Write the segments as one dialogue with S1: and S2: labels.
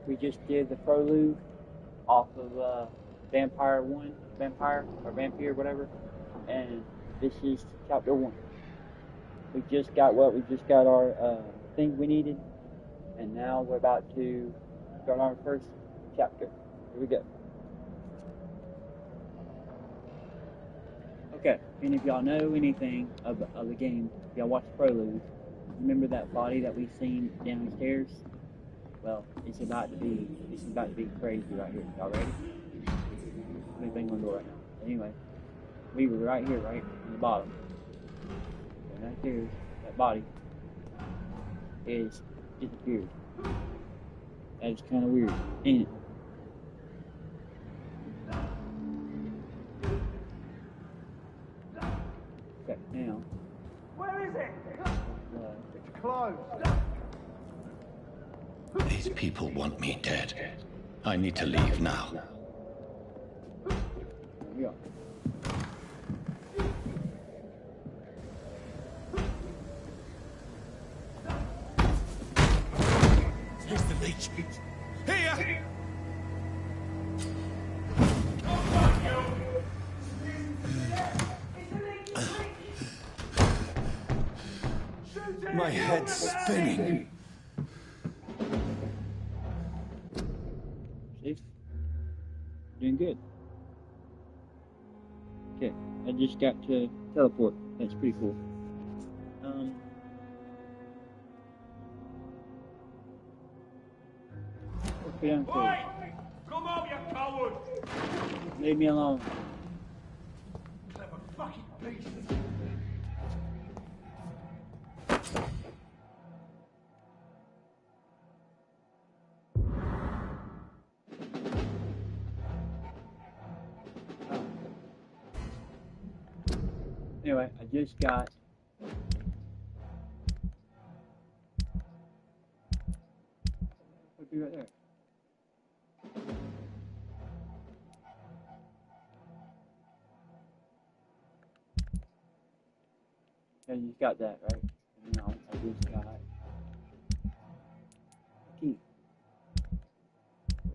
S1: We just did the prelude off of Vampyr, whatever, and this is chapter 1. We just got our thing we needed, and now we're about to start our first chapter. Here we go. Okay, if any of y'all know anything of the game, if y'all watch the prelude, remember that body that we seen downstairs? Well, it's about to be crazy right here. Y'all ready? Let me bang on the door right now. Anyway, we were right here, right in the bottom. And right there, that body is disappeared. That is kind of weird, ain't it? Okay, now.
S2: Where is it? It's closed.
S3: These people want me dead. I need to leave now.
S1: Here we are.
S3: Here's the leech. Here! My head's spinning.
S1: See? Doing good. Okay, I just got to teleport. That's pretty cool. Let's go downstairs.
S2: Come on, you coward!
S1: Leave me alone.
S2: Clever fucking beast.
S1: Anyway, I just got be right there. And you just got that, right? And now I just got a key.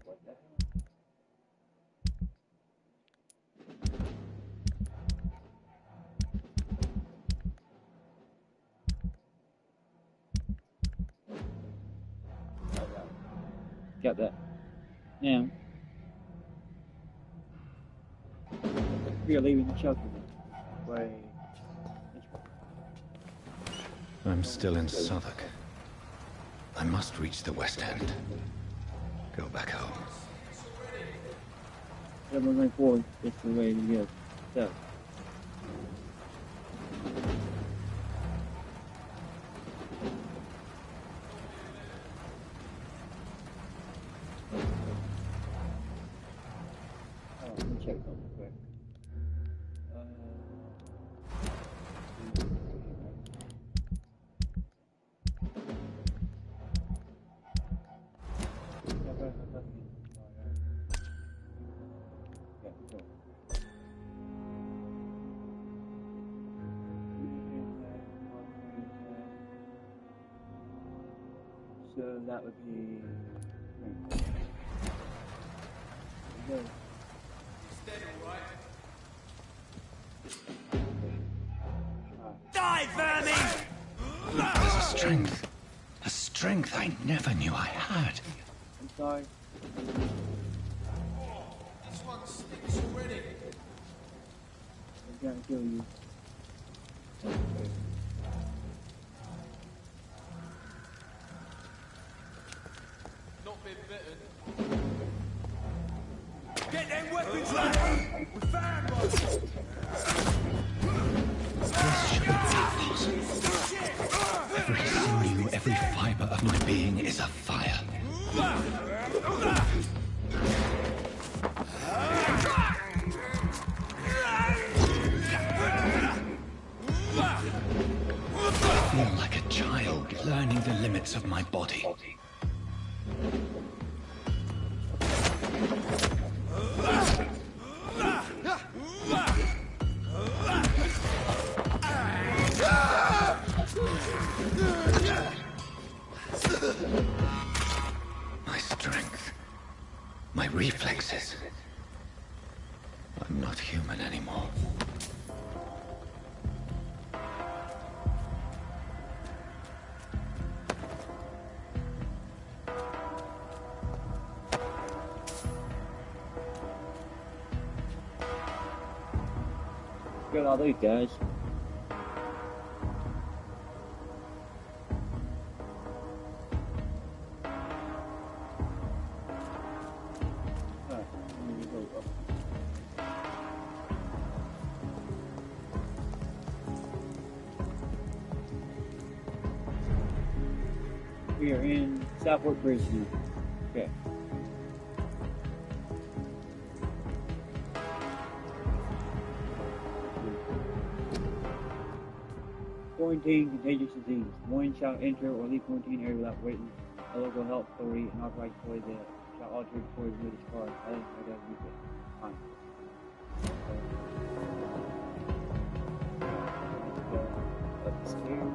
S1: What the hell? Got that. Now, we are leaving the shelter. Way.
S3: I'm still in Southwark. I must reach the West End. Go back home.
S1: 7.4 is the way to go. So. Let me check something quick. So that would be.
S3: Die, vermin! There's a strength I never knew I had.
S1: I'm sorry.
S2: This one stinks already.
S1: I'm gonna kill you.
S2: Not been bitten. Get them weapons ready! We found one!
S3: This should be possible. Every sinew, every fiber of my being is afire. I feel like a child learning the limits of my body. My reflexes. I'm not human anymore.
S1: Got all these guys. We are in Southwark Bridge now. Okay. Quarantine contagious disease. One shall enter or leave quarantine area without waiting. A local health authority and authorized employee that shall alter before his notice card. I think I gotta use it. Fine. Upstairs.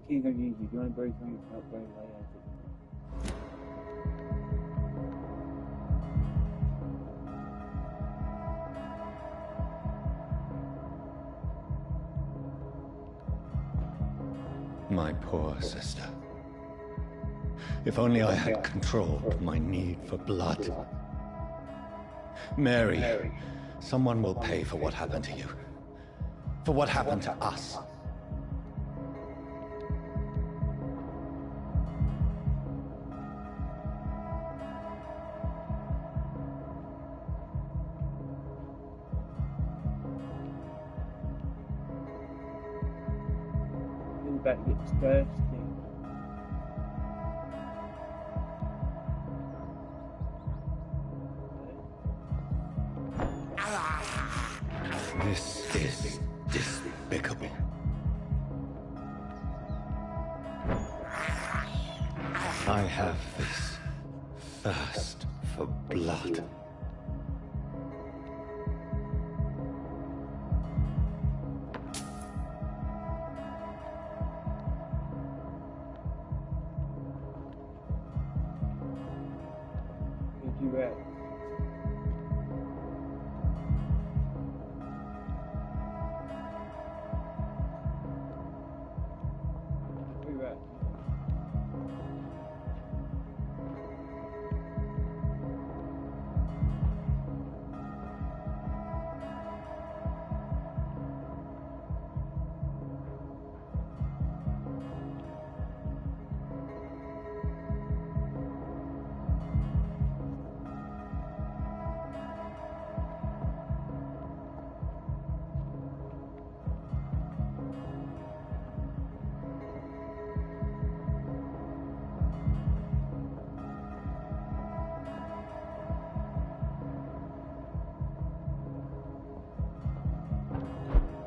S1: King of Easy, join Bird Green, help Bird lay as it.
S3: My poor sister. If only I had controlled my need for blood. Mary, someone will pay for what happened to you. For what happened to us.
S1: About to get discussed.
S3: This is despicable. I have this thirst for blood.
S1: You at? Where you at?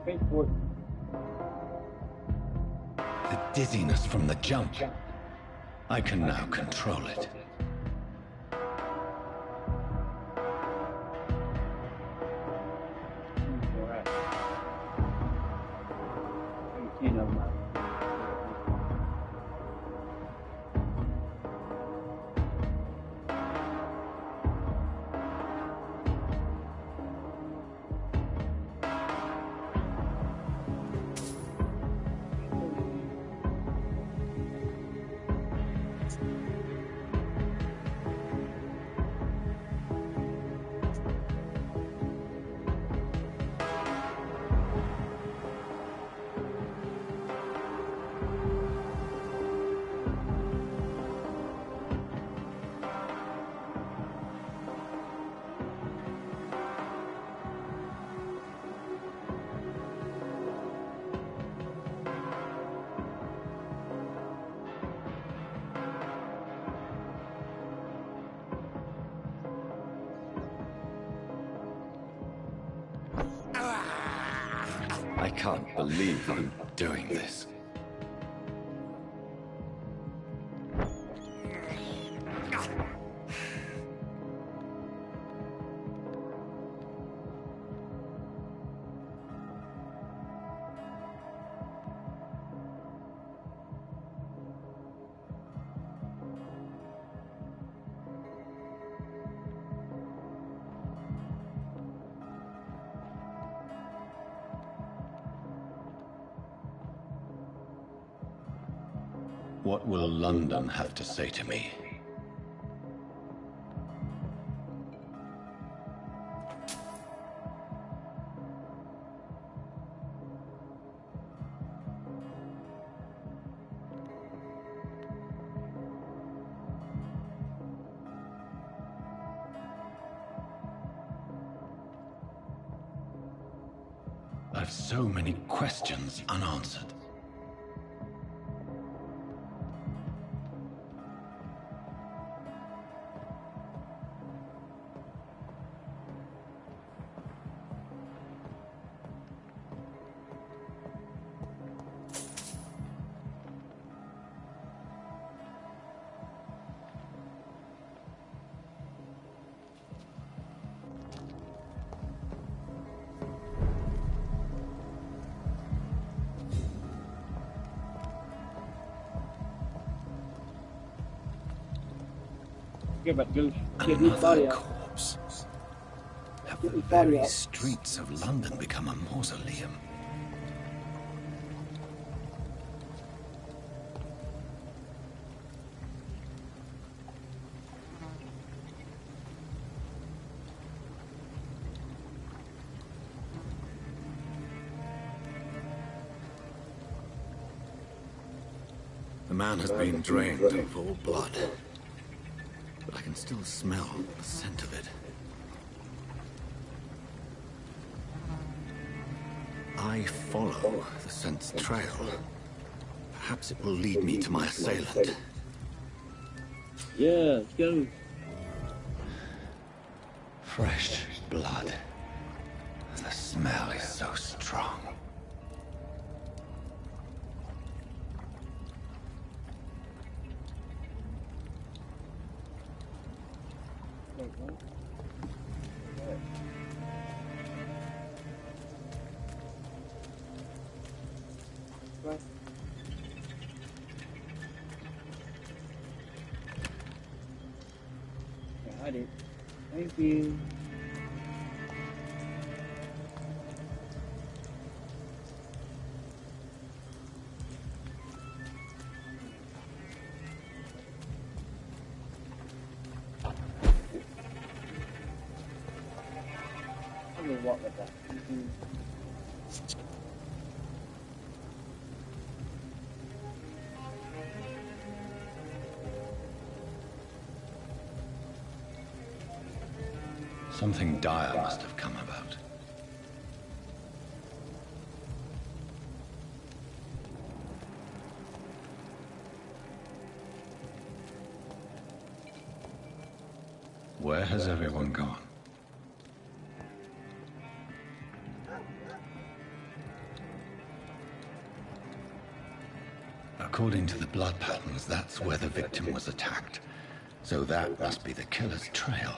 S1: Transport.
S3: The dizziness from the jump. I can now control it.
S1: Alright. 18 of them.
S3: I can't believe I'm doing this. What will London have to say to me? I've so many questions unanswered.
S1: Get back, go get his body
S3: Another
S1: out.
S3: corpse. Have
S1: Get
S3: the
S1: his body
S3: very
S1: out.
S3: streets of London become a mausoleum? The man has been drained of all blood, but I can still smell the scent of it. I follow the scent's trail. Perhaps it will lead me to my assailant.
S1: Yeah, let's go.
S3: Fresh blood. The smell is so strong.
S1: Got it. Thank you. I'm gonna walk with that.
S3: Something dire must have come about. Where has everyone gone? According to the blood patterns, that's where the victim was attacked. So that must be the killer's trail.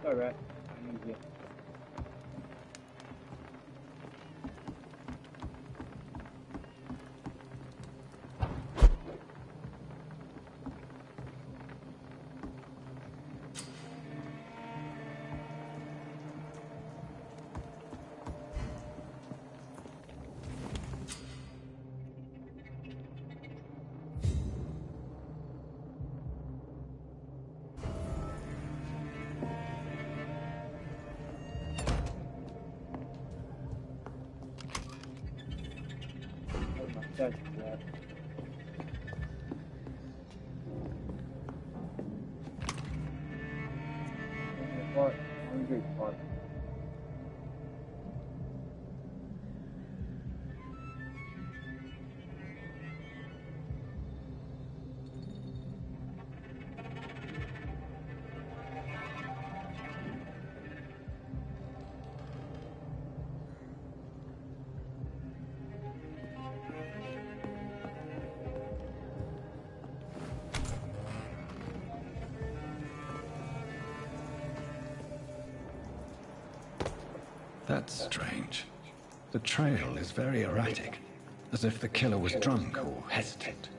S1: Alright. That's that. Park. Hungry park.
S3: That's strange. The trail is very erratic, as if the killer was drunk or hesitant.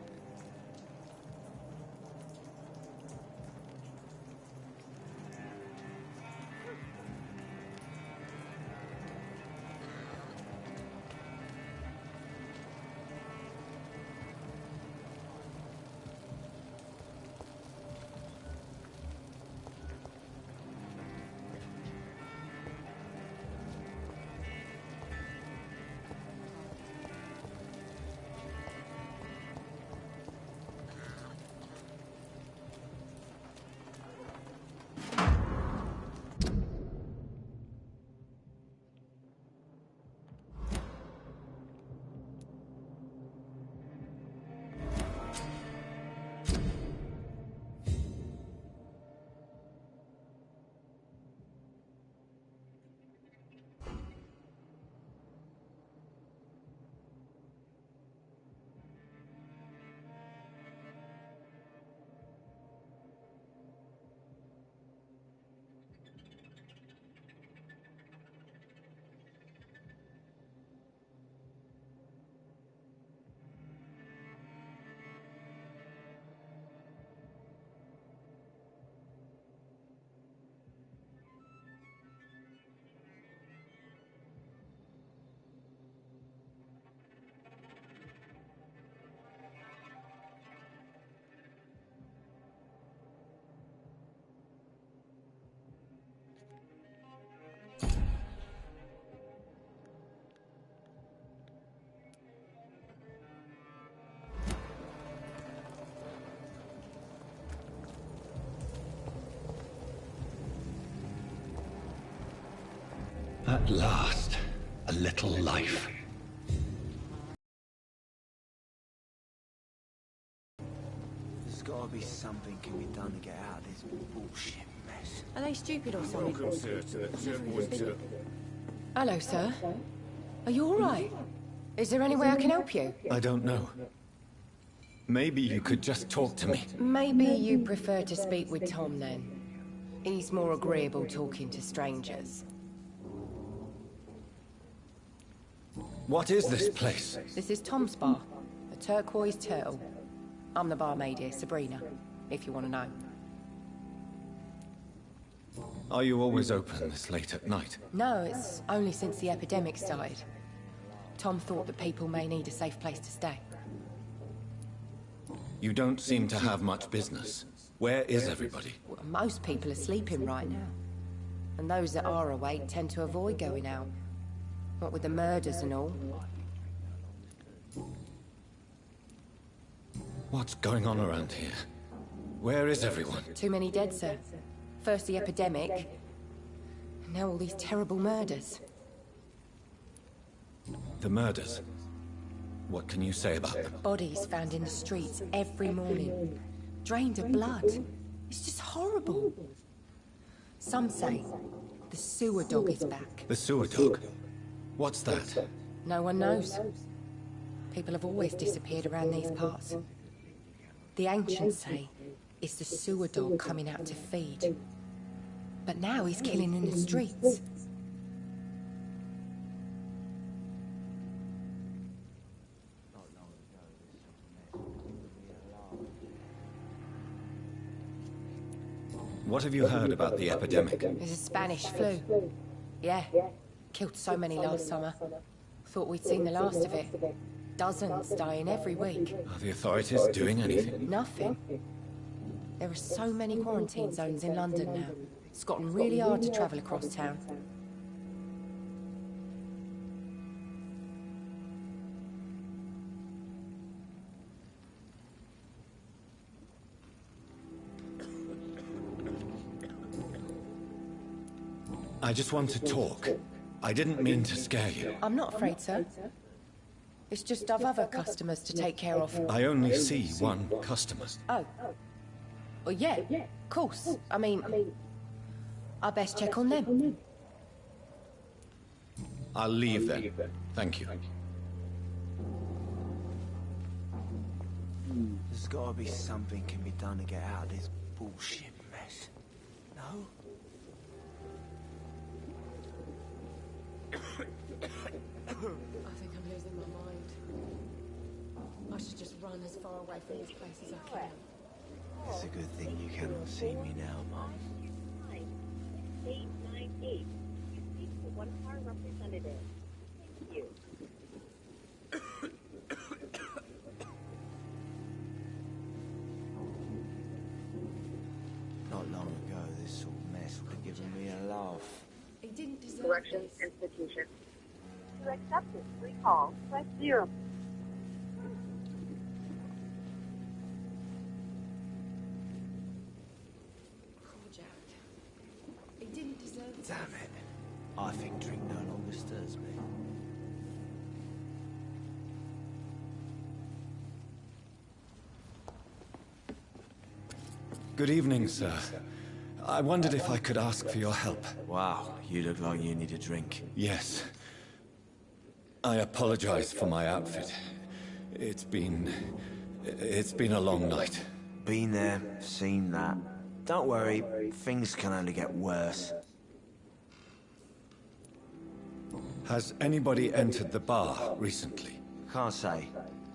S3: At last, a little life.
S4: There's gotta be something can be done to get out of this bullshit mess.
S5: Are they stupid or something?
S6: Welcome, sir, to the Turquoise.
S5: Hello, sir. Are you all right? Is there any way I can help you?
S3: I don't know. Maybe you could just talk to me.
S5: Maybe you prefer to speak with Tom, then. He's more agreeable talking to strangers.
S3: What is this place?
S5: This is Tom's bar, the Turquoise Turtle. I'm the barmaid here, Sabrina, if you want to know.
S3: Are you always open this late at night?
S5: No, it's only since the epidemic started. Tom thought that people may need a safe place to stay.
S3: You don't seem to have much business. Where is everybody?
S5: Well, most people are sleeping right now. And those that are awake tend to avoid going out. What with the murders and all.
S3: What's going on around here? Where is everyone?
S5: Too many dead, sir. First the epidemic, and now all these terrible murders.
S3: The murders. What can you say about them?
S5: Bodies found in the streets every morning. Drained of blood. It's just horrible. Some say the sewer dog is back.
S3: The sewer dog? What's that?
S5: No one knows. People have always disappeared around these parts. The ancients say it's the sewer dog coming out to feed. But now he's killing in the streets.
S3: What have you heard about the epidemic?
S5: There's a Spanish flu. Yeah. Killed so many last summer. Thought we'd seen the last of it. Dozens dying every week.
S3: Are the authorities doing anything?
S5: Nothing. There are so many quarantine zones in London now. It's gotten really hard to travel across town.
S3: I just want to talk. I didn't mean to scare you.
S5: I'm not afraid, sir. It's just I've other customers to take care of.
S3: I only see one customer.
S5: Oh. Well, yeah, of course. I mean, I best check on them.
S3: I'll leave then. Thank you.
S4: There's gotta be something can be done to get out of this bullshit mess. No?
S5: think I'm losing my mind. I should just run as far away from this place as I can.
S4: It's a good thing you cannot see me now, Mum.
S7: 898. You speak to one of our representatives. Thank you.
S4: Not long ago, this sort of mess would have given me a laugh.
S5: He didn't deserve
S7: Corrections
S5: this.
S7: Institution. To accept this recall, press 0.
S5: Poor Jack. He didn't deserve this.
S4: Damn it. I think drink no longer stirs me.
S3: Good evening, sir. I wondered if I could ask for your help.
S4: Wow, you look like you need a drink.
S3: Yes. I apologize for my outfit. It's been a long night.
S4: Been there, seen that. Don't worry, things can only get worse.
S3: Has anybody entered the bar recently?
S4: Can't say.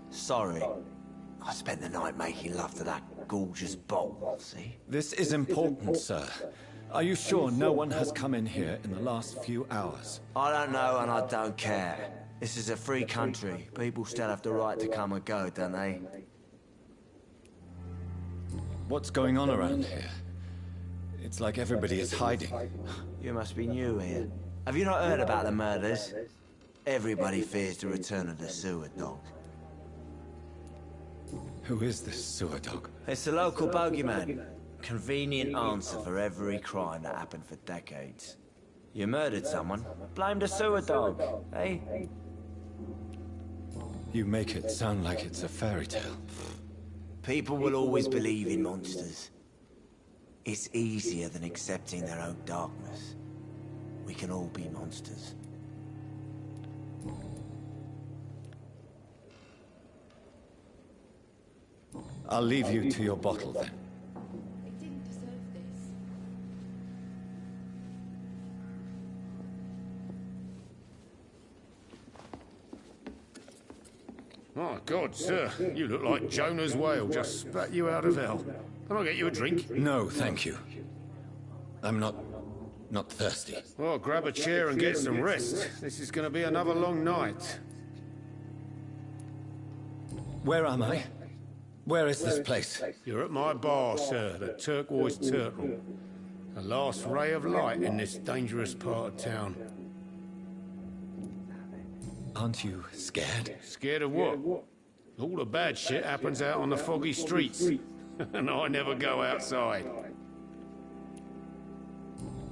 S4: Sorry. I spent the night making love to that gorgeous bowl, see?
S3: This is important, sir. Are you sure no one has come in here in the last few hours?
S4: I don't know and I don't care. This is a free country. People still have the right to come and go, don't they?
S3: What's going on around here? It's like everybody is hiding.
S4: You must be new here. Have you not heard about the murders? Everybody fears the return of the sewer dog.
S3: Who is this sewer dog?
S4: It's the local bogeyman. Convenient answer for every crime that happened for decades. You murdered someone, blame the sewer dog, eh?
S3: You make it sound like it's a fairy tale.
S4: People will always believe in monsters. It's easier than accepting their own darkness. We can all be monsters.
S3: I'll leave you to your bottle then.
S5: He didn't deserve this.
S6: My God, sir, you look like Jonah's whale just spat you out of hell. Can I get you a drink?
S3: No, thank you. I'm not thirsty.
S6: Well, grab a chair and get some rest. This is going to be another long night.
S3: Where am I? Where is this place?
S6: You're at my bar, sir, the Turquoise Turtle. The last ray of light in this dangerous part of town.
S3: Aren't you scared?
S6: Scared of what? All the bad shit happens out on the foggy streets. And I never go outside.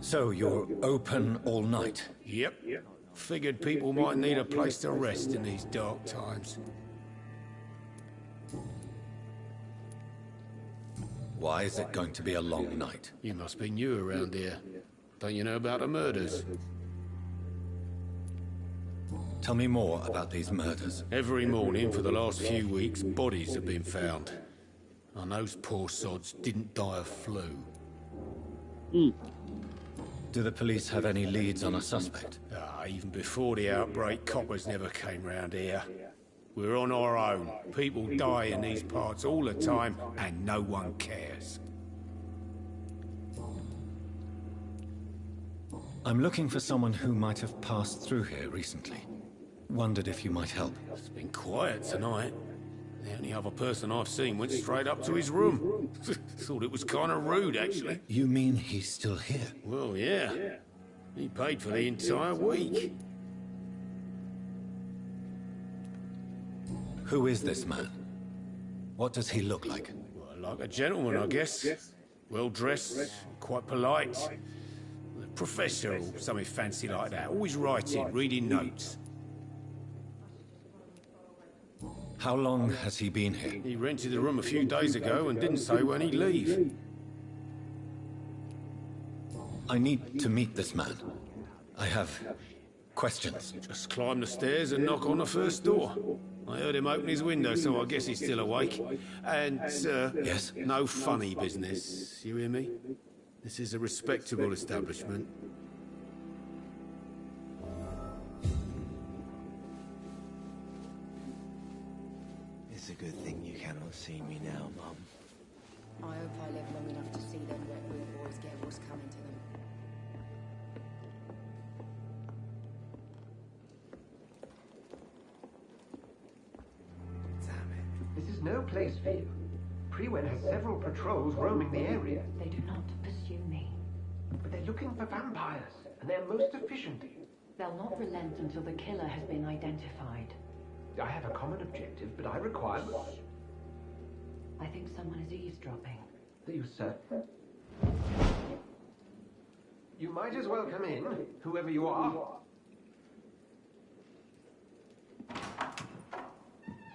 S3: So you're open all night?
S6: Yep. Figured people might need a place to rest in these dark times.
S3: Why is it going to be a long night?
S6: You must be new around here. Don't you know about the murders?
S3: Tell me more about these murders.
S6: Every morning for the last few weeks, bodies have been found. And those poor sods didn't die of flu.
S3: Do the police have any leads on a suspect?
S6: Even before the outbreak, coppers never came round here. We're on our own. People die in these parts all the time, and no one cares.
S3: I'm looking for someone who might have passed through here recently. Wondered if you might help.
S6: It's been quiet tonight. The only other person I've seen went straight up to his room. Thought it was kind of rude, actually.
S3: You mean he's still here?
S6: Well, yeah. He paid for the entire week.
S3: Who is this man? What does he look like?
S6: Well, like a gentleman, I guess. Well-dressed, quite polite. A professor or something fancy like that. Always writing, reading notes.
S3: How long has he been here?
S6: He rented the room a few days ago and didn't say when he'd leave.
S3: I need to meet this man. I have questions.
S6: Just climb the stairs and knock on the first door. I heard him open his window, so I guess he's still awake. And, sir,
S3: Yes?
S6: no funny business. You hear me? This is a respectable establishment.
S4: It's a good thing you cannot see me now, Mum.
S5: I hope I live long enough to see them Red Bull boys get what's coming to them.
S4: Damn it.
S2: This is no place for you. Prewen has several patrols roaming the area.
S8: They do not pursue me.
S2: But they're looking for vampires, and they're most efficient.
S8: They'll not relent until the killer has been identified.
S2: I have a common objective, but I require...
S8: I think someone is eavesdropping.
S2: Are you certain? You might as well come in, whoever you are.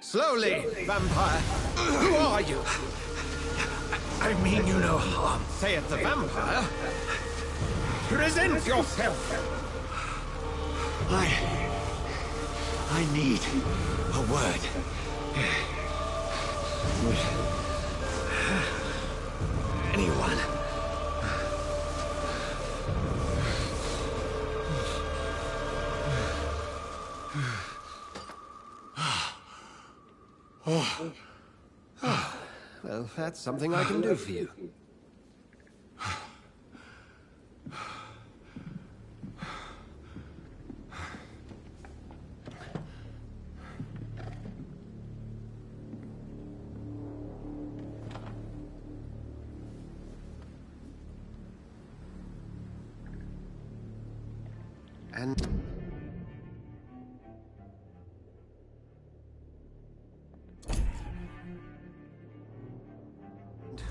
S9: Slowly, vampire! Who are you? I mean you no harm. Saith the vampire. Present yourself!
S3: I need a word. Anyone?
S9: Well, that's something I can do for you. And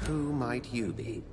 S9: who might you be?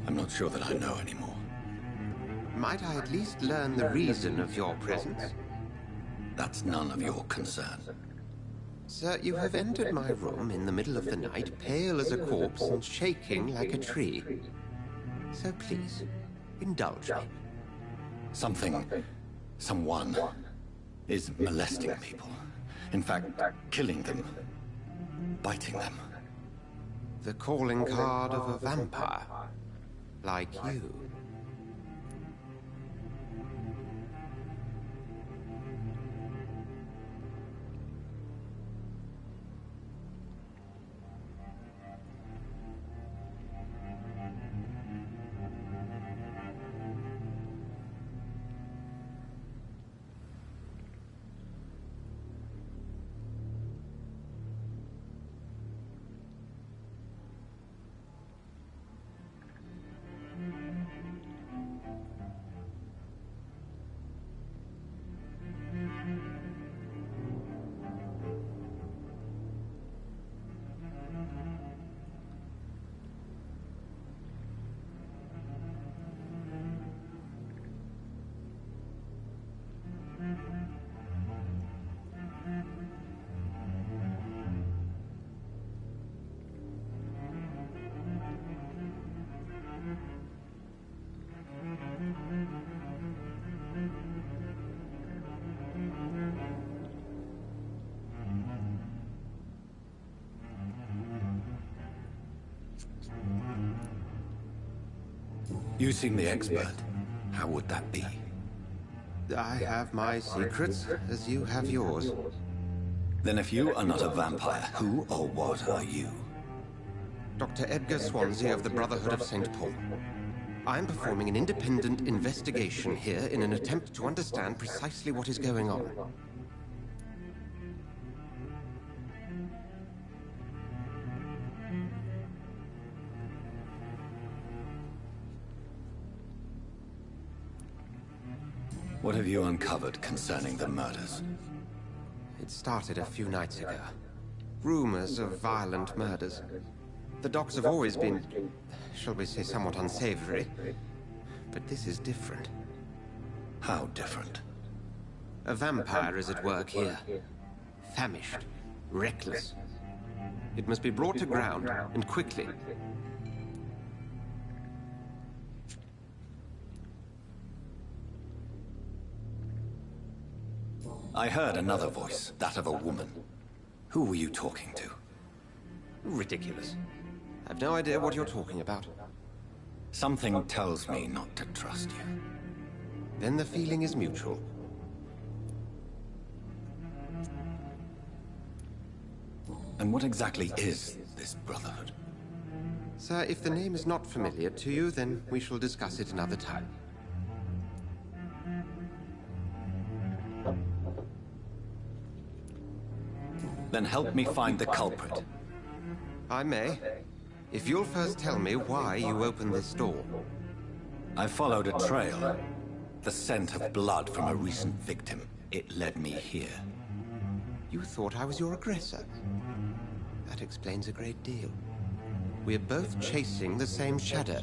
S3: I'm not sure that I know anymore.
S9: Might I at least learn the reason of your presence?
S3: That's none of your concern.
S9: Sir, you have entered my room in the middle of the night, pale as a corpse and shaking like a tree. So please, indulge me.
S3: Someone is molesting people. In fact, killing them, biting them.
S9: The calling card of a vampire. Like you.
S3: You seem the expert. How would that be?
S9: I have my secrets, as you have yours.
S3: Then if you are not a vampire, who or what are you?
S9: Dr. Edgar Swansea of the Brotherhood of St. Paul. I'm performing an independent investigation here in an attempt to understand precisely what is going on.
S3: What have you uncovered concerning the murders?
S9: It started a few nights ago. Rumors of violent murders. The docs have always been, shall we say, somewhat unsavory. But this is different.
S3: How different?
S9: A vampire is at work here. Famished. Reckless. It must be brought to ground, and quickly.
S3: I heard another voice, that of a woman. Who were you talking to?
S9: Ridiculous. I've no idea what you're talking about.
S3: Something tells me not to trust you.
S9: Then the feeling is mutual.
S3: And what exactly is this Brotherhood?
S9: Sir, if the name is not familiar to you, then we shall discuss it another time.
S3: Then help me find the culprit.
S9: I may. If you'll first tell me why you opened this door.
S3: I followed a trail. The scent of blood from a recent victim. It led me here.
S9: You thought I was your aggressor. That explains a great deal. We're both chasing the same shadow.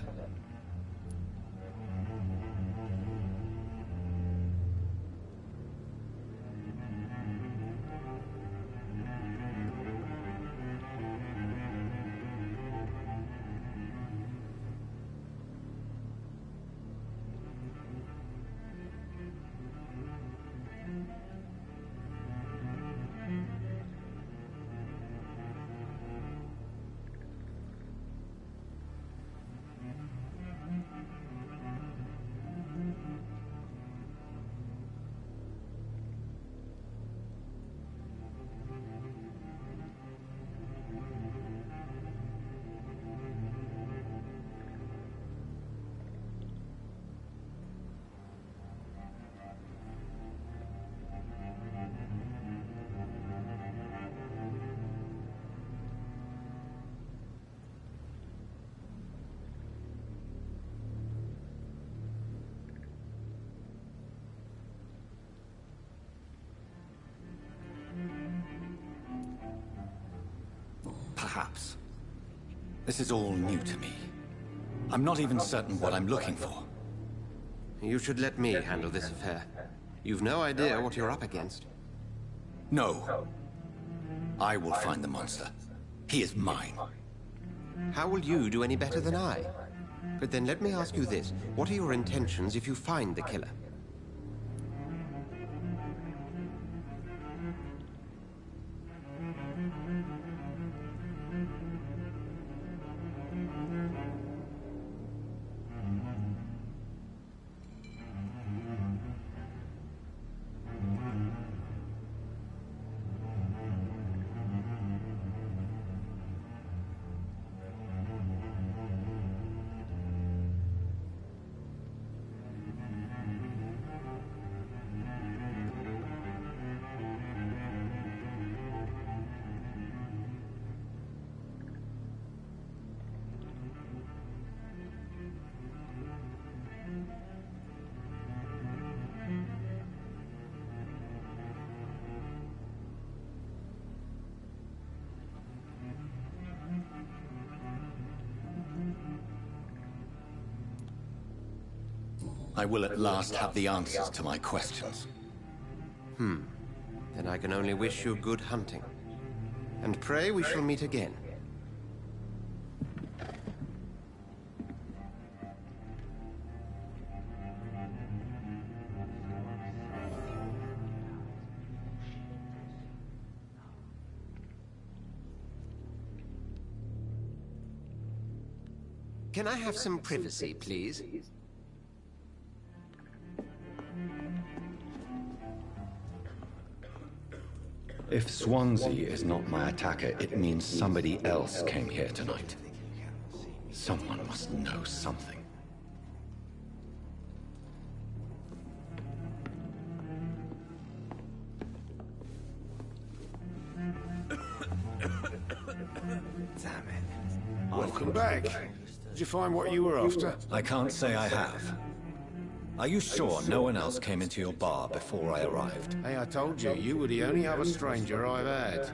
S3: Perhaps. This is all new to me. I'm not even certain what I'm looking for.
S9: You should let me handle this affair. You've no idea what you're up against.
S3: No. I will find the monster. He is mine.
S9: How will you do any better than I? But then let me ask you this. What are your intentions if you find the killer?
S3: I will at last have the answers to my questions.
S9: Then I can only wish you good hunting. And pray we shall meet again. Can I have some privacy, please?
S3: If Swansea is not my attacker, it means somebody else came here tonight. Someone must know something.
S4: Damn it.
S6: Welcome back. Did you find what you were after?
S3: I can't say I have. Are you sure no one else came into your bar before I arrived?
S6: Hey, I told you, you were the only other stranger I've had.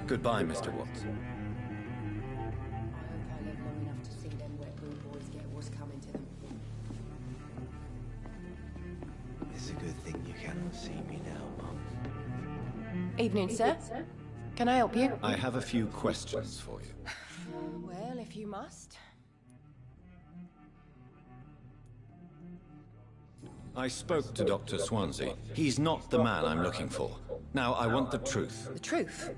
S3: Goodbye, Mr. Watts.
S5: I hope I live long enough to see them wet room boys get what's coming to them.
S4: It's a good thing you cannot see me now, Mum.
S5: Evening, sir. Can I help you?
S3: I have a few questions for you.
S5: Well, if you must.
S3: I spoke to Dr. Swansea. He's not the man I'm looking for. Now, I want the truth.
S5: The truth?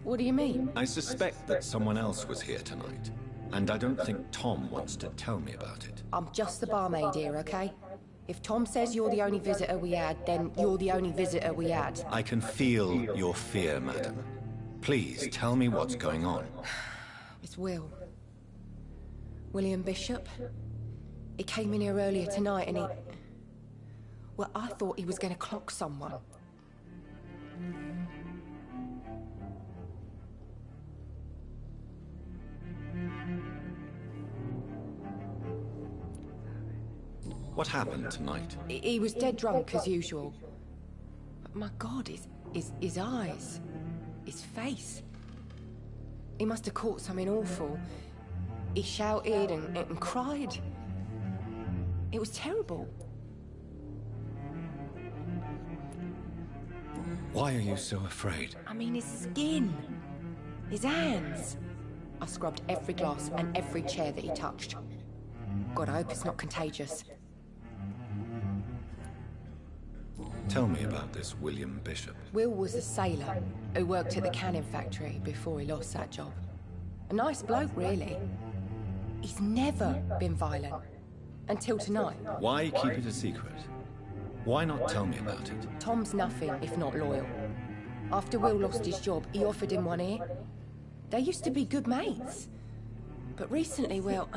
S5: What do you mean?
S3: I suspect that someone else was here tonight, and I don't think Tom wants to tell me about it.
S5: I'm just the barmaid here, okay? If Tom says you're the only visitor we had, then you're the only visitor we had.
S3: I can feel your fear, madam. Please, tell me what's going on.
S5: It's Will. William Bishop. He came in here earlier tonight and he... Well, I thought he was going to clock someone.
S3: What happened tonight?
S5: He was dead drunk as usual. But my God, his eyes, his face. He must have caught something awful. He shouted and cried. It was terrible.
S3: Why are you so afraid?
S5: I mean, his skin, his hands. I scrubbed every glass and every chair that he touched. God, I hope it's not contagious.
S3: Tell me about this William Bishop.
S5: Will was a sailor who worked at the canning factory before he lost that job. A nice bloke, really. He's never been violent. Until tonight.
S3: Why keep it a secret? Why not tell me about it?
S5: Tom's nothing if not loyal. After Will lost his job, he offered him one ear. They used to be good mates. But recently, well...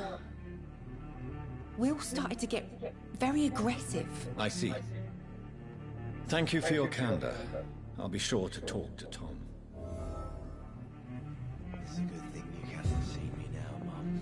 S5: Will started to get very aggressive.
S3: I see. Thank you for your candor. I'll be sure to talk to Tom.
S4: It's a good thing you cannot see me now, Mum.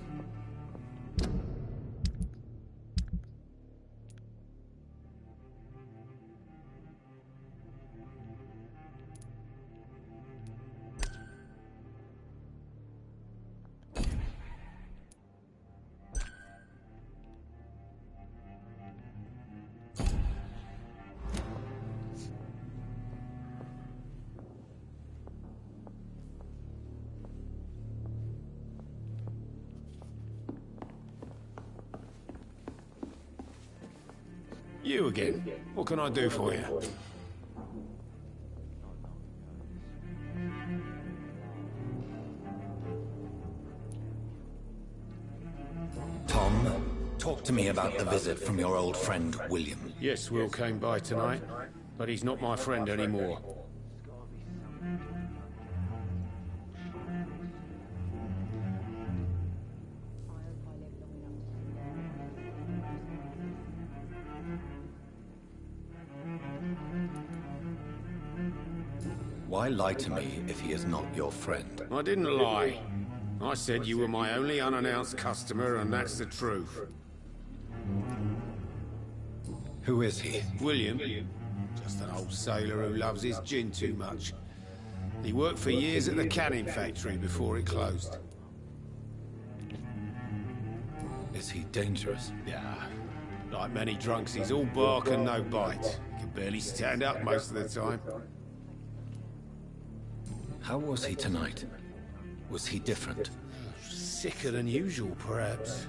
S6: You again. What can I do for you?
S3: Tom, talk to me about the visit from your old friend, William.
S6: Yes, Will came by tonight, but he's not my friend anymore.
S3: Why lie to me if he is not your friend?
S6: I didn't lie. I said you were my only unannounced customer, and that's the truth.
S3: Who is he?
S6: William. Just an old sailor who loves his gin too much. He worked for years at the canning factory before it closed.
S3: Is he dangerous?
S6: Yeah. Like many drunks, he's all bark and no bite. Can barely stand up most of the time.
S3: How was he tonight? Was he different?
S6: Sicker than usual, perhaps.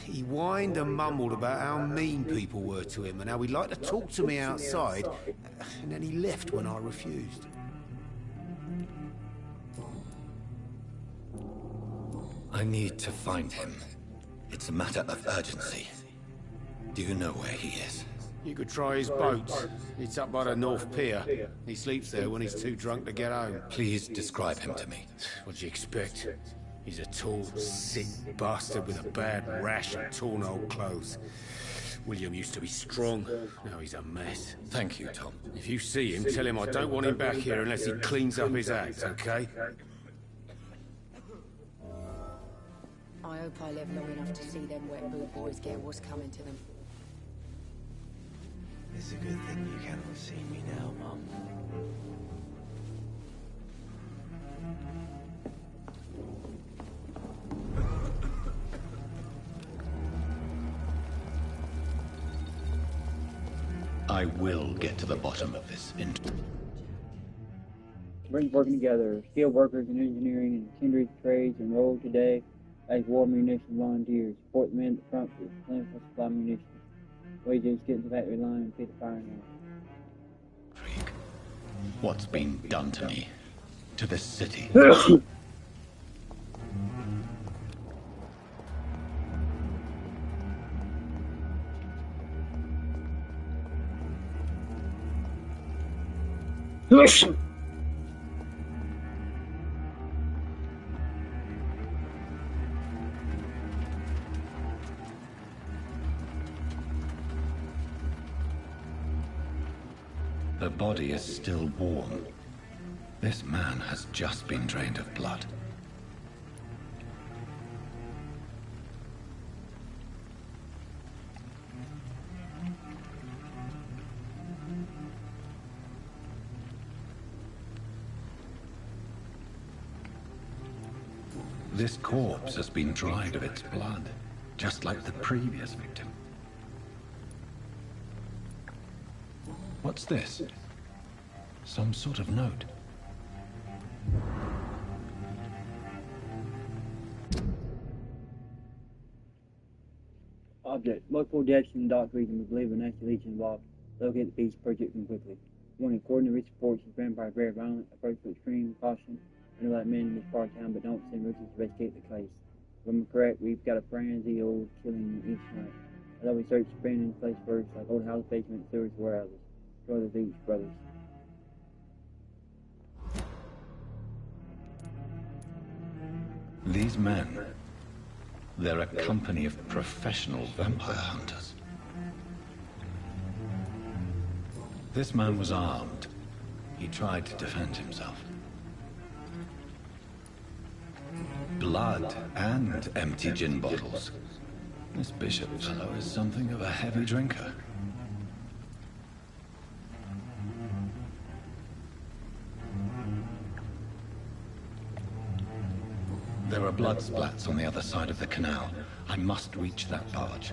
S6: He whined and mumbled about how mean people were to him and how he'd like to talk to me outside, and then he left when I refused.
S3: I need to find him. It's a matter of urgency. Do you know where he is?
S6: You could try his boat. It's up by the North Pier. He sleeps there when he's too drunk to get home.
S3: Please describe him to me.
S6: What'd you expect? He's a tall, sick bastard with a bad rash and torn old clothes. William used to be strong. Now he's a mess.
S3: Thank you, Tom.
S6: If you see him, tell him I don't want him back here unless he cleans up his act, okay?
S5: I hope I live long enough to see them wet boot boys get what's coming to them.
S4: It's a good thing you cannot see me now, Mum.
S3: I will get to the bottom of this.
S1: Brings working together, skilled workers in engineering and kindred trades enrolled today as war munition volunteers. Support the men at the front with plentiful supply munitions. Wages get to the factory line and feed the fire now.
S3: What's been done to me? To this city? The body is still warm. This man has just been drained of blood. This corpse has been dried of its blood, just like the previous victim. What's this? Some sort of note.
S1: Object. Multiple deaths in the dock region. We believe a nasty leech involved. Locate the beast, project them quickly. Warning, according to recent reports, this vampire is very violent. Approach with extreme caution. I know that men in this part of town, but don't send roosters to investigate the case. If I'm correct, we've got a frenzy old killing each night. I thought we searched Brandon's place first, like old house basement, sewers, warehouses. Brothers each, brothers.
S3: These men, they're a company of professional vampire hunters. This man was armed. He tried to defend himself. Blood and empty gin bottles. This bishop fellow is something of a heavy drinker. There are blood splats on the other side of the canal. I must reach that barge.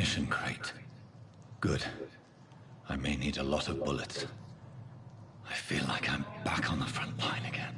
S3: ammunition crate. Good. I may need a lot of bullets. I feel like I'm back on the front line again.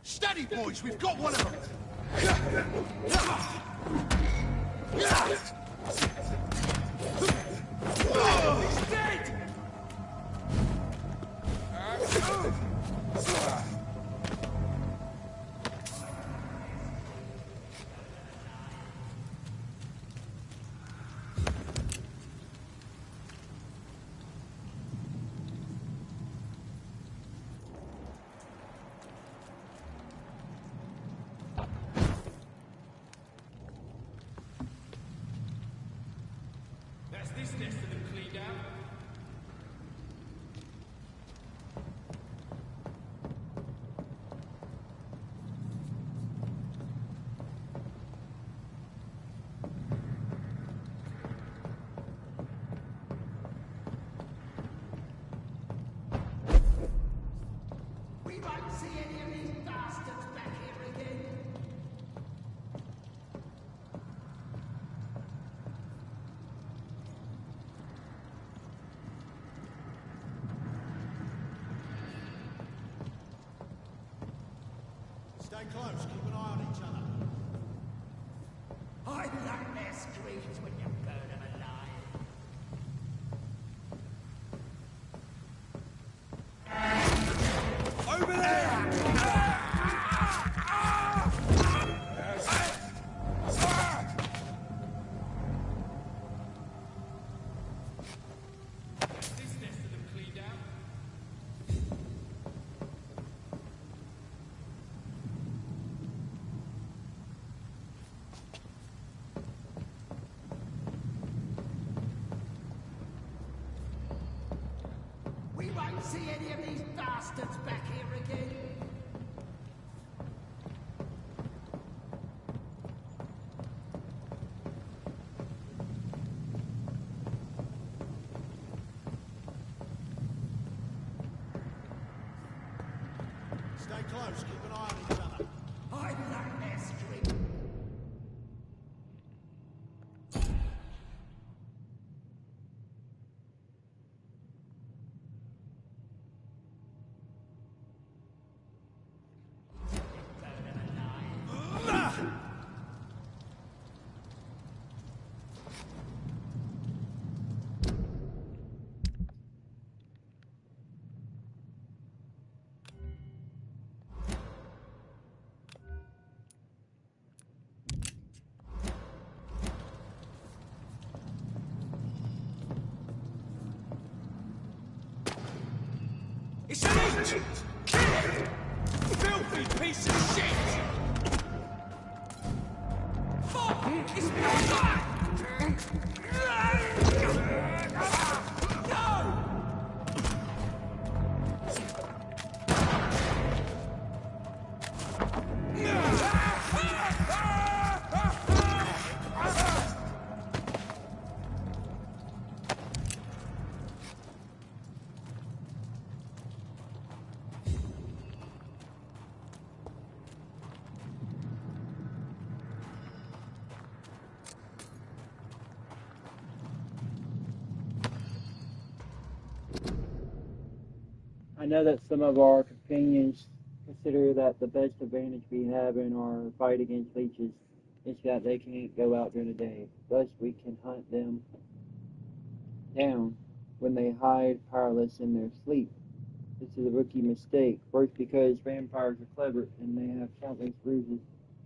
S10: Steady, boys, we've got one of them! He's dead! This nest of them cleaned out.
S2: We won't see any of these bastards back here again.
S10: Stay close, keep an I like their screams when you burn them alive. Over there! This nest of them cleaned out. We won't see any of these bastards back here again. Stay close, keep an eye on each other. I like their scream. It's an agent! Kill it! Filthy piece of shit! Fuck! It's not! No!
S1: I know that some of our companions consider that the best advantage we have in our fight against leeches is that they can't go out during the day. Thus, we can hunt them down when they hide powerless in their sleep. This is a rookie mistake. First, because vampires are clever and they have countless ruses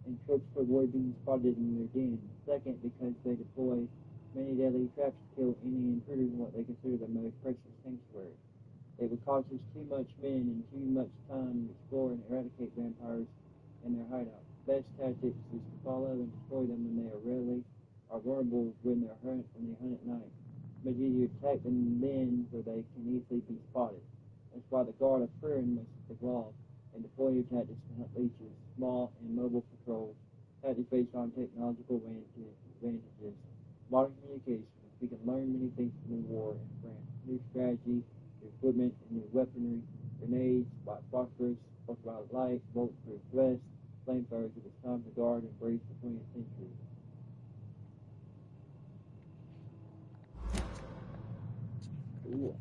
S1: and tricks to avoid being spotted in their den. Second, because they deploy many deadly traps to kill any intruders in what they consider their most precious sanctuary. It would cost us too much men and too much time to explore and eradicate vampires and their hideouts. The best tactics is to follow and destroy them when they are vulnerable when they hunt at night. Much easier to attack them then so they can easily be spotted. That's why the Guard of Furin must evolve and deploy new tactics to hunt leeches, small and mobile patrols, tactics based on technological advantages. Modern communications, we can learn many things from the war and France. New strategy, equipment and new weaponry, grenades, white phosphorus, ultraviolet light, bulletproof vests, flamethrowers. It was time to guard and embrace the 20th century. Cool.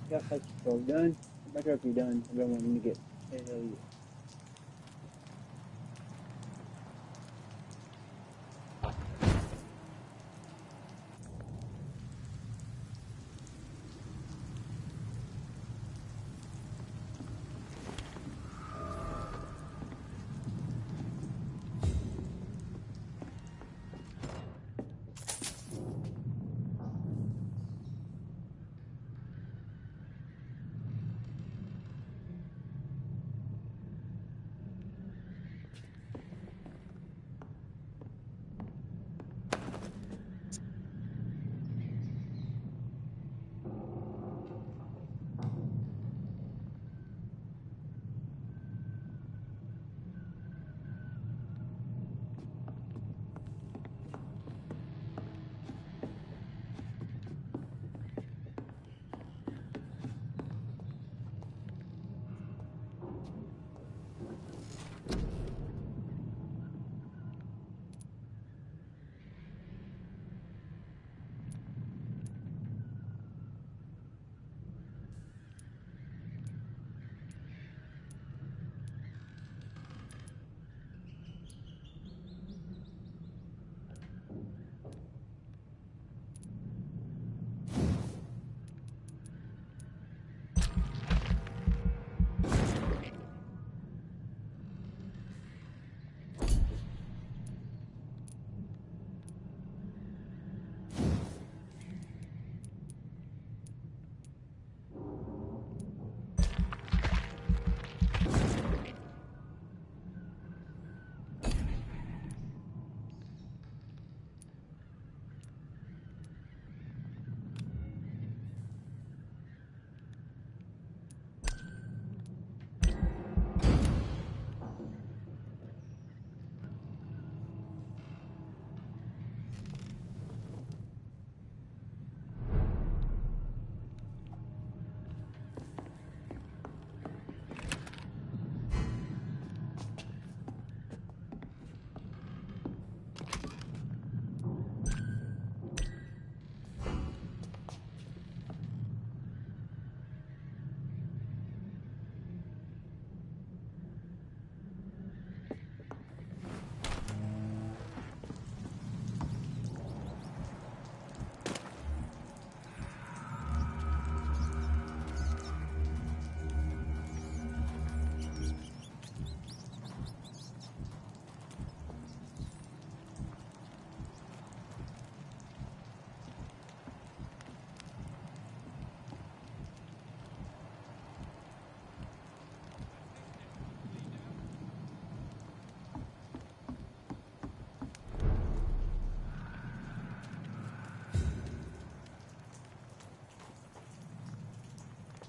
S1: Got that control done. My trophy done. I don't want him to get Hell yeah.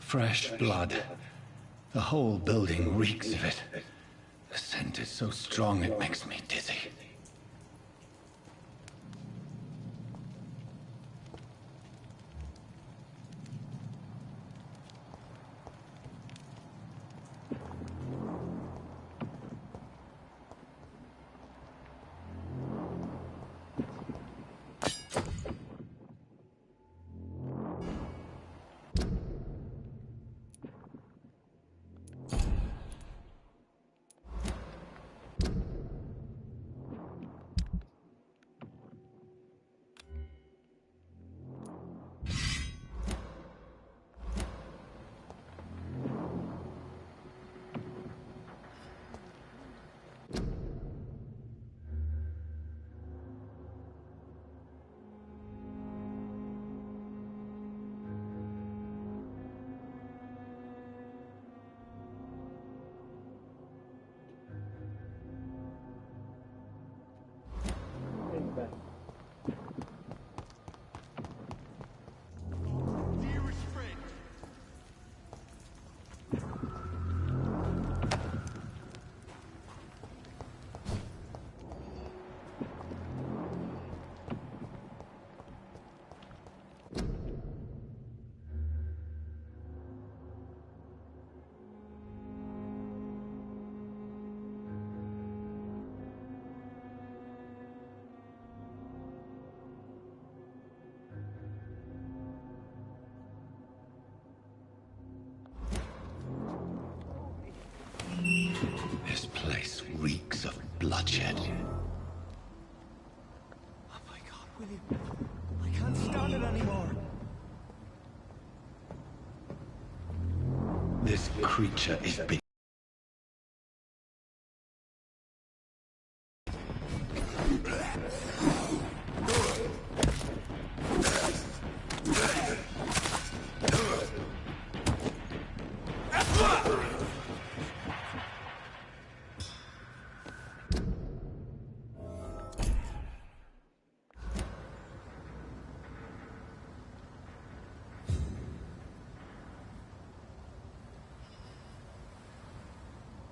S3: Fresh blood. The whole building reeks of it. The scent is so strong it makes me dizzy.
S10: William, I can't stand it anymore.
S3: This creature is big.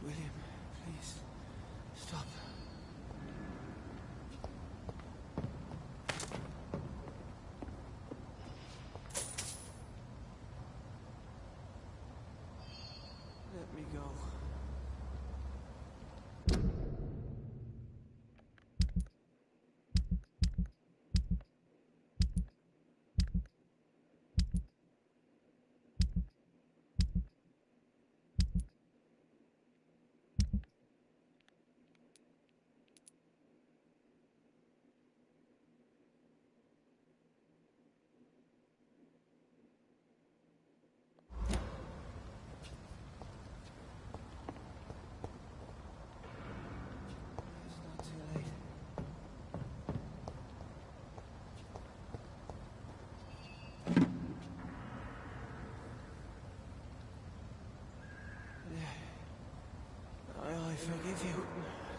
S10: William, please, stop. Let me go. It's not too late. I forgive you.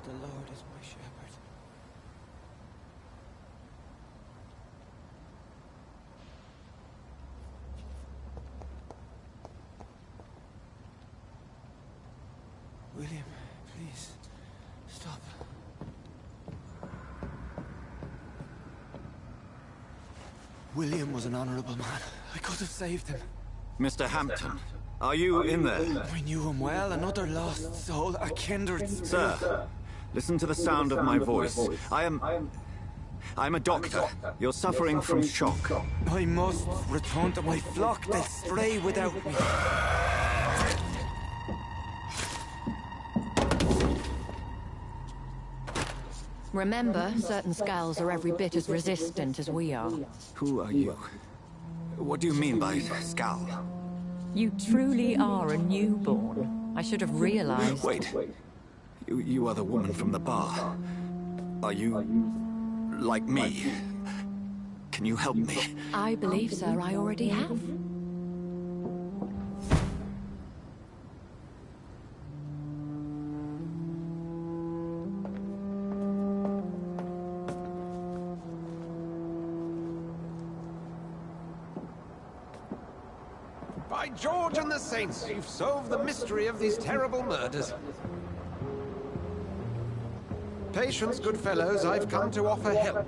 S10: The Lord is my shepherd. William, please, stop. William was an honorable man. I could have saved him.
S11: Mr. Hampton, are you in there?
S10: I knew him well, another lost soul, a kindred spirit.
S11: Sir, listen to the sound of my voice. I'm a doctor. You're suffering from shock.
S10: I must return to my flock. They'll stray without me.
S12: Remember, certain skulls are every bit as resistant as we are.
S11: Who are you? What do you mean by skull?
S12: You truly are a newborn. I should have realized.
S11: Wait. You are the woman from the bar. Are you like me? Can you help me?
S12: I believe, sir, I already have.
S9: By George and the Saints, you've solved the mystery of these terrible murders. Patience, good fellows, I've come to offer help.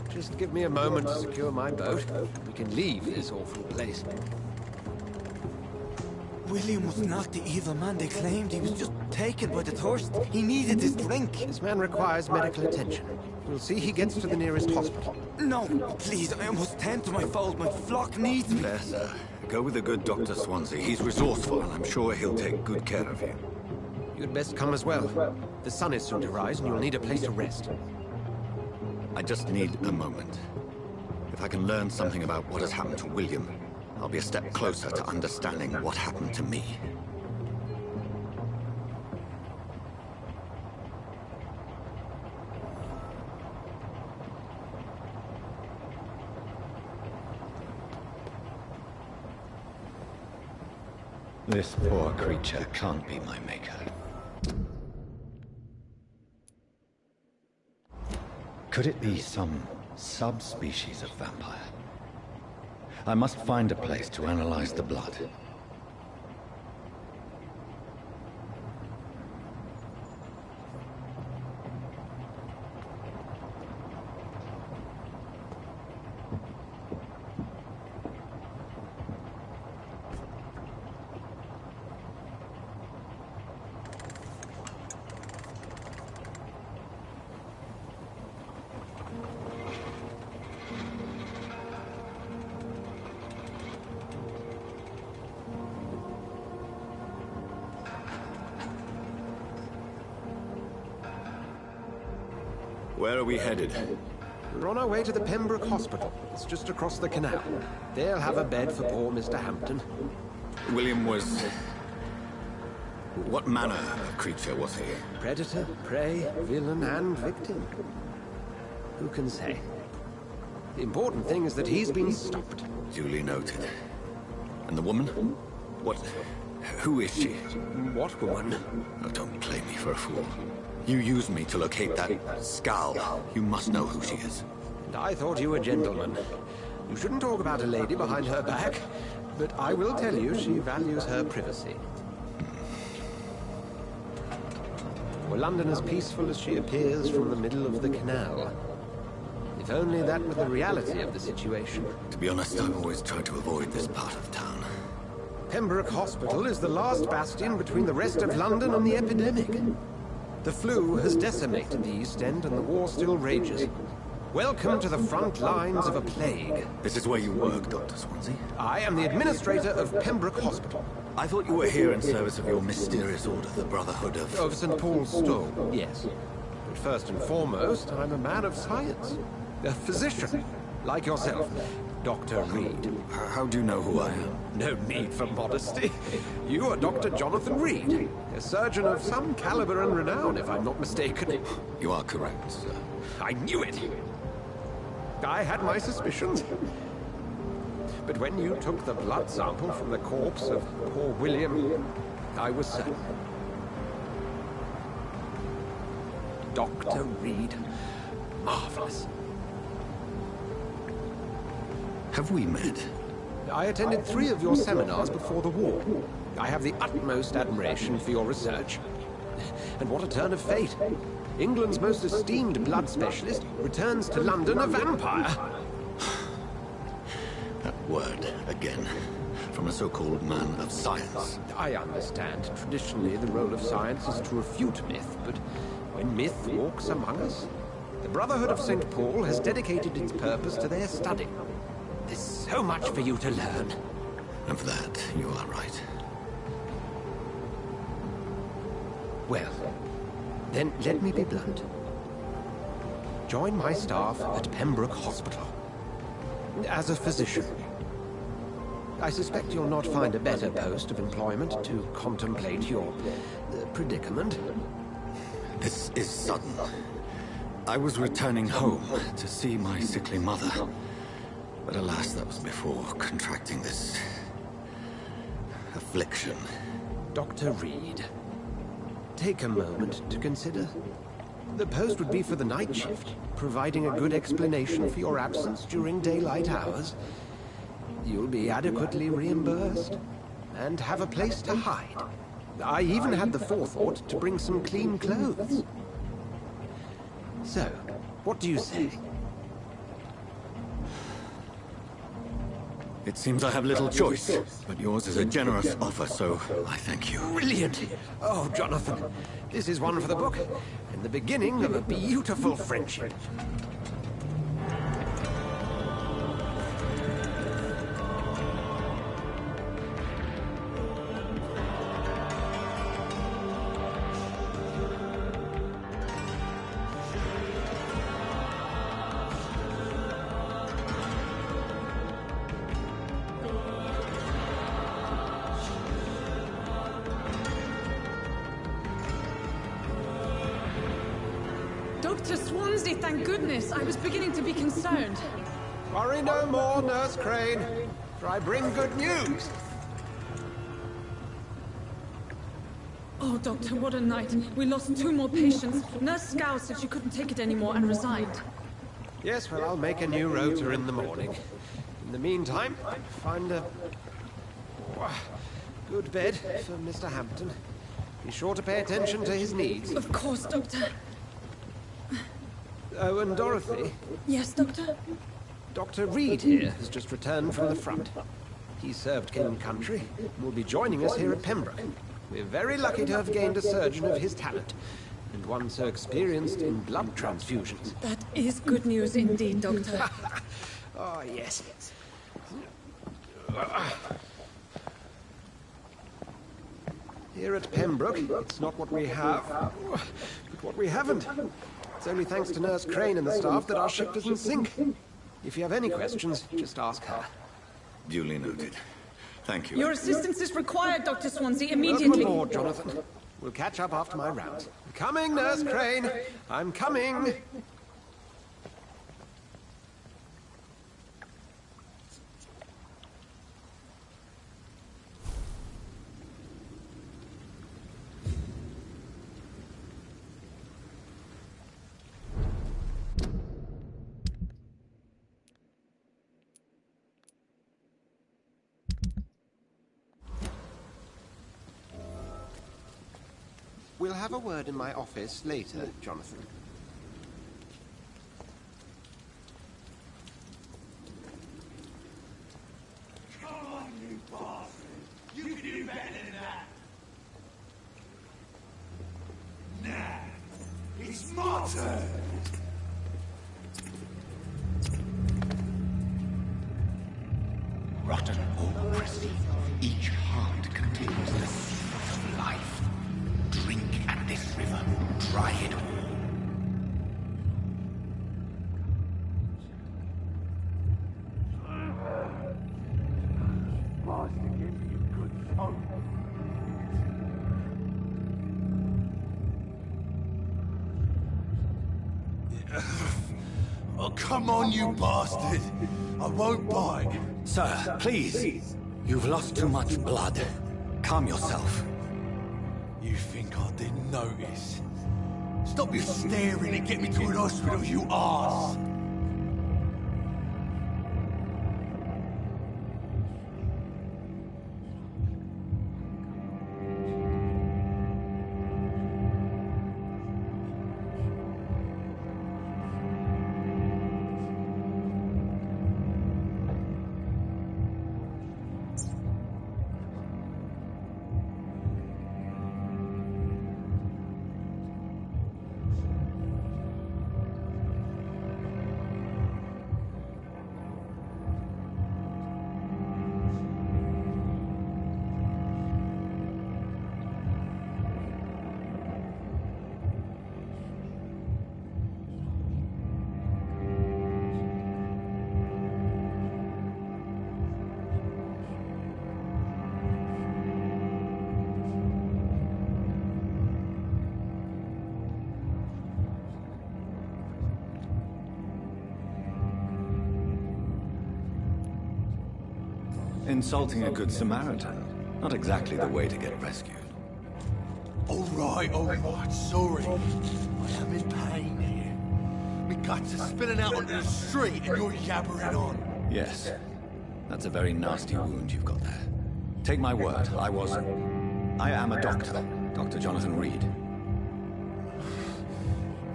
S9: Just give me a moment to secure my boat. We can leave this awful place.
S10: William was not the evil man they claimed. He was just taken by the thirst. He needed his drink.
S9: This man requires medical attention. We'll see he gets to the nearest hospital.
S10: No, please, I must tend to my fold. My flock needs me.
S11: Fair, sir. Go with the good Dr. Swansea. He's resourceful, and I'm sure he'll take good care of you.
S9: You'd best come as well. The sun is soon to rise, and you'll need a place to rest.
S11: I just need a moment. If I can learn something about what has happened to William, I'll be a step closer to understanding what happened to me.
S3: This poor creature can't be my maker. Could it be some subspecies of vampire? I must find a place to analyze the blood.
S11: Where are we headed?
S9: We're on our way to the Pembroke Hospital. It's just across the canal. They'll have a bed for poor Mr. Hampton.
S11: William was... What manner of creature was he?
S9: Predator, prey, villain, and victim. Who can say? The important thing is that he's been stopped.
S11: Duly noted. And the woman? What... Who is she?
S9: What woman?
S11: Oh, don't play me for a fool. You used me to locate that skull. You must know who she is.
S9: And I thought you a gentleman. You shouldn't talk about a lady behind her back, but I will tell you she values her privacy. Were London as peaceful as she appears from the middle of the canal? If only that were the reality of the situation.
S11: To be honest, I've always tried to avoid this part of town.
S9: Pembroke Hospital is the last bastion between the rest of London and the epidemic. The flu has decimated the East End and the war still rages. Welcome to the front lines of a plague.
S11: This is where you work, Dr. Swansea?
S9: I am the administrator of Pembroke Hospital.
S11: I thought you were here in service of your mysterious order, the Brotherhood of...
S9: Of St. Paul's Stole, yes. But first and foremost, I'm a man of science. A physician, like yourself. Dr. Reed.
S11: How do you know who I am?
S9: No need for modesty. You are Dr. Jonathan Reed, a surgeon of some caliber and renown, if I'm not mistaken.
S11: You are correct, sir.
S9: I knew it! I had my suspicions. But when you took the blood sample from the corpse of poor William, I was certain. Dr. Reed. Marvelous.
S11: Have we met?
S9: I attended 3 of your seminars before the war. I have the utmost admiration for your research. And what a turn of fate. England's most esteemed blood specialist returns to London a vampire.
S11: That word, again. From a so-called man of science.
S9: I understand. Traditionally, the role of science is to refute myth, but when myth walks among us, the Brotherhood of St. Paul has dedicated its purpose to their study. There's so much for you to learn.
S11: And for that, you are right.
S9: Well, then let me be blunt. Join my staff at Pembroke Hospital. As a physician. I suspect you'll not find a better post of employment to contemplate your predicament.
S11: This is sudden. I was returning home to see my sickly mother. But alas, that was before contracting this... affliction.
S9: Dr. Reed, take a moment to consider. The post would be for the night shift, providing a good explanation for your absence during daylight hours. You'll be adequately reimbursed, and have a place to hide. I even had the forethought to bring some clean clothes. So, what do you say?
S11: It seems I have little choice, but yours is a generous offer, so I thank you.
S9: Brilliant! Oh, Jonathan, this is one for the book, and the beginning of a beautiful friendship.
S13: Dr. Swansea, thank goodness. I was beginning to be concerned.
S9: Worry no more, Nurse Crane, for I bring good news.
S13: Oh, Doctor, what a night. We lost 2 more patients. Nurse Scow said she couldn't take it anymore and resigned.
S9: Yes, well, I'll make a new rota in the morning. In the meantime, find a good bed for Mr. Hampton. Be sure to pay attention to his needs.
S13: Of course, Doctor.
S9: Oh, and Dorothy?
S13: Yes, Doctor?
S9: Dr. Reed here has just returned from the front. He served King and Country and will be joining us here at Pembroke. We're very lucky to have gained a surgeon of his talent, and one so experienced in blood transfusions.
S13: That is good news indeed, Doctor.
S9: Oh, yes. Here at Pembroke, it's not what we have, but what we haven't. It's only thanks to Nurse Crane and the staff that our ship doesn't sink. If you have any questions, just ask her.
S11: Duly noted. Thank you.
S13: Your assistance is required, Dr. Swansea, immediately.
S9: Welcome aboard, Jonathan. We'll catch up after my round. I'm coming, Nurse Crane. I'm coming. We'll have a word in my office later, Jonathan.
S10: Come on, you bastard! You can do better than that! Nah, it's my turn!
S3: Rotten or pristine, each heart contains the secret of life. Drink at this river, try it all.
S10: Oh, come on, you bastard! I won't bite.
S11: Sir, please. You've lost too much blood. Calm yourself.
S10: You think I didn't notice? Stop your staring and get me to an hospital, you arse!
S11: Insulting a good Samaritan. Not exactly the way to get rescued.
S10: All right, sorry. I am in pain here. My guts are spilling out onto the street and you're yabbering on.
S11: Yes. That's a very nasty wound you've got there. Take my word, I am a doctor. Dr. Jonathan Reed.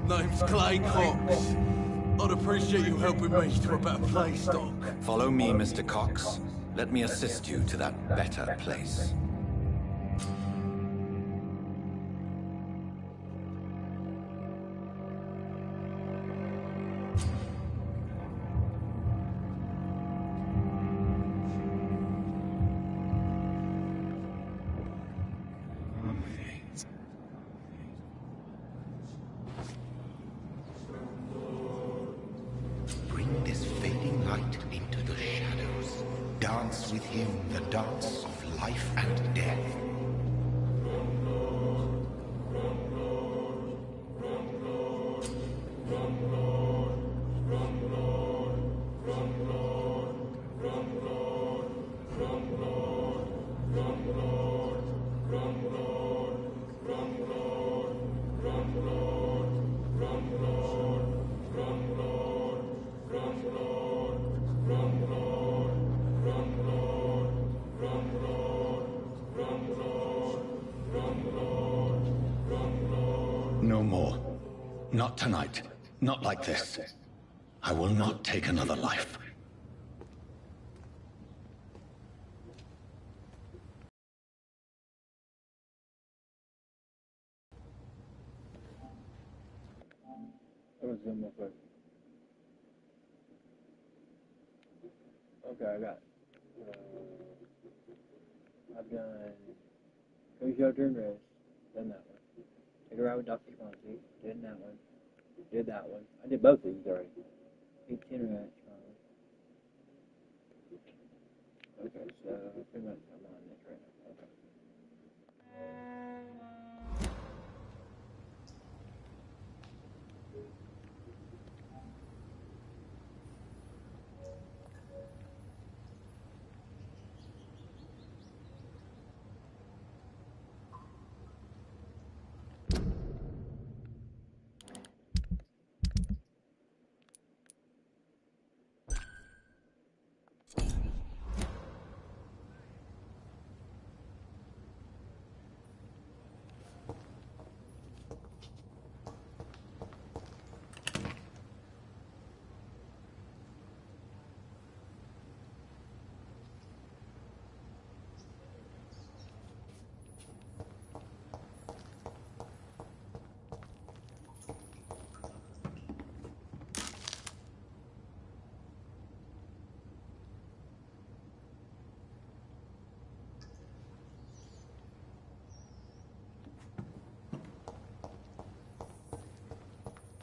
S10: Name's Clay Cox. I'd appreciate you helping me to a better place, Doc.
S11: Follow me, Mr. Cox. Let me assist you to that better place.
S3: Bring this fading light into the shadows. Dance with him the dance of life and death. No more. Not tonight. Not like this. I will not take another life.
S1: Okay, I got. I've done. Go shelter and rest. Done that one. Take a ride with Dr. Swansea. Done that one. did that one. I did both of these already. Itinerant trial. Okay, so pretty much I'm on this right now. Okay.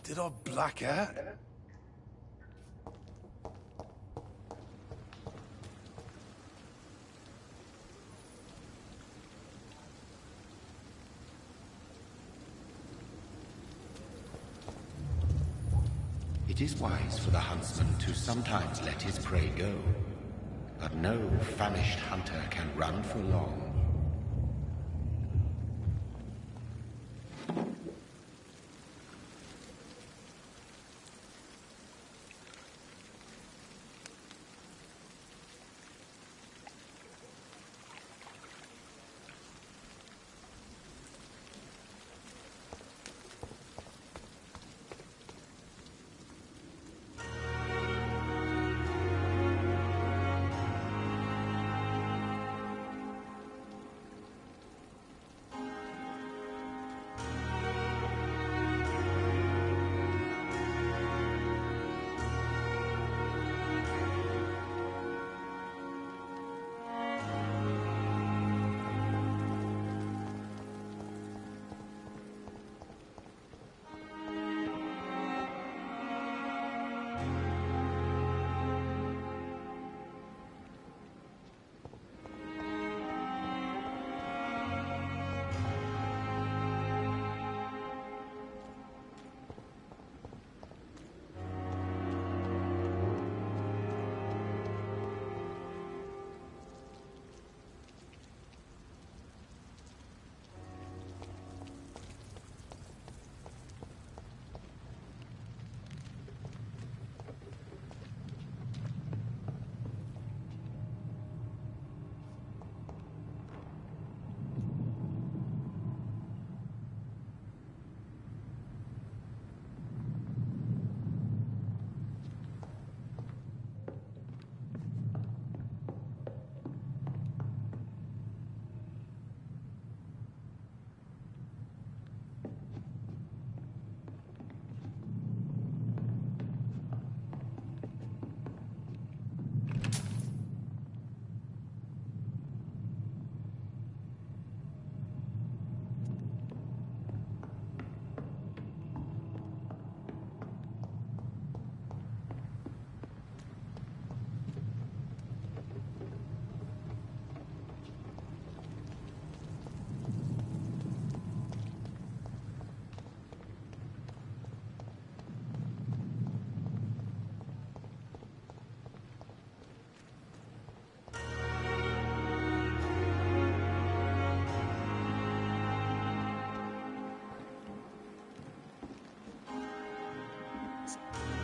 S10: Did I black out?
S3: It is wise for the huntsman to sometimes let his prey go, but no famished hunter can run for long.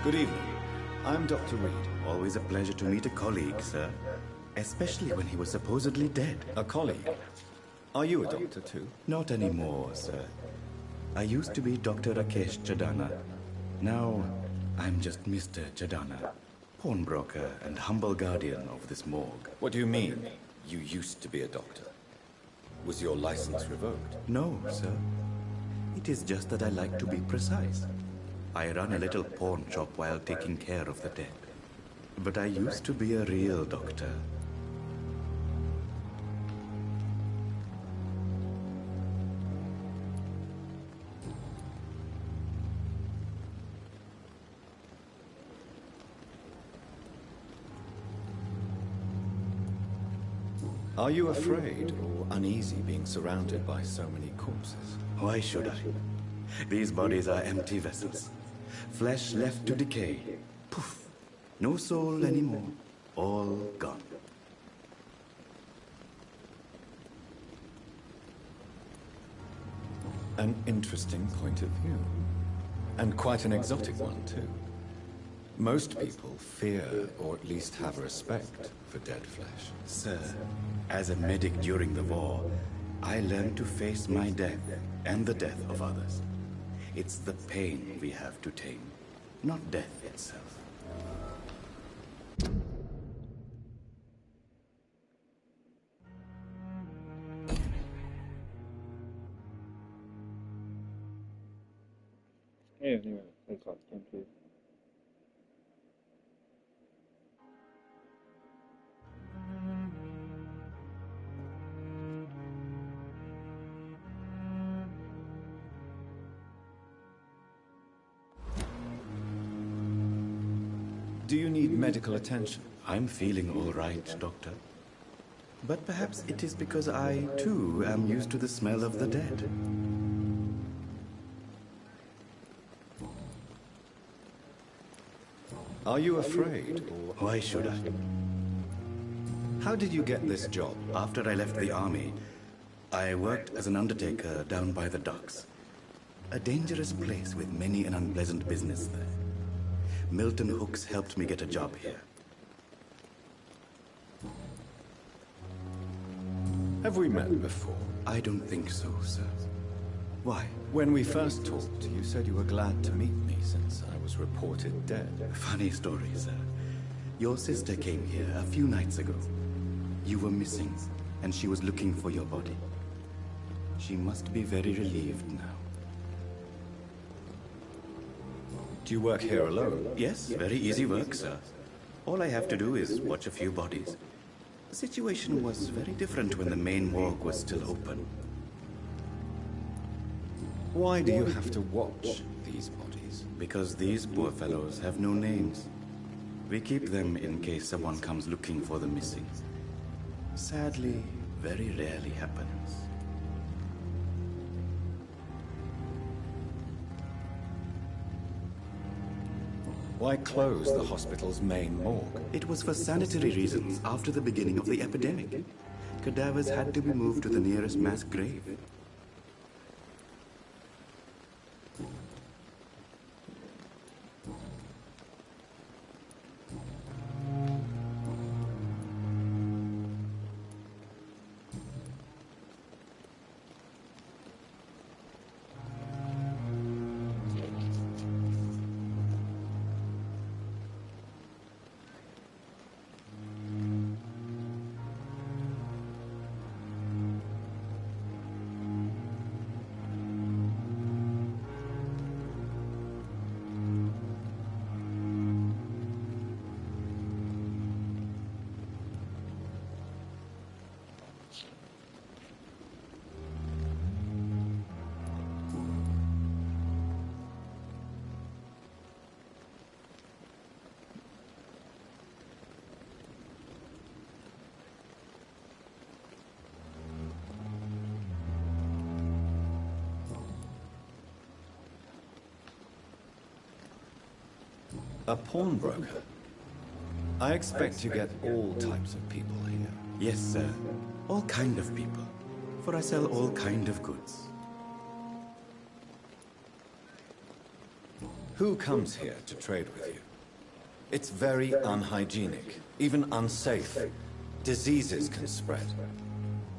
S14: Good evening. I'm Dr. Reed. Always a pleasure to meet a colleague, sir. Especially when he was supposedly dead.
S11: A colleague? Are you a doctor too?
S14: Not anymore, sir. I used to be Dr. Rakesh Chadana. Now, I'm just Mr. Chadana, pawnbroker and humble guardian of this morgue.
S11: What do you mean, you used to be a doctor? Was your license revoked?
S14: No, sir. It is just that I like to be precise. I run a little pawn shop while taking care of the dead. But I used to be a real doctor.
S11: Are you afraid or uneasy being surrounded by so many corpses?
S14: Why should I? These bodies are empty vessels. Flesh left to decay. Poof. No soul anymore. All gone.
S11: An interesting point of view. And quite an exotic one, too. Most people fear, or at least have respect, for dead flesh.
S14: Sir, as a medic during the war, I learned to face my death and the death of others. It's the pain we have to tame, not death itself.
S1: Yeah, anyway, that's like 10 too.
S11: Do you need medical attention?
S14: I'm feeling all right, Doctor. But perhaps it is because I, too, am used to the smell of the dead.
S11: Are you afraid, or...
S14: Why should I?
S11: How did you get this job?
S14: After I left the army, I worked as an undertaker down by the docks. A dangerous place with many an unpleasant business there. Milton Hooks helped me get a job here.
S11: Have we met before?
S14: I don't think so, sir. Why?
S11: When we first talked, you said you were glad to meet me since I was reported dead.
S14: Funny story, sir. Your sister came here a few nights ago. You were missing, and she was looking for your body. She must be very relieved now.
S11: Do you work here alone?
S14: Yes, very easy work, sir. All I have to do is watch a few bodies. The situation was very different when the main morgue was still open.
S11: Why do you have to watch these bodies?
S14: Because these poor fellows have no names. We keep them in case someone comes looking for the missing. Sadly, very rarely happens.
S11: Why close the hospital's main morgue?
S14: It was for sanitary reasons after the beginning of the epidemic. Cadavers had to be moved to the nearest mass grave.
S11: A pawnbroker? I expect you get all types of people here.
S14: Yes, sir. All kind of people. For I sell all kind of goods.
S11: Who comes here to trade with you? It's very unhygienic, even unsafe. Diseases can spread.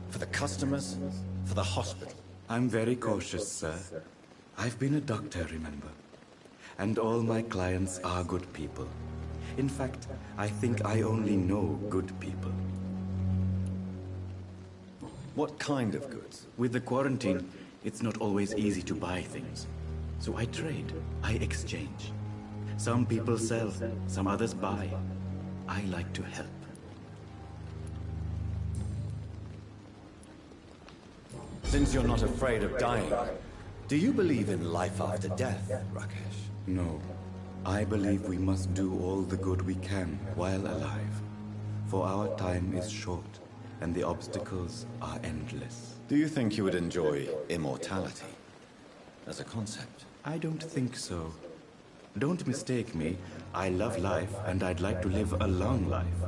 S11: For the customers, for the hospital.
S14: I'm very cautious, sir. I've been a doctor, remember? And all my clients are good people. In fact, I think I only know good people.
S11: What kind of goods?
S14: With the quarantine, it's not always easy to buy things. So I trade, I exchange. Some people sell, some others buy. I like to help.
S11: Since you're not afraid of dying, do you believe in life after death, Rakesh?
S14: No. I believe we must do all the good we can while alive. For our time is short, and the obstacles are endless.
S11: Do you think you would enjoy immortality as a concept?
S14: I don't think so. Don't mistake me. I love life, and I'd like to live a long life.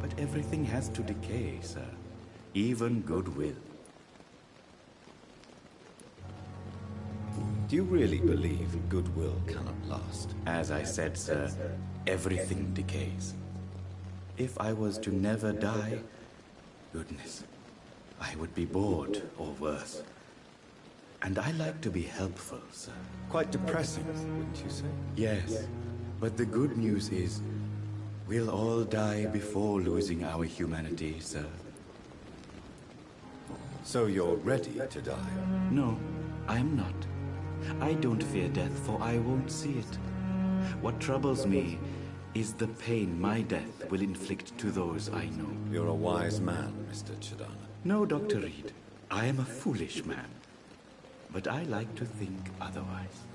S14: But everything has to decay, sir. Even goodwill.
S11: Do you really believe goodwill cannot last?
S14: As I said, sir, everything decays. If I was to never die, goodness, I would be bored or worse. And I like to be helpful, sir.
S11: Quite depressing, wouldn't you say?
S14: Yes, but the good news is, we'll all die before losing our humanity, sir.
S11: So you're ready to die?
S14: No, I'm not. I don't fear death, for I won't see it. What troubles me is the pain my death will inflict to those I know.
S11: You're a wise man, Mr. Chidana.
S14: No, Dr. Reed. I am a foolish man. But I like to think otherwise.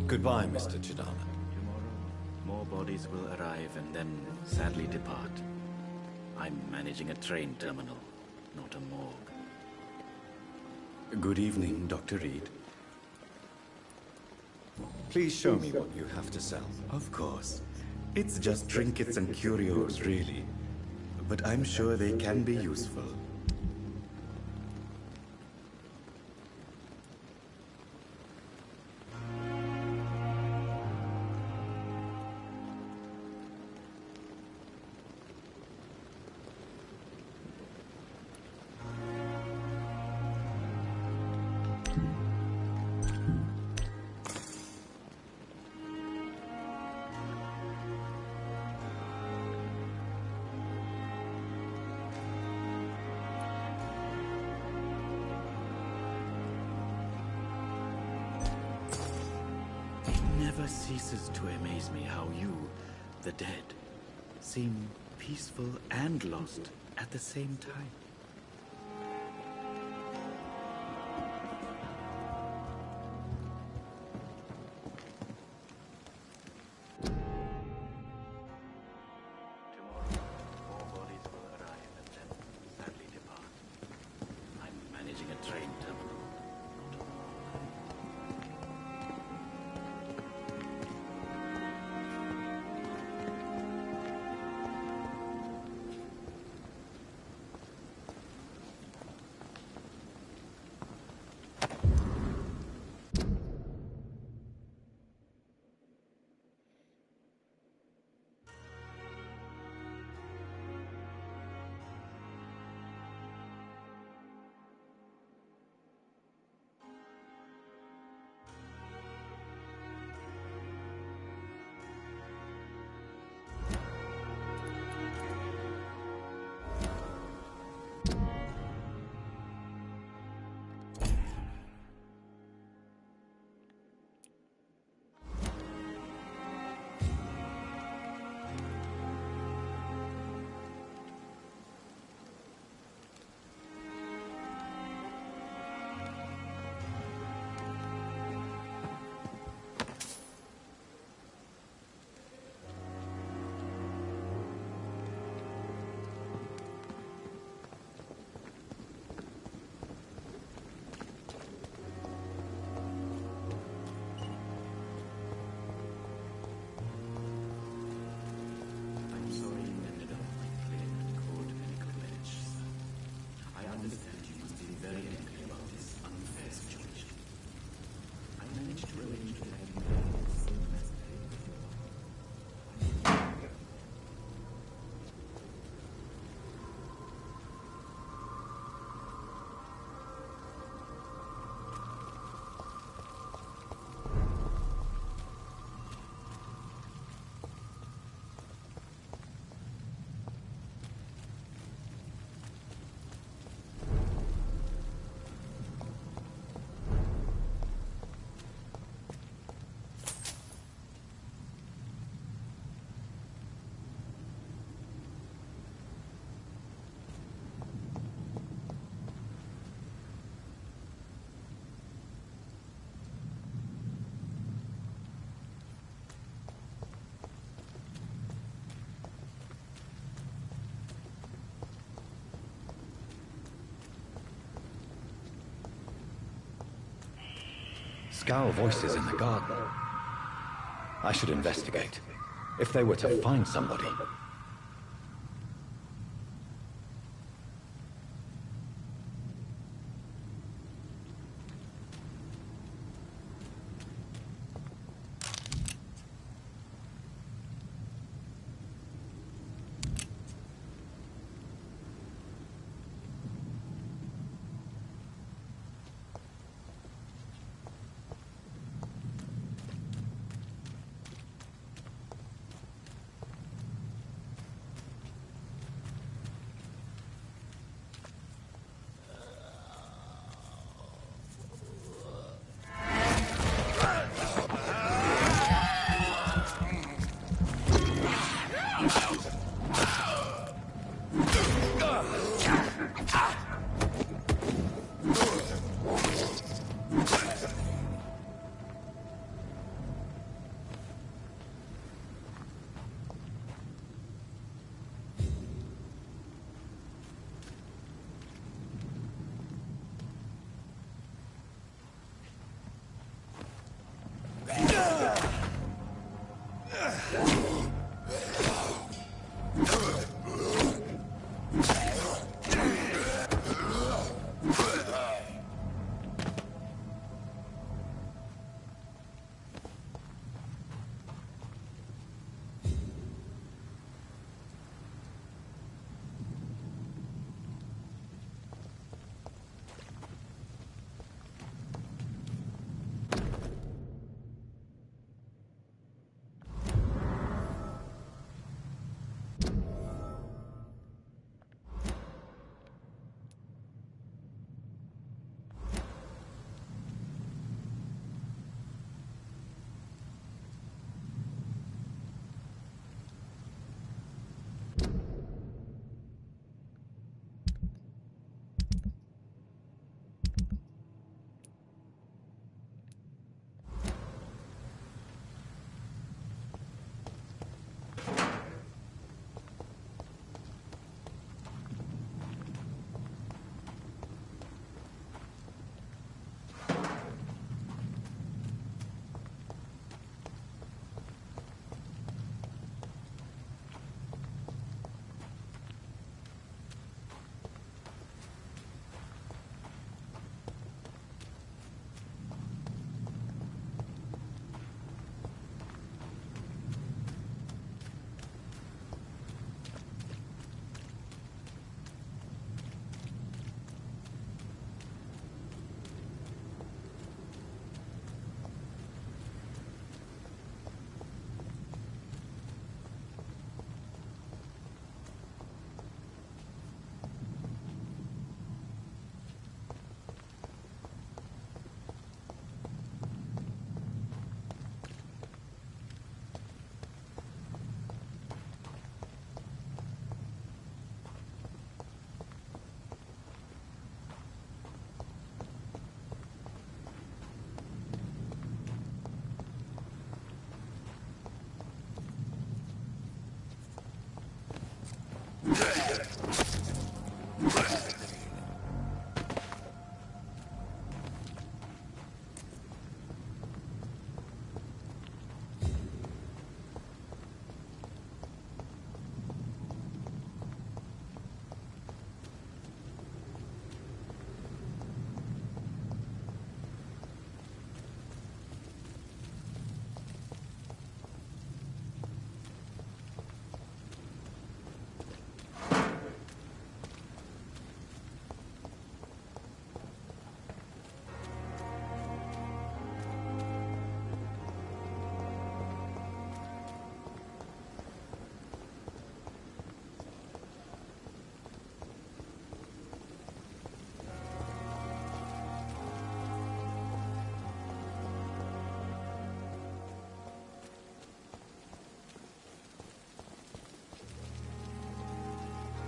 S11: Goodbye, Mr. Chidana.
S14: Tomorrow, more bodies will arrive and then sadly depart. I'm managing a train terminal, not a morgue. Good evening, Dr. Reed.
S11: Please show me what you have to sell.
S14: Of course. It's just trinkets and curios, really. But I'm sure they can be useful. Never ceases to amaze me how you, the dead, seem peaceful and lost at the same time. Tomorrow, more bodies will arrive and then sadly depart. I'm managing a train terminal, not a morgue.
S11: Scowl voices in the garden. I should investigate. If they were to find somebody.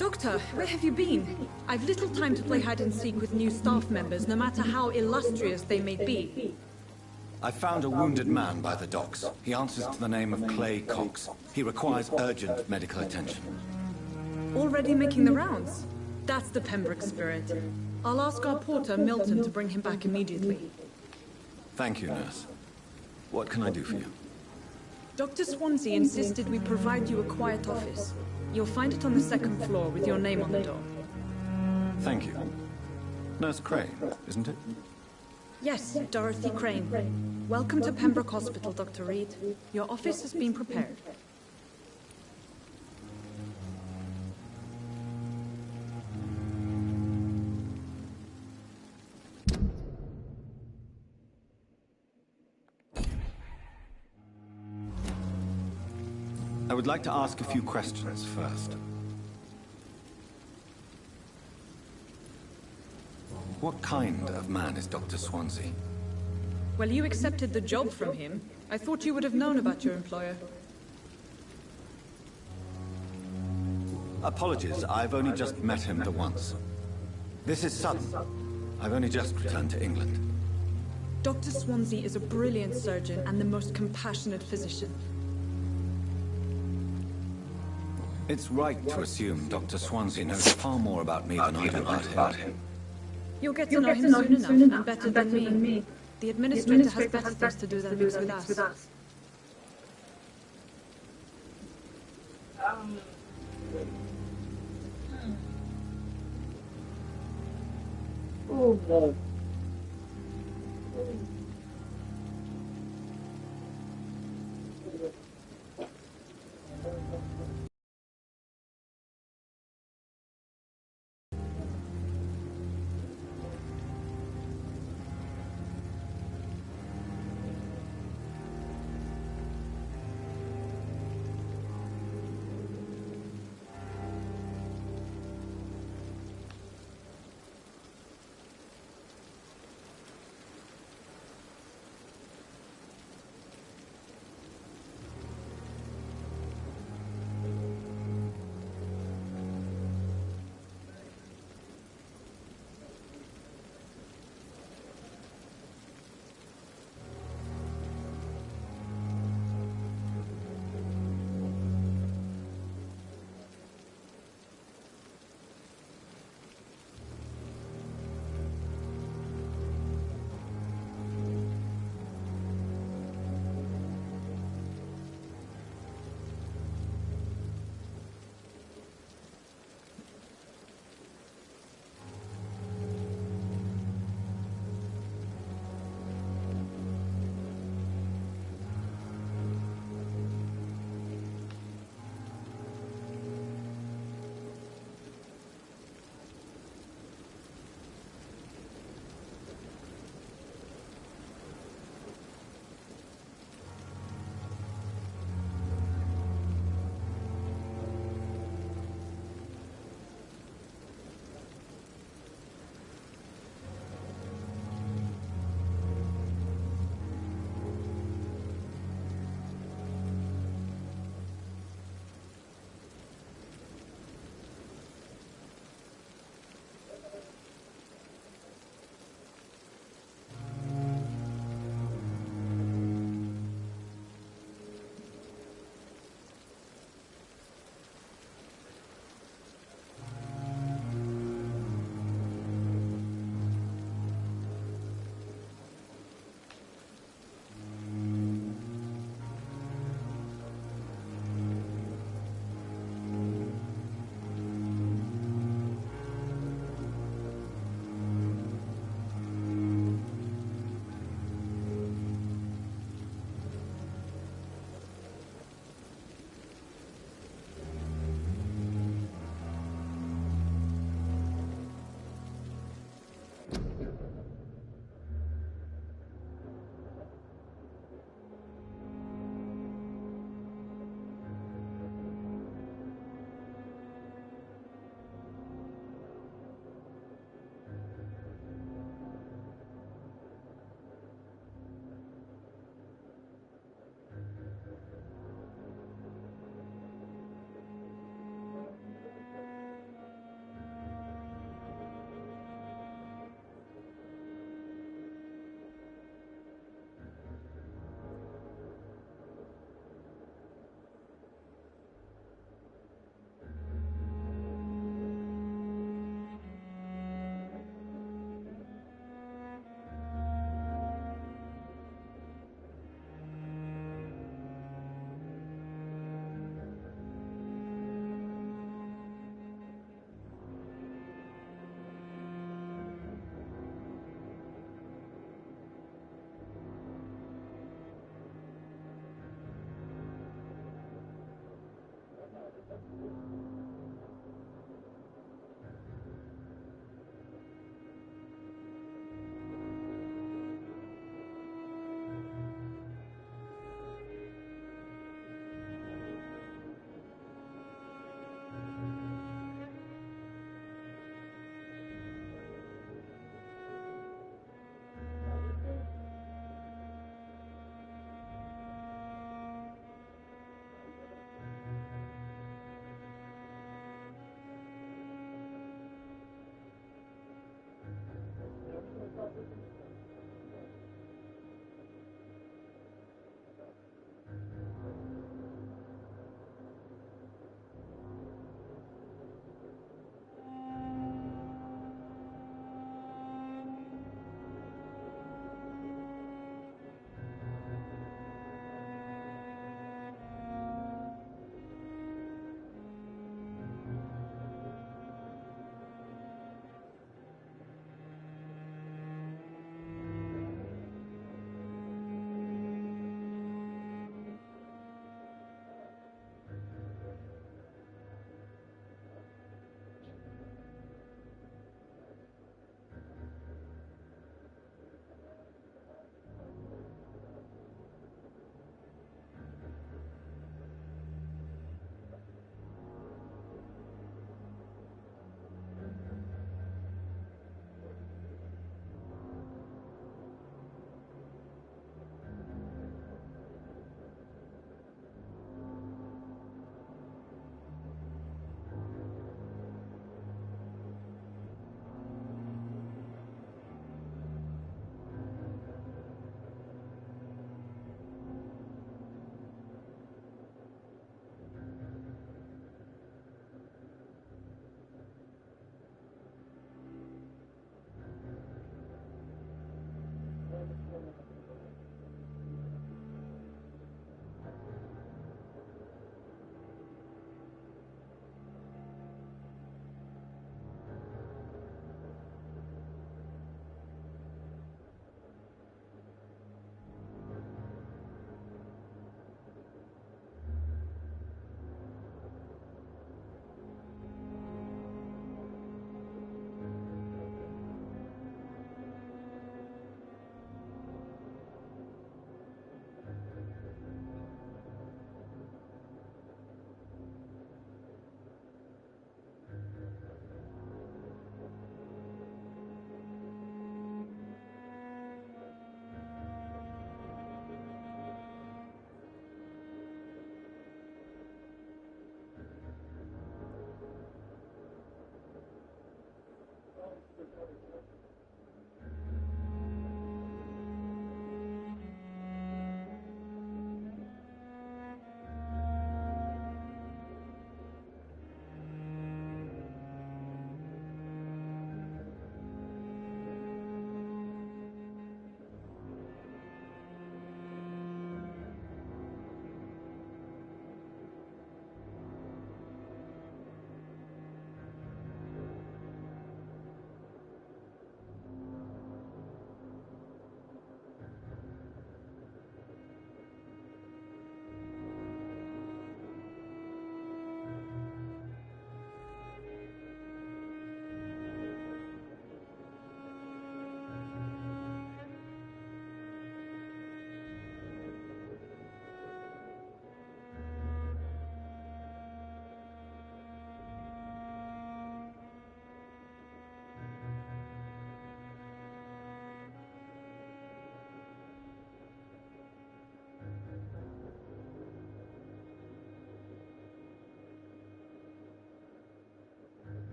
S13: Doctor, where have you been? I've little time to play hide and seek with new staff members, no matter how illustrious they may be.
S11: I found a wounded man by the docks. He answers to the name of Clay Cox. He requires urgent medical attention.
S13: Already making the rounds? That's the Pembroke spirit. I'll ask our porter, Milton, to bring him back immediately.
S11: Thank you, nurse. What can I do for you?
S13: Dr. Swansea insisted we provide you a quiet office. You'll find it on the second floor with your name on the door.
S11: Thank you. Nurse Crane, isn't it?
S13: Yes, Dorothy Crane. Welcome to Pembroke Hospital, Dr. Reed. Your office has been prepared.
S11: I would like to ask a few questions first. What kind of man is Dr. Swansea?
S13: Well, you accepted the job from him. I thought you would have known about your employer.
S11: Apologies, I've only just met him the once. This is sudden. I've only just returned to England.
S13: Dr. Swansea is a brilliant surgeon and the most compassionate physician.
S11: It's right to assume Dr. Swansea knows far more about me than I do about him.
S13: You'll get to know him soon enough, and better than me. The administrator has better things to do than mix with us.
S1: Oh, no.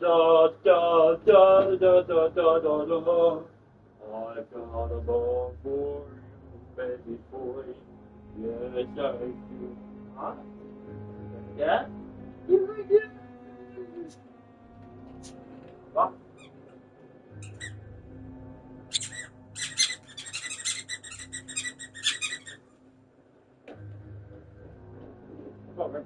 S1: da da da da da da da da. I've got a bone for you, baby boy. Yes, I do. Huh? Yeah? You like it? What? Over.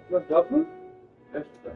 S1: What dog food? That's the stuff.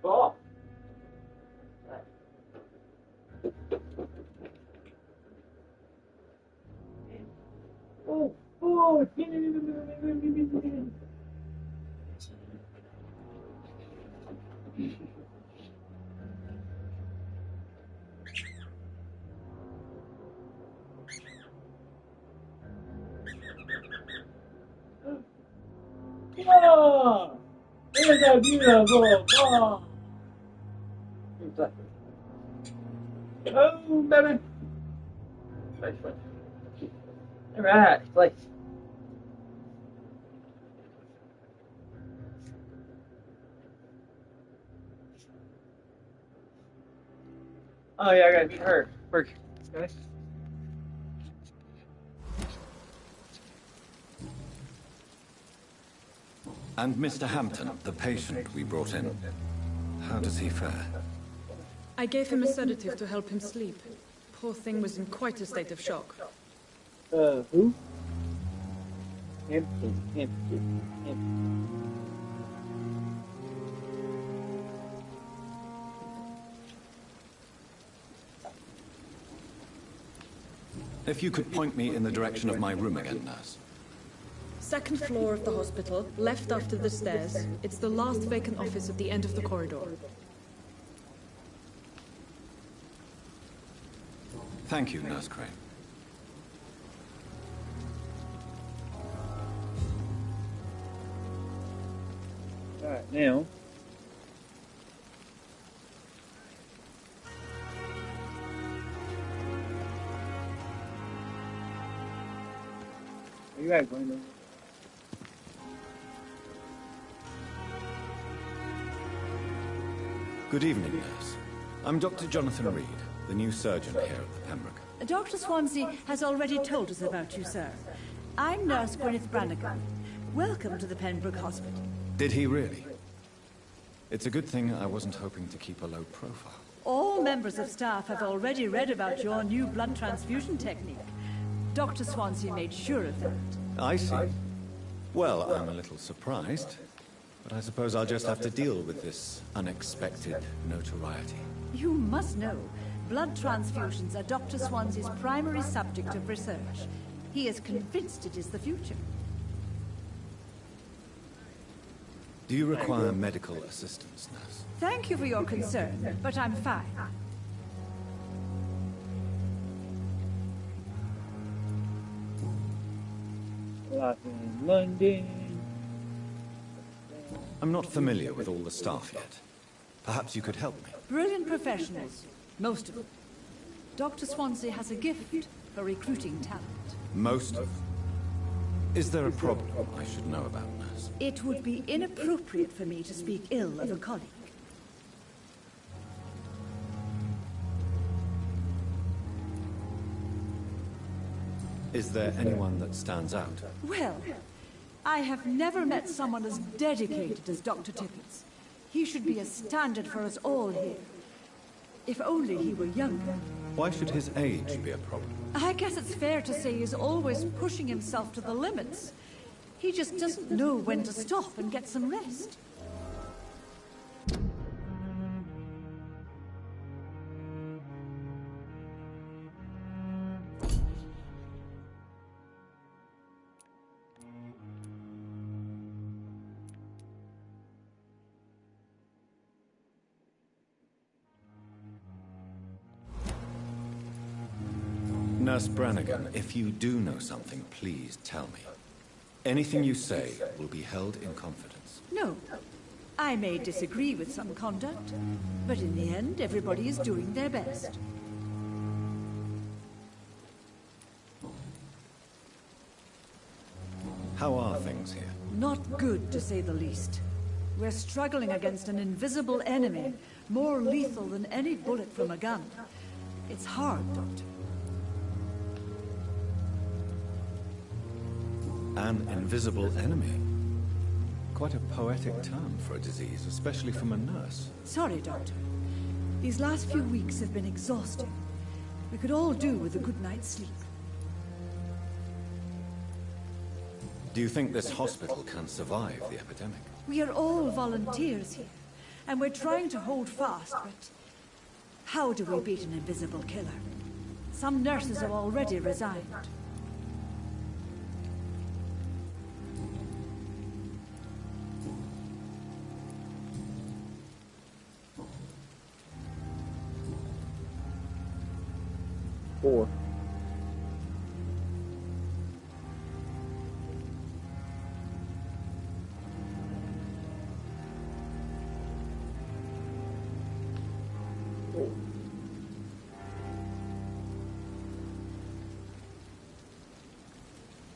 S1: Oh. Oh, oh, oh, isn't that beautiful? Oh, oh, baby. Nice one. All right, place. Oh yeah, I gotta meet her. Work. Okay.
S11: And Mr. Hampton, the patient we brought in. How does he fare?
S13: I gave him a sedative to help him sleep. Poor thing was in quite a state of shock.
S1: Who? Hampton.
S11: If you could point me in the direction of my room again, nurse.
S13: Second floor of the hospital, left after the stairs. It's the last vacant office at the end of the corridor.
S11: Thank you, Nurse Crane.
S1: Alright, now. Are you right, Brenda?
S11: Good evening, nurse. I'm Dr. Jonathan Reed, the new surgeon here at the Pembroke.
S15: Dr. Swansea has already told us about you, sir. I'm Nurse Gwyneth Brannigan. Welcome to the Pembroke Hospital.
S11: Did he really? It's a good thing I wasn't hoping to keep a low profile.
S15: All members of staff have already read about your new blood transfusion technique. Dr. Swansea made sure of that.
S11: I see. Well, I'm a little surprised, but I suppose I'll just have to deal with this unexpected notoriety.
S15: You must know, blood transfusions are Dr. Swansea's primary subject of research. He is convinced it is the future.
S11: Do you require medical assistance, nurse?
S15: Thank you for your concern, but I'm fine.
S1: Life in London.
S11: I'm not familiar with all the staff yet. Perhaps you could help me.
S15: Brilliant professionals, most of them. Dr. Swansea has a gift for recruiting talent.
S11: Most of them? Is there a problem I should know about, nurse?
S15: It would be inappropriate for me to speak ill of a colleague.
S11: Is there anyone that stands out?
S15: Well, I have never met someone as dedicated as Dr. Tippett. He should be a standard for us all here. If only he were younger.
S11: Why should his age be a problem?
S15: I guess it's fair to say he's always pushing himself to the limits. He just doesn't know when to stop and get some rest.
S11: Nurse Brannigan, if you do know something, please tell me. Anything you say will be held in confidence.
S15: No. I may disagree with some conduct, but in the end, everybody is doing their best.
S11: How are things here?
S15: Not good, to say the least. We're struggling against an invisible enemy, more lethal than any bullet from a gun. It's hard, Doctor.
S11: An invisible enemy? Quite a poetic term for a disease, especially from a nurse.
S15: Sorry, Doctor. These last few weeks have been exhausting. We could all do with a good night's sleep.
S11: Do you think this hospital can survive the epidemic?
S15: We are all volunteers here, and we're trying to hold fast, but how do we beat an invisible killer? Some nurses have already resigned.
S1: Four.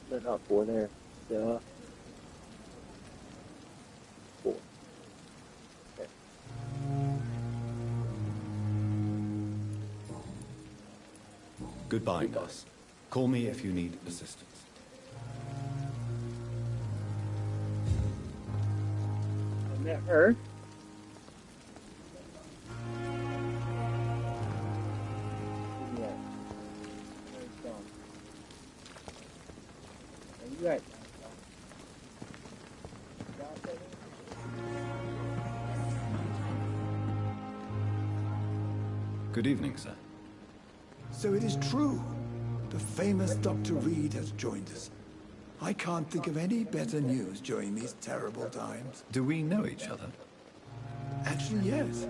S1: There's not four there. Duh. Four. Okay.
S11: Goodbye, nurse. Call me if you need assistance.
S1: I met her. Yeah. Where's John? Are you right?
S11: Good evening, sir.
S10: So it is true. The famous Dr. Reed has joined us. I can't think of any better news during these terrible times.
S11: Do we know each other?
S10: Actually, yes.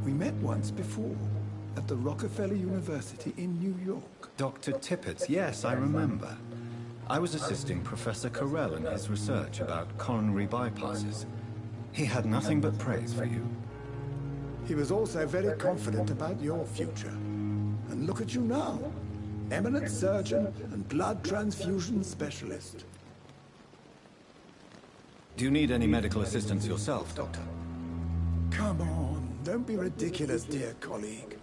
S10: We met once before, at the Rockefeller University in New York.
S11: Dr. Tippett, yes, I remember. I was assisting Professor Carell in his research about coronary bypasses. He had nothing but praise for you.
S10: He was also very confident about your future. And look at you now. Eminent surgeon and blood transfusion specialist.
S11: Do you need any medical assistance yourself, Doctor?
S10: Come on, don't be ridiculous, dear colleague.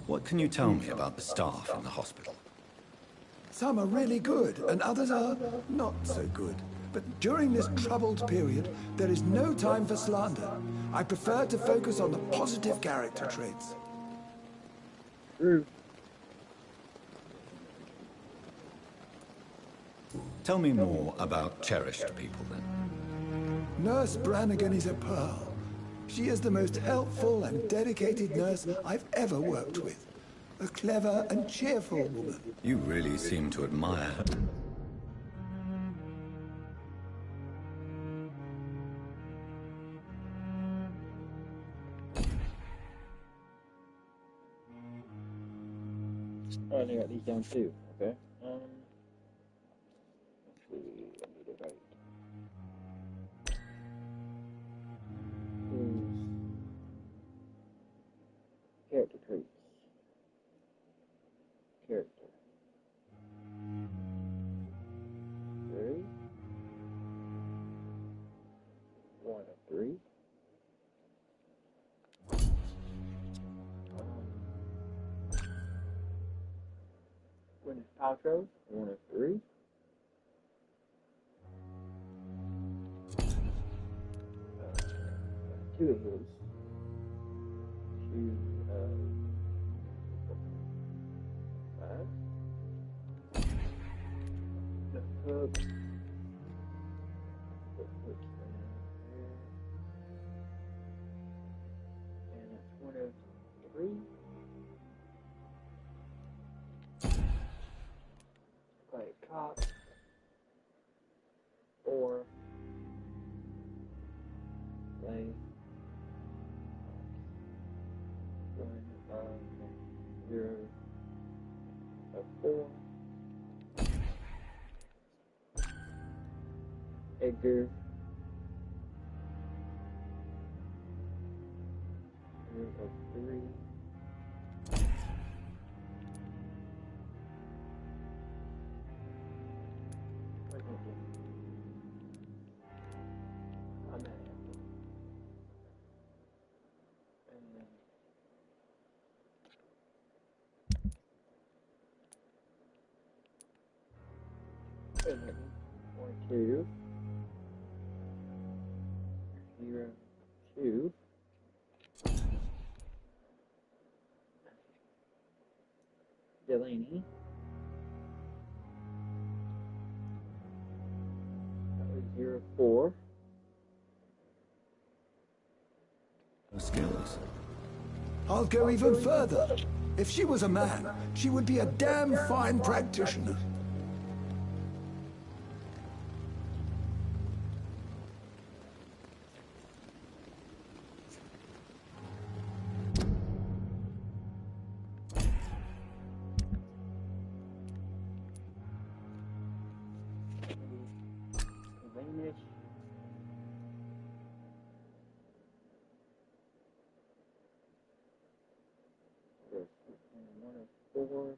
S11: What can you tell me about the staff in the hospital?
S10: Some are really good, and others are not so good. But during this troubled period, there is no time for slander. I prefer to focus on the positive character traits.
S11: Tell me more about cherished people, then.
S10: Nurse Brannigan is a pearl. She is the most helpful and dedicated nurse I've ever worked with. A clever and cheerful woman.
S11: You really seem to admire her.
S1: Oh, I got these down too. Okay. Let's see. I need it right. Character traits. Character. 3. 1 of 3. Gwyneth Paltrow, 1 of 3. Two of his. 2 of 5. The hook. The hook's right there. And that's 1 of 3. Like cop. 4. 4. Edgar 003. One, 2, 0, 2. Delaney. That was 0, 4.
S11: Skills.
S10: I'll go even further. If she was a man, she would be a damn fine practitioner.
S1: Vanish. One of 4.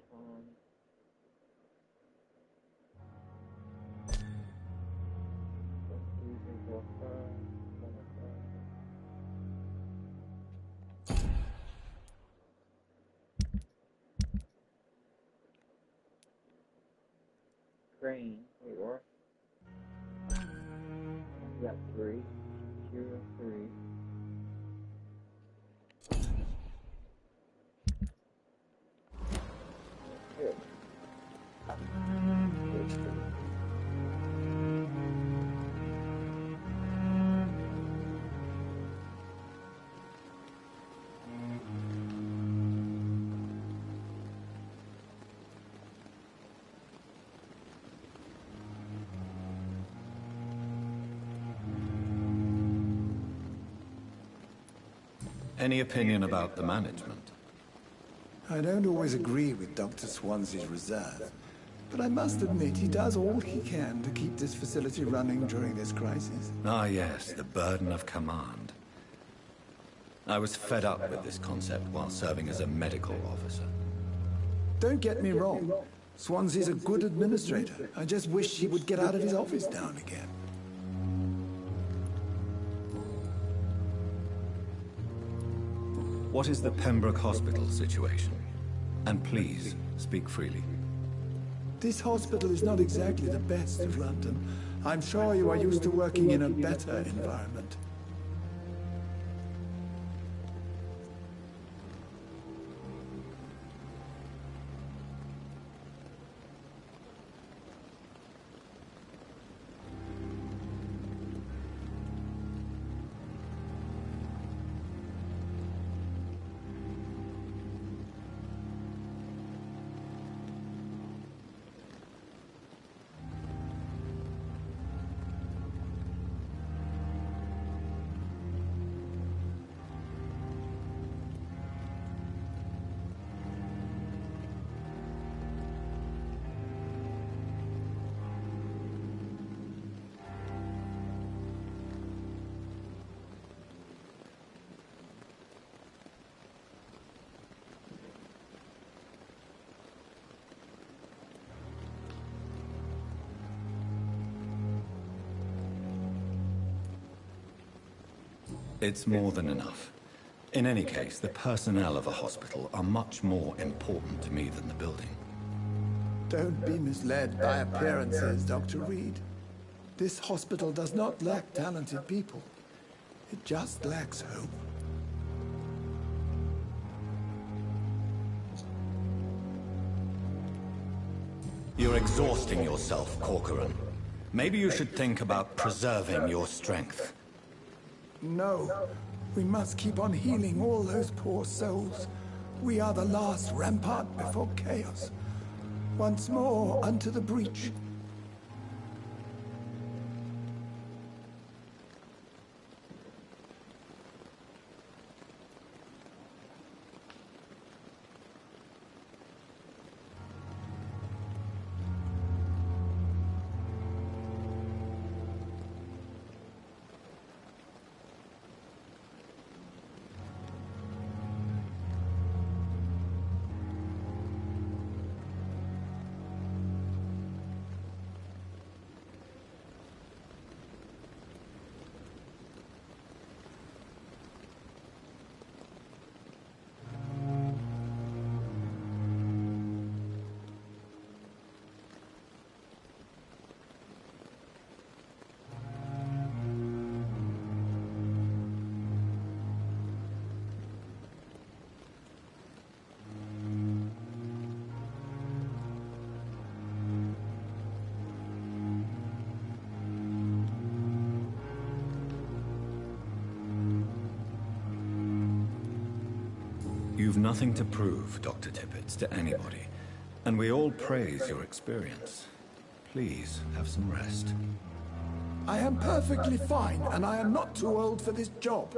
S1: Tom. Crane, there you are. We got 3, 0, 3. Good.
S11: Any opinion about the management?
S10: I don't always agree with Dr. Swansea's reserve, but I must admit he does all he can to keep this facility running during this crisis.
S11: Ah, yes, the burden of command. I was fed up with this concept while serving as a medical officer.
S10: Don't get me wrong. Swansea's a good administrator. I just wish he would get out of his office now and again.
S11: What is the Pembroke Hospital situation? And please, speak freely.
S10: This hospital is not exactly the best of London. I'm sure you are used to working in a better environment.
S11: It's more than enough. In any case, the personnel of a hospital are much more important to me than the building.
S10: Don't be misled by appearances, Dr. Reed. This hospital does not lack talented people. It just lacks hope.
S11: You're exhausting yourself, Corcoran. Maybe you should think about preserving your strength.
S10: No. We must keep on healing all those poor souls. We are the last rampart before chaos. once more unto the breach.
S11: You've nothing to prove, Dr. Tippett, to anybody. And we all praise your experience. Please, have some rest.
S10: I am perfectly fine, and I am not too old for this job.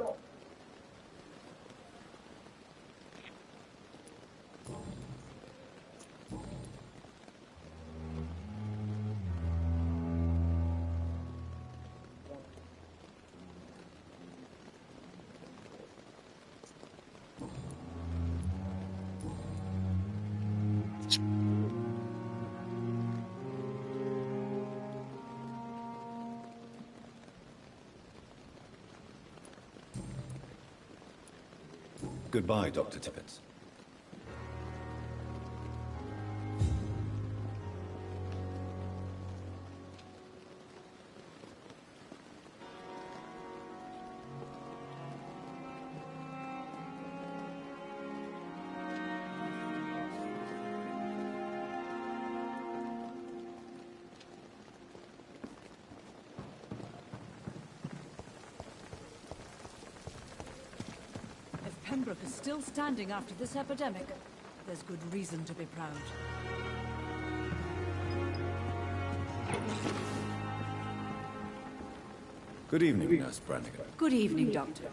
S11: Goodbye, Dr. Tippett.
S15: Pembroke is still standing after this epidemic. There's good reason to be proud.
S11: Good evening, Nurse Brannigan.
S15: Good evening, Doctor.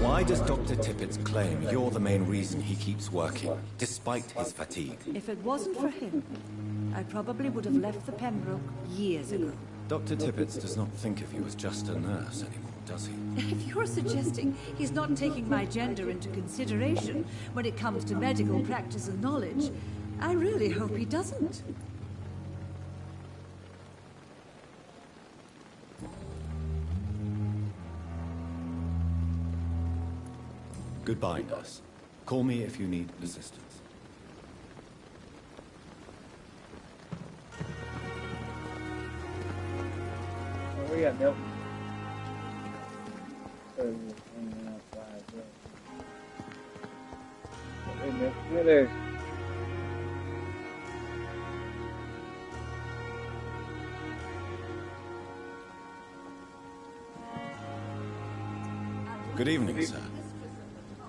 S11: Why does Dr. Tippett claim you're the main reason he keeps working, despite his fatigue?
S15: If it wasn't for him, I probably would have left the Pembroke years ago.
S11: Dr. Tippett does not think of you as just a nurse anymore, does he?
S15: If you're suggesting he's not taking my gender into consideration when it comes to medical practice and knowledge, I really hope he doesn't.
S11: Goodbye, nurse. Call me if you need assistance.
S1: Oh, we got Milton. Hanging outside, yeah. Hey, Milton, come there.
S11: Good evening, sir.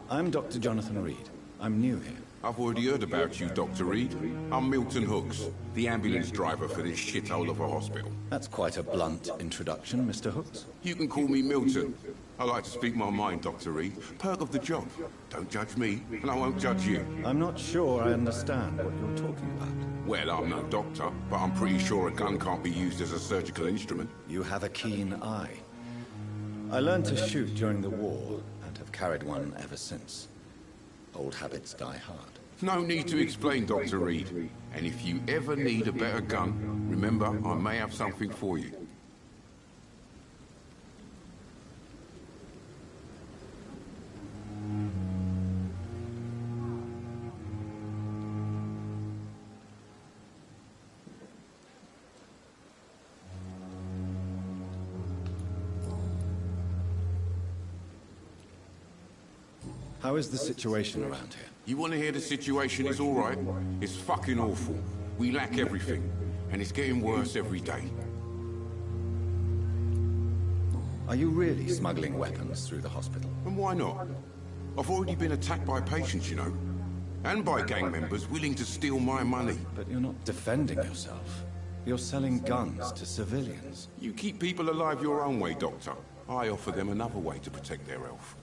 S11: I'm Dr. Jonathan Reed. I'm new here.
S16: I've already heard about you, Dr. Reed. I'm Milton Hooks, the ambulance driver for this shithole of a hospital.
S11: That's quite a blunt introduction, Mr. Hooks.
S16: You can call me Milton. I like to speak my mind, Dr. Reed. Perk of the job. Don't judge me, and I won't judge you.
S11: I'm not sure I understand what you're talking about.
S16: Well, I'm no doctor, but I'm pretty sure a gun can't be used as a surgical instrument.
S11: You have a keen eye. I learned to shoot during the war, and have carried one ever since. Old habits die hard.
S16: No need to explain, Dr. Reed. And if you ever need a better gun, remember, I may have something for you.
S11: How is the situation around here?
S16: You want to hear the situation is all right? It's fucking awful. We lack everything, and it's getting worse every day.
S11: Are you really smuggling weapons through the hospital?
S16: And why not? I've already been attacked by patients, you know. And by gang members willing to steal my money.
S11: But you're not defending yourself. You're selling guns to civilians.
S16: You keep people alive your own way, Doctor. I offer them another way to protect their health.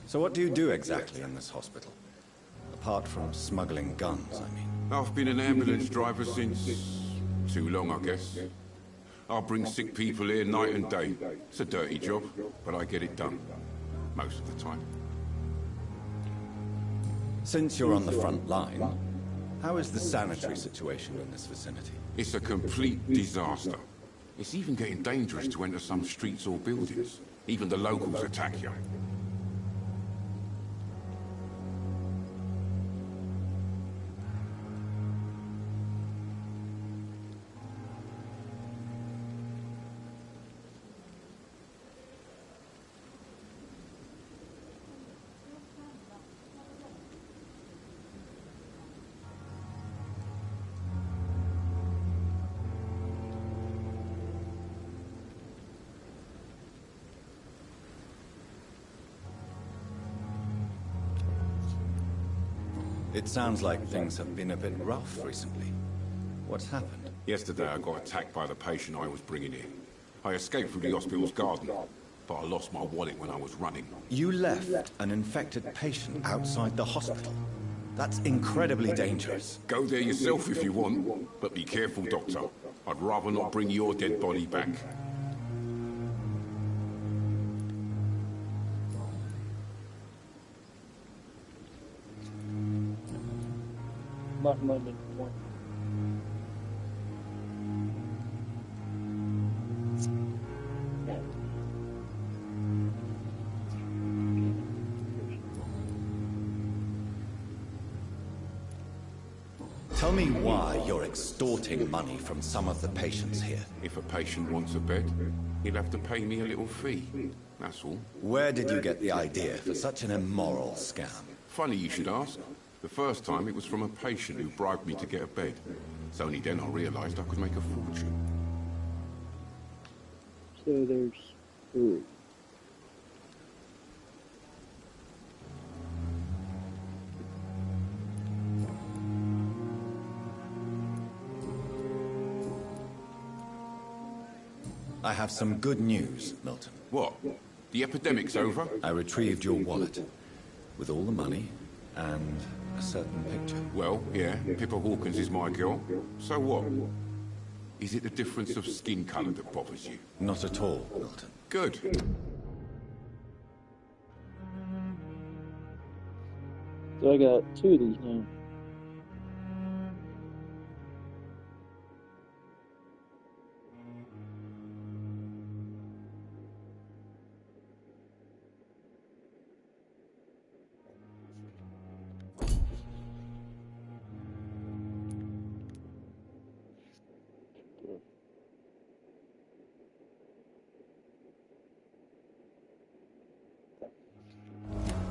S11: So what do you do exactly in this hospital? Apart from smuggling guns, I mean.
S16: I've been an ambulance driver since... too long, I guess. I bring sick people here night and day. It's a dirty job, but I get it done. Most of the time.
S11: Since you're on the front line, how is the sanitary situation in this vicinity?
S16: It's a complete disaster. It's even getting dangerous to enter some streets or buildings. Even the locals attack you.
S11: It sounds like things have been a bit rough recently. What's happened?
S16: Yesterday I got attacked by the patient I was bringing in. I escaped through the hospital's garden, but I lost my wallet when I was running.
S11: You left an infected patient outside the hospital? That's incredibly dangerous.
S16: Go there yourself if you want, but be careful, Doctor. I'd rather not bring your dead body back.
S11: Tell me why you're extorting money from some of the patients here.
S16: If a patient wants a bed, he'll have to pay me a little fee. That's all.
S11: Where did you get the idea for such an immoral scam?
S16: Funny you should ask. The first time it was from a patient who bribed me to get a bed. It's only then I realized I could make a fortune.
S1: So there's 3.
S11: I have some good news, Milton.
S16: What? The epidemic's over?
S11: I retrieved your wallet, with all the money, and a certain picture.
S16: Well, yeah, Pippa Hawkins is my girl. So what? Is it the difference of skin colour that bothers you?
S11: Not at all, Milton.
S16: Good.
S1: So I got 2 of these now.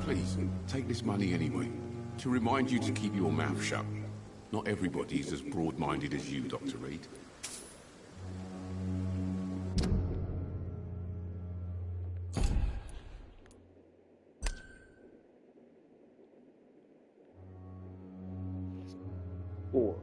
S16: Please, take this money anyway. To remind you to keep your mouth shut. Not everybody's as broad-minded as you, Dr. Reed.
S1: Four.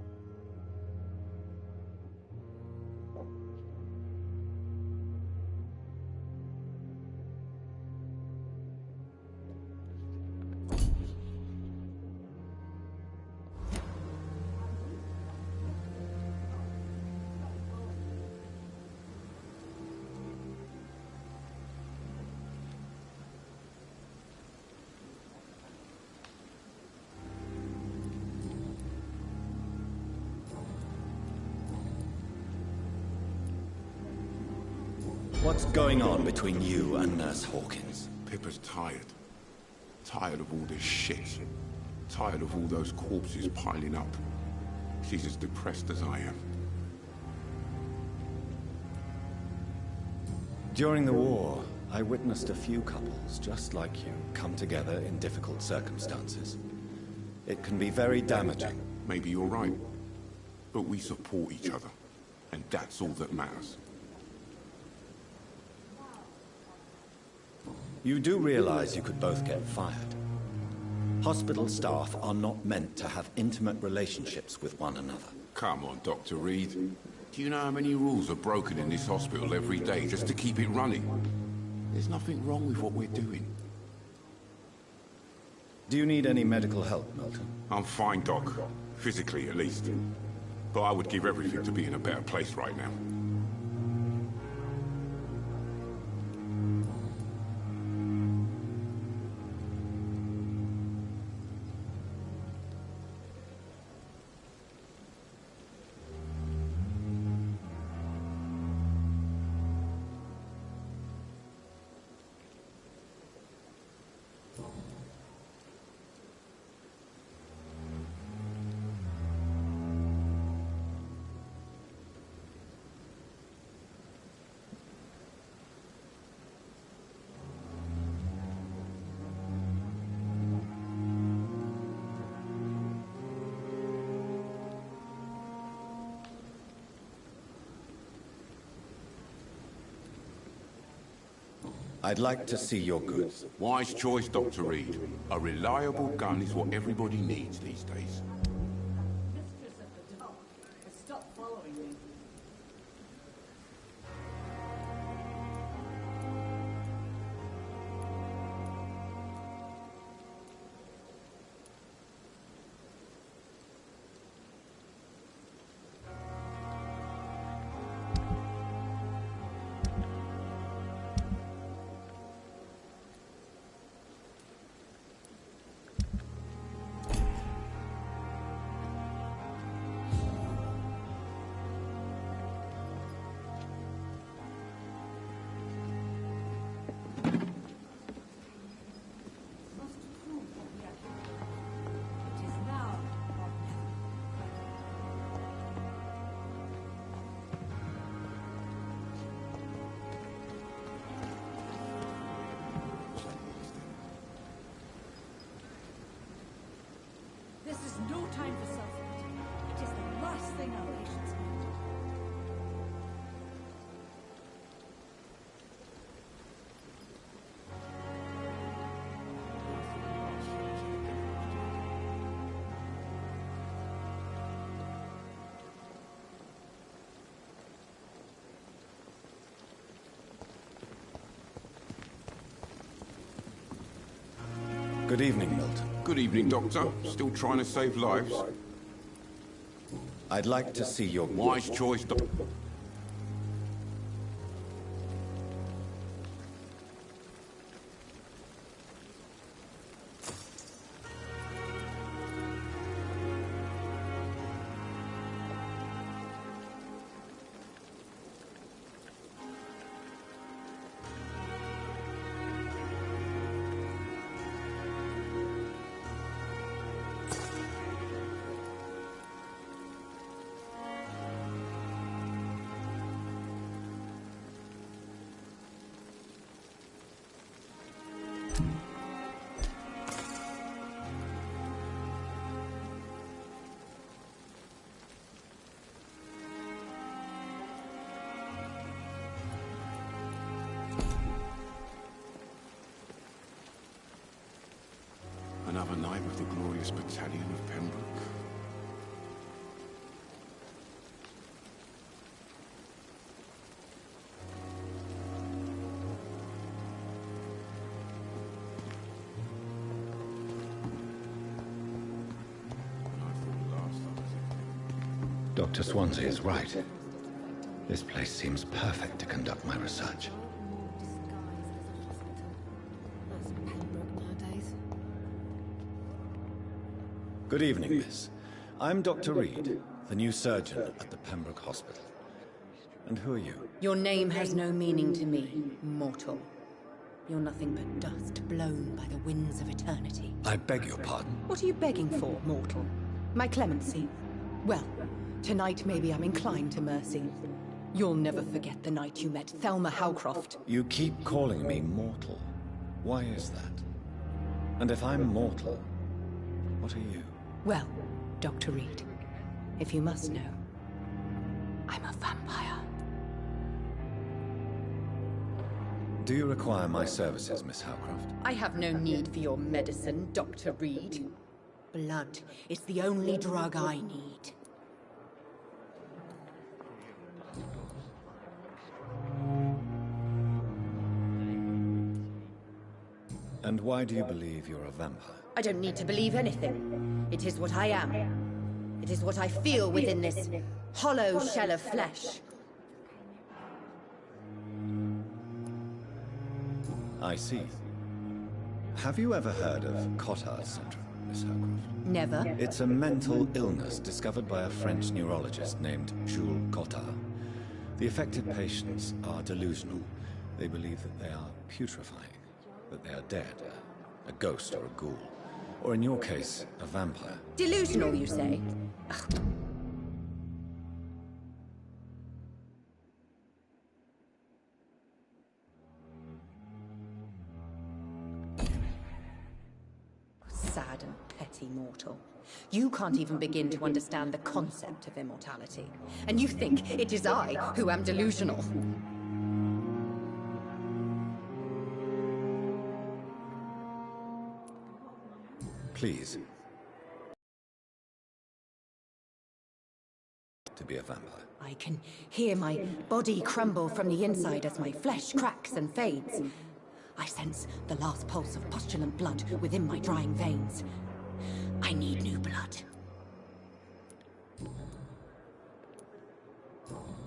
S11: What's going on between you and Nurse Hawkins?
S16: Pippa's tired. Tired of all this shit. Tired of all those corpses piling up. She's as depressed as I am.
S11: During the war, I witnessed a few couples just like you come together in difficult circumstances. It can be very damaging.
S16: Maybe you're right. But we support each other. And that's all that matters.
S11: You do realize you could both get fired. Hospital staff are not meant to have intimate relationships with one another.
S16: Come on, Dr. Reed. Do you know how many rules are broken in this hospital every day just to keep it running? There's nothing wrong with what we're doing.
S11: Do you need any medical help, Milton?
S16: I'm fine, Doc. Physically, at least. But I would give everything to be in a better place right now.
S11: I'd like to see your goods.
S16: Wise choice, Dr. Reed. A reliable gun is what everybody needs these days.
S15: Mistress of the Dark has stopped following me. This is no time for self-pity. It is the last thing our patients need.
S11: Good evening, Milton.
S16: Good evening, Doctor. Still trying to save lives?
S11: I'd like to see your...
S16: Wise choice, Doctor. Another night with the glorious battalion of Pembroke.
S3: Dr. Swansea is right. This place seems perfect to conduct my research.
S11: Good evening, miss. I'm Dr. Reed, the new surgeon at the Pembroke Hospital. And who are you?
S5: Your name has no meaning to me, mortal. You're nothing but dust blown by the winds of eternity.
S11: I beg your pardon.
S5: What are you begging for, mortal? My clemency? Well, tonight maybe I'm inclined to mercy. You'll never forget the night you met Thelma Howcroft.
S11: You keep calling me mortal. Why is that? And if I'm mortal, what are you?
S5: Well, Dr. Reed, if you must know, I'm a vampire.
S11: Do you require my services, Miss Howcroft?
S5: I have no need for your medicine, Dr. Reed. Blood is the only drug I need.
S11: And why do you believe you're a vampire?
S5: I don't need to believe anything. It is what I am. It is what I feel within this hollow shell of flesh.
S11: I see. Have you ever heard of Cotard syndrome, Miss Howcroft?
S5: Never.
S11: It's a mental illness discovered by a French neurologist named Jules Cotard. The affected patients are delusional. They believe that they are putrefying, that they are dead, a ghost or a ghoul. Or in your case, a vampire.
S5: Delusional, you say? Ugh. Sad and petty mortal. You can't even begin to understand the concept of immortality. And you think it is I who am delusional.
S11: Please. To be a vampire.
S5: I can hear my body crumble from the inside as my flesh cracks and fades. I sense the last pulse of postulant blood within my drying veins. I need new blood.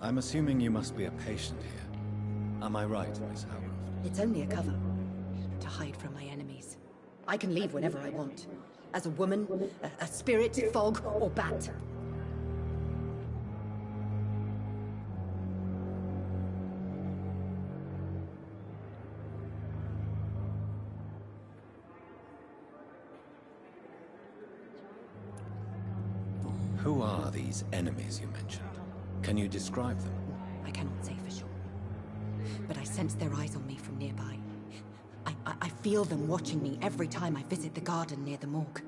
S11: I'm assuming you must be a patient here. Am I right, Miss Howcroft?
S5: It's only a cover. To hide from my enemies. I can leave whenever I want. As a woman, a spirit, fog, or bat.
S11: Who are these enemies you mentioned? Can you describe them?
S5: I cannot say for sure. But I sense their eyes on me from nearby. I feel them watching me every time I visit the garden near the morgue.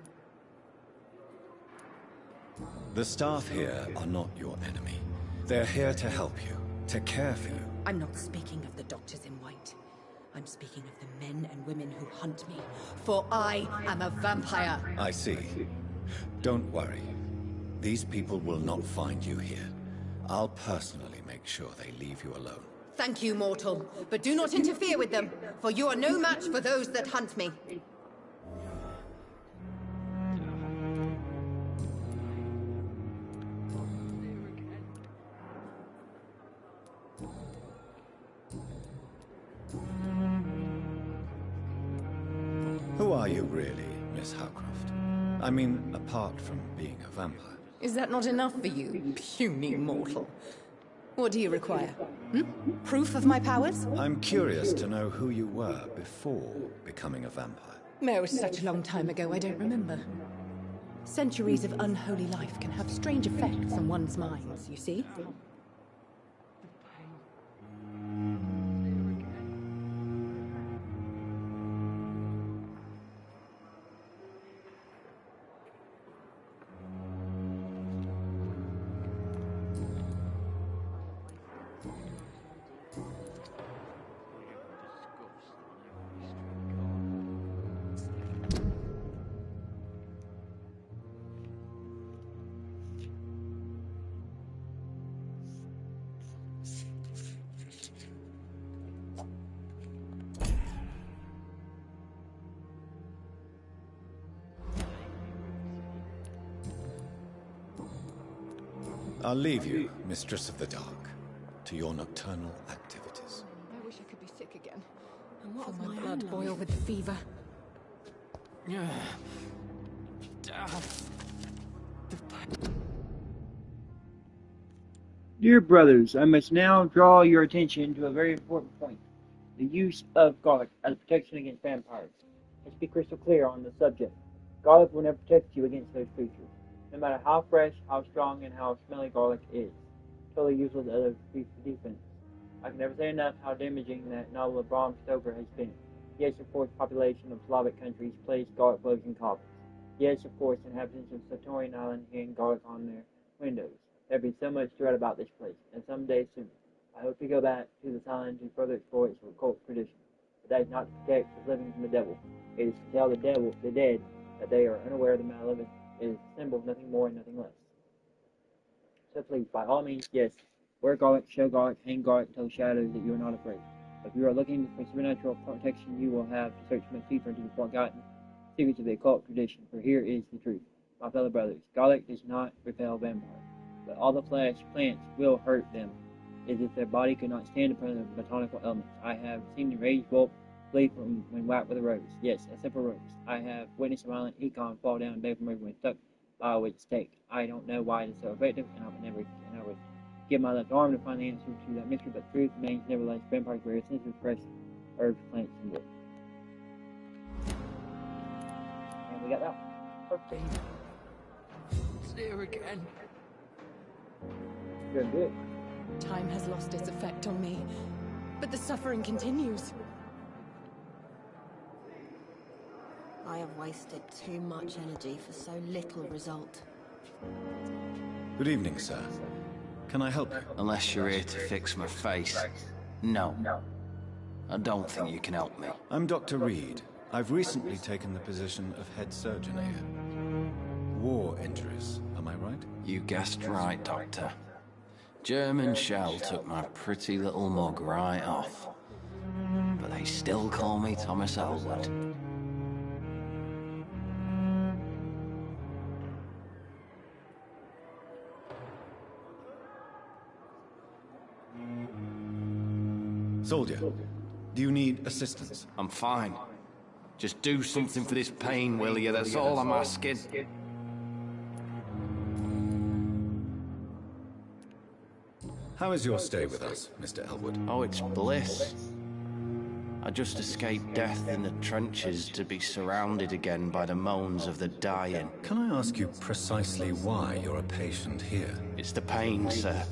S11: The staff here are not your enemy. They're here to help you, to care for you.
S5: I'm not speaking of the doctors in white. I'm speaking of the men and women who hunt me. For I am a vampire.
S11: I see. Don't worry. These people will not find you here. I'll personally make sure they leave you alone.
S5: Thank you, mortal. But do not interfere with them, for you are no match for those that hunt me.
S11: Who are you really, Miss Howcroft? I mean, apart from being a vampire.
S5: Is that not enough for you, puny mortal? What do you require? Proof of my powers?
S11: I'm curious to know who you were before becoming a vampire.
S5: It was such a long time ago, I don't remember. Centuries of unholy life can have strange effects on one's minds, you see?
S11: I'll leave you, Mistress of the Dark, to your nocturnal activities.
S5: I wish I could be sick again. And what my blood boil with the fever.
S1: Dear brothers, I must now draw your attention to a very important point. The use of garlic as protection against vampires. Let's be crystal clear on the subject. Garlic will never protect you against those creatures, no matter how fresh, how strong, and how smelly garlic is. Totally useless as a defense. I can never say enough how damaging that novel of Bram Stoker has been. Yes, of course, population of Slavic countries place garlic cloves in coffins. Yes, of course, inhabitants of Satorian Island hang garlic on their windows. There be so much to write about this place, and someday soon. I hope to go back to this island to further explore its occult tradition. But that is not to protect the living from the devil. It is to tell the dead, that they are unaware of the malevolent. It is a symbol of nothing more and nothing less. So please, by all means, yes, wear garlic, show garlic, hang garlic, tell shadows that you are not afraid. But if you are looking for supernatural protection, you will have to search much deeper into the forgotten secrets of the occult tradition, for here is the truth. My fellow brothers, garlic does not repel vampires, but all the flesh plants will hurt them, as if their body could not stand upon the botanical elements. I have seen the enraged wolf flee from when whacked with a rose. Yes, except for rose. I have witnessed a violent econ fall down dead from when stuck by a witch's stake. I don't know why it is so effective, and I would give my left arm to find the answer to that mystery, but the truth remains nevertheless vampires very sensitive, fresh herbs, plants, and wood. And we got that one. Perfect.
S15: It's there again.
S1: Very good.
S5: Time has lost its effect on me, but the suffering continues.
S17: I have wasted too much energy for so little result.
S11: Good evening, sir. Can I help you?
S18: Unless you're here to fix my face. No. I don't think you can help me.
S11: I'm Dr. Reed. I've recently taken the position of head surgeon here. War injuries, am I right?
S18: You guessed right, Doctor. German shell took my pretty little mug right off. But they still call me Thomas Elwood.
S11: Soldier, do you need assistance?
S18: I'm fine. Just do something for this pain, will you? That's all I'm asking.
S11: How is your stay with us, Mr. Elwood?
S18: Oh, it's bliss. I just escaped death in the trenches to be surrounded again by the moans of the dying.
S11: Can I ask you precisely why you're a patient here?
S18: It's the pain, sir.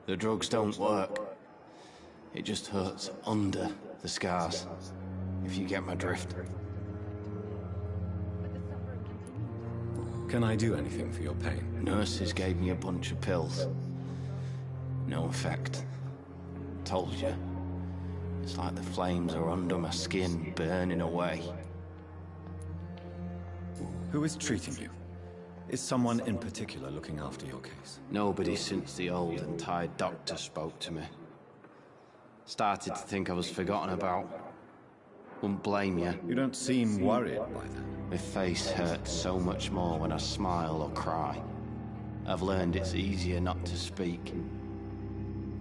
S18: The drugs don't work. It just hurts under the scars, if you get my drift.
S11: Can I do anything for your pain?
S18: Nurses gave me a bunch of pills. No effect. Told you. It's like the flames are under my skin, burning away.
S11: Who is treating you? Is someone in particular looking after your case?
S18: Nobody since the old and tired doctor spoke to me. Started to think I was forgotten about. Wouldn't blame you.
S11: You don't seem worried by that.
S18: My face hurts so much more when I smile or cry. I've learned it's easier not to speak.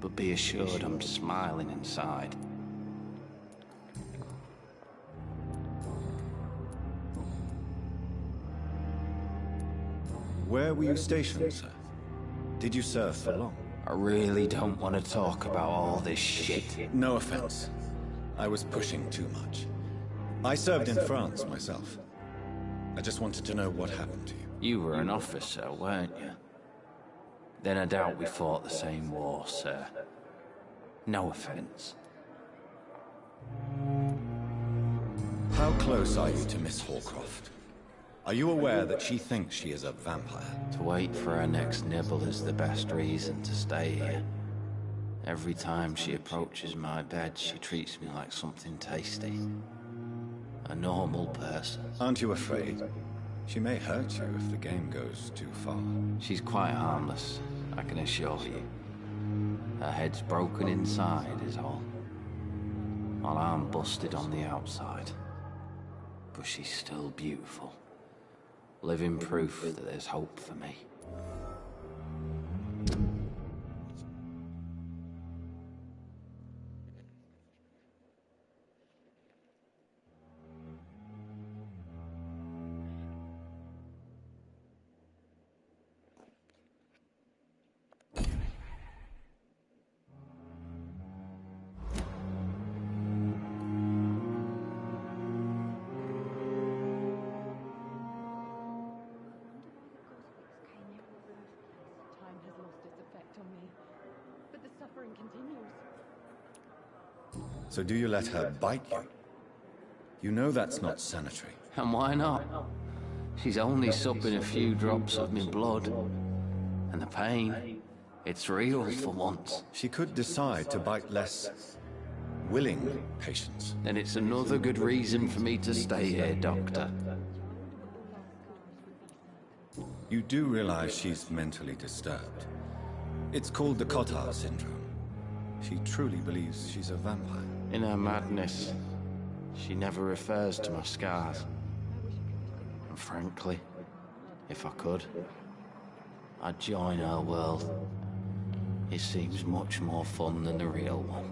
S18: But be assured I'm smiling inside.
S11: Where were you stationed, sir? Did you serve for long?
S18: I really don't want to talk about all this shit.
S11: No offense. I was pushing too much. I served in France myself. I just wanted to know what happened to you.
S18: You were an officer, weren't you? Then I doubt we fought the same war, sir. No offense.
S11: How close are you to Miss Horcroft? Are you aware that she thinks she is a vampire?
S18: To wait for her next nibble is the best reason to stay here. Every time she approaches my bed, she treats me like something tasty. A normal person.
S11: Aren't you afraid? She may hurt you if the game goes too far.
S18: She's quite harmless, I can assure you. Her head's broken inside is all. While I'm busted on the outside. But she's still beautiful. Living proof that there's hope for me.
S11: So do you let her bite you? You know that's not sanitary.
S18: And why not? She's only supping a few drops of my blood. And the pain, it's real for once.
S11: She could decide to bite less willing patients.
S18: Then it's another good reason for me to stay here, Doctor.
S11: You do realize she's mentally disturbed. It's called the Cotard syndrome. She truly believes she's a vampire.
S18: In her madness, she never refers to my scars. And frankly, if I could, I'd join her world. It seems much more fun than the real one.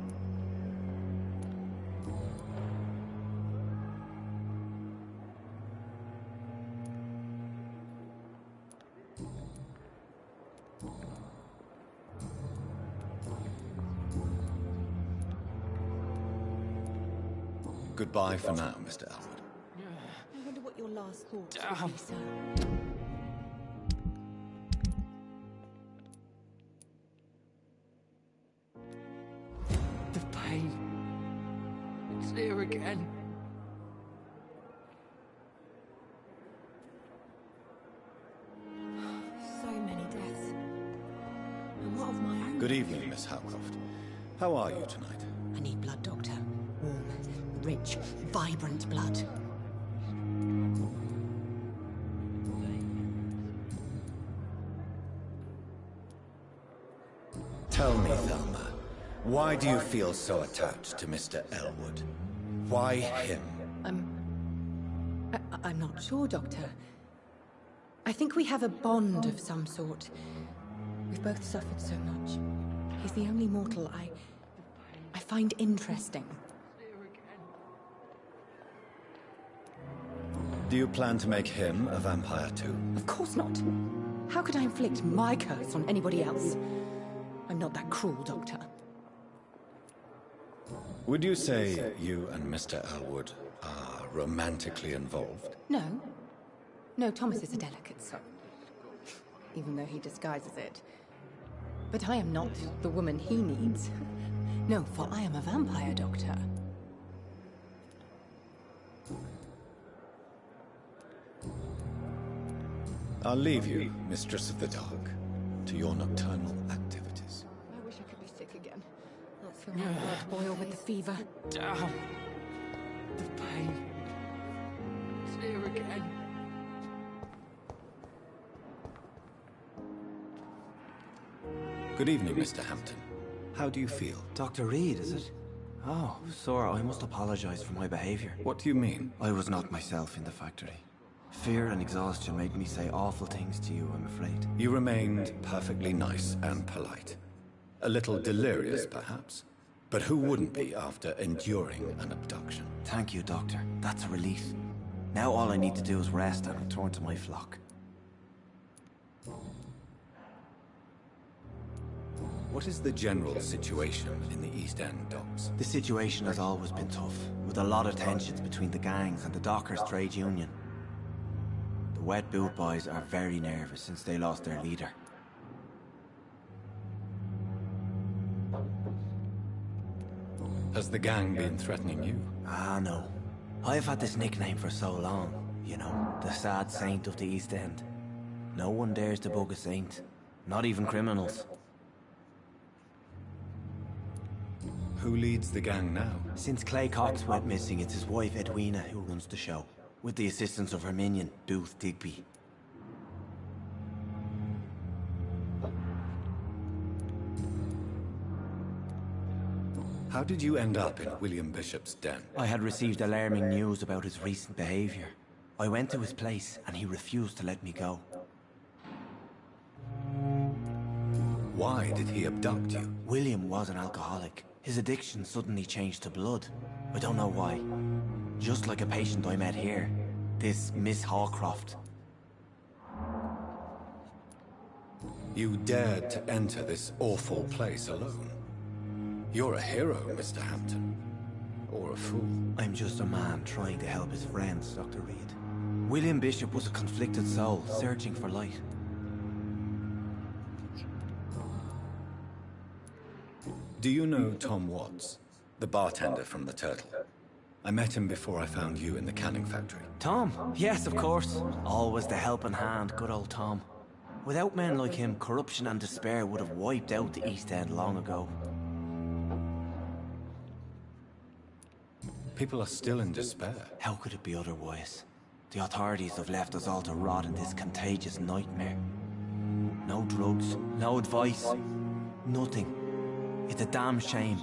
S11: Goodbye for now, Mr. Elwood.
S17: I wonder what your last thoughts would be, sir.
S18: The pain. It's here again.
S17: So many deaths. And what of my own?
S11: Good evening, Miss Howcroft. How are you tonight?
S19: I need blood, Doctor. Warm, rich, vibrant blood.
S11: Tell me, Thelma, why do you feel so attached to Mr. Elwood? Why him?
S19: I'm not sure, Doctor. I think we have a bond of some sort. We've both suffered so much. He's the only mortal I find interesting.
S11: Do you plan to make him a vampire too?
S19: Of course not. How could I inflict my curse on anybody else? I'm not that cruel, Doctor.
S11: Would you say you and Mr. Elwood are romantically involved?
S19: No. No, Thomas is a delicate soul. Even though he disguises it. But I am not the woman he needs. No, for I am a vampire, Doctor.
S11: I'll leave you, Mistress of the Dark, to your nocturnal activities.
S19: I wish I could be sick again. Not feel my blood boil with the fever.
S18: Down. The pain. It's here again.
S11: Good evening, Mr. Hampton. How do you feel?
S4: Dr. Reed, is it? Oh, sir, I must apologize for my behavior.
S11: What do you mean?
S4: I was not myself in the factory. Fear and exhaustion made me say awful things to you, I'm afraid.
S11: You remained perfectly nice and polite. A little delirious, perhaps. But who wouldn't be after enduring an abduction?
S4: Thank you, Doctor. That's a relief. Now all I need to do is rest and return to my flock.
S11: What is the general situation in the East End docks?
S4: The situation has always been tough, with a lot of tensions between the gangs and the Dockers' trade union. The Wet Boot Boys are very nervous since they lost their leader.
S11: Has the gang been threatening you?
S4: Ah, no. I've had this nickname for so long. You know, the sad saint of the East End. No one dares to bug a saint. Not even criminals.
S11: Who leads the gang now?
S4: Since Clay Cox went missing, it's his wife Edwina who runs the show, with the assistance of her minion, Booth Digby.
S11: How did you end up in William Bishop's den?
S4: I had received alarming news about his recent behavior. I went to his place and he refused to let me go.
S11: Why did he abduct you?
S4: William was an alcoholic. His addiction suddenly changed to blood. I don't know why. Just like a patient I met here. This Miss Hawcroft.
S11: You dared to enter this awful place alone. You're a hero, Mr. Hampton. Or a fool.
S4: I'm just a man trying to help his friends, Dr. Reed. William Bishop was a conflicted soul, searching for light.
S11: Do you know Tom Watts, the bartender from the Turtle? I met him before I found you in the canning factory.
S4: Tom? Yes, of course. Always the helping hand, good old Tom. Without men like him, corruption and despair would have wiped out the East End long ago.
S11: People are still in despair.
S4: How could it be otherwise? The authorities have left us all to rot in this contagious nightmare. No drugs, no advice, nothing. It's a damn shame.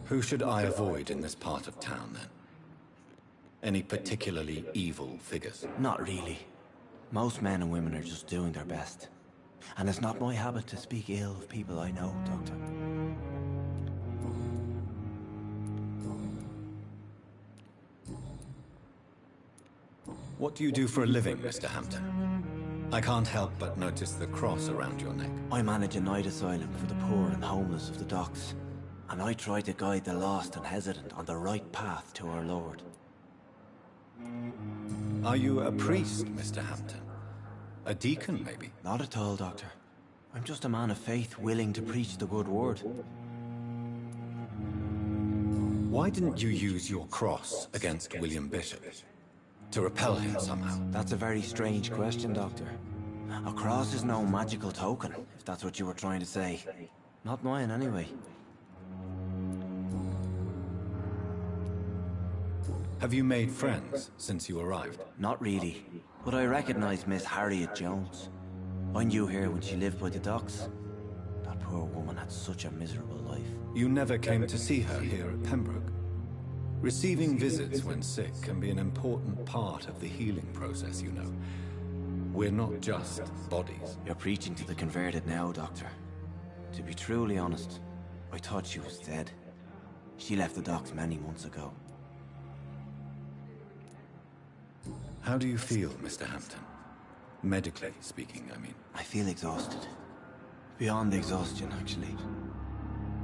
S11: Who should I avoid in this part of town, then? Any particularly evil figures?
S4: Not really. Most men and women are just doing their best. And it's not my habit to speak ill of people I know, Doctor.
S11: What do you do for a living, Mr. Hampton? I can't help but notice the cross around your neck.
S4: I manage a night asylum for the poor and homeless of the docks. And I try to guide the lost and hesitant on the right path to our Lord.
S11: Are you a priest, Mr. Hampton? A deacon, maybe?
S4: Not at all, Doctor. I'm just a man of faith willing to preach the good word.
S11: Why didn't you use your cross against William Bishop? To repel him somehow?
S4: That's a very strange question, Doctor. A cross is no magical token, if that's what you were trying to say. Not mine, anyway.
S11: Have you made friends since you arrived?
S4: Not really, but I recognize Miss Harriet Jones. I knew her when she lived by the docks. That poor woman had such a miserable life.
S11: You never came to see her here at Pembroke? Receiving visits when sick can be an important part of the healing process, you know. We're not just bodies.
S4: You're preaching to the converted now, Doctor. To be truly honest, I thought she was dead. She left the docks many months ago.
S11: How do you feel, Mr. Hampton? Medically speaking, I mean.
S4: I feel exhausted. Beyond exhaustion, actually.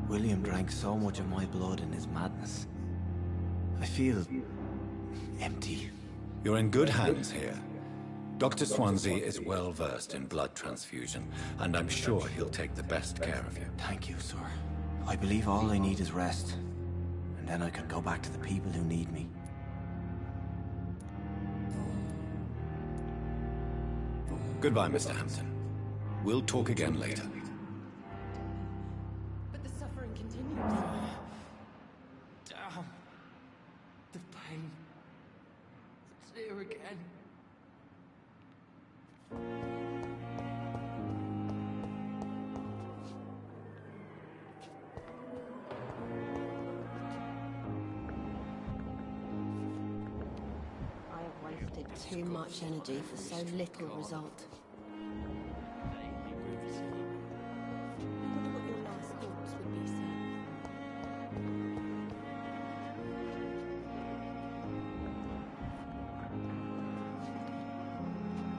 S4: William drank so much of my blood in his madness. I feel empty.
S11: You're in good hands here. Dr. Swansea is well versed in blood transfusion, and I'm sure he'll take the best care of you.
S4: Thank you, sir. I believe all I need is rest, and then I can go back to the people who need me.
S11: Goodbye, Mr. Hampton. We'll talk again later.
S19: But the suffering continues.
S18: Damn. The pain. It's here again.
S17: I have wasted too much energy for so little result.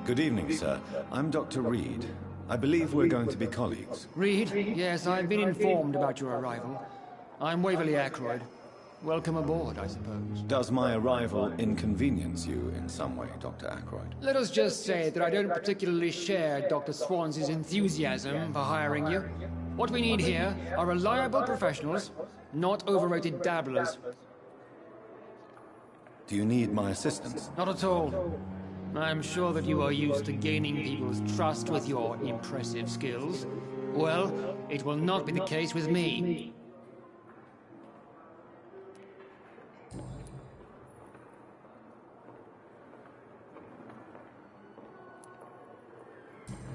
S11: Good evening, sir. I'm Dr. Reed. I believe we're going to be colleagues.
S20: Reed? Yes, I've been informed about your arrival. I'm Waverly Ackroyd. Welcome aboard, I suppose.
S11: Does my arrival inconvenience you in some way, Dr. Ackroyd?
S20: Let us just say that I don't particularly share Dr. Swansea's enthusiasm for hiring you. What we need here are reliable professionals, not overrated dabblers.
S11: Do you need my assistance?
S20: Not at all. I'm sure that you are used to gaining people's trust with your impressive skills. Well, it will not be the case with me.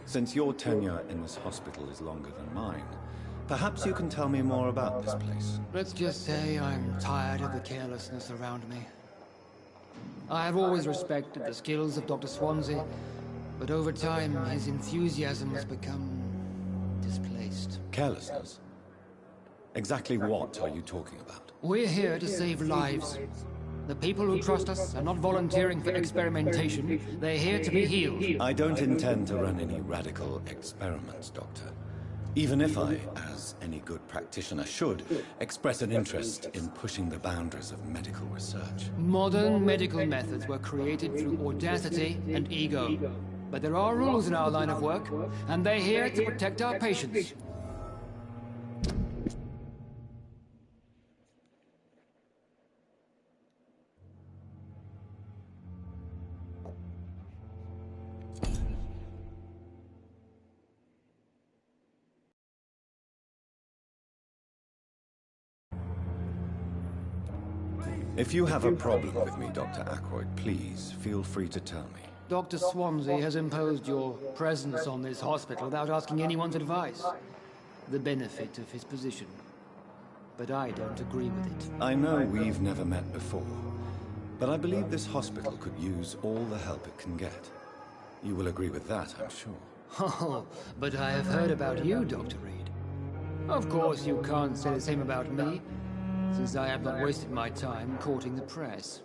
S11: Since your tenure in this hospital is longer than mine, perhaps you can tell me more about this place.
S20: Let's just say I'm tired of the carelessness around me. I have always respected the skills of Dr. Swansea, but over time his enthusiasm has become displaced.
S11: Carelessness? Exactly what are you talking about?
S20: We're here to save lives. The people who trust us are not volunteering for experimentation. They're here to be healed.
S11: I don't intend to run any radical experiments, Doctor. Even if I, as any good practitioner should, express an interest in pushing the boundaries of medical research.
S20: Modern medical methods were created through audacity and ego. But there are rules in our line of work, and they're here to protect our patients.
S11: If you have a problem with me, Dr. Ackroyd, please feel free to tell me.
S20: Dr. Swansea has imposed your presence on this hospital without asking anyone's advice. The benefit of his position. But I don't agree with it.
S11: I know we've never met before, but I believe this hospital could use all the help it can get. You will agree with that, I'm sure.
S20: Oh, but I have heard about you, Dr. Reed. Of course, you can't say the same about me, since I have not wasted my time courting the press.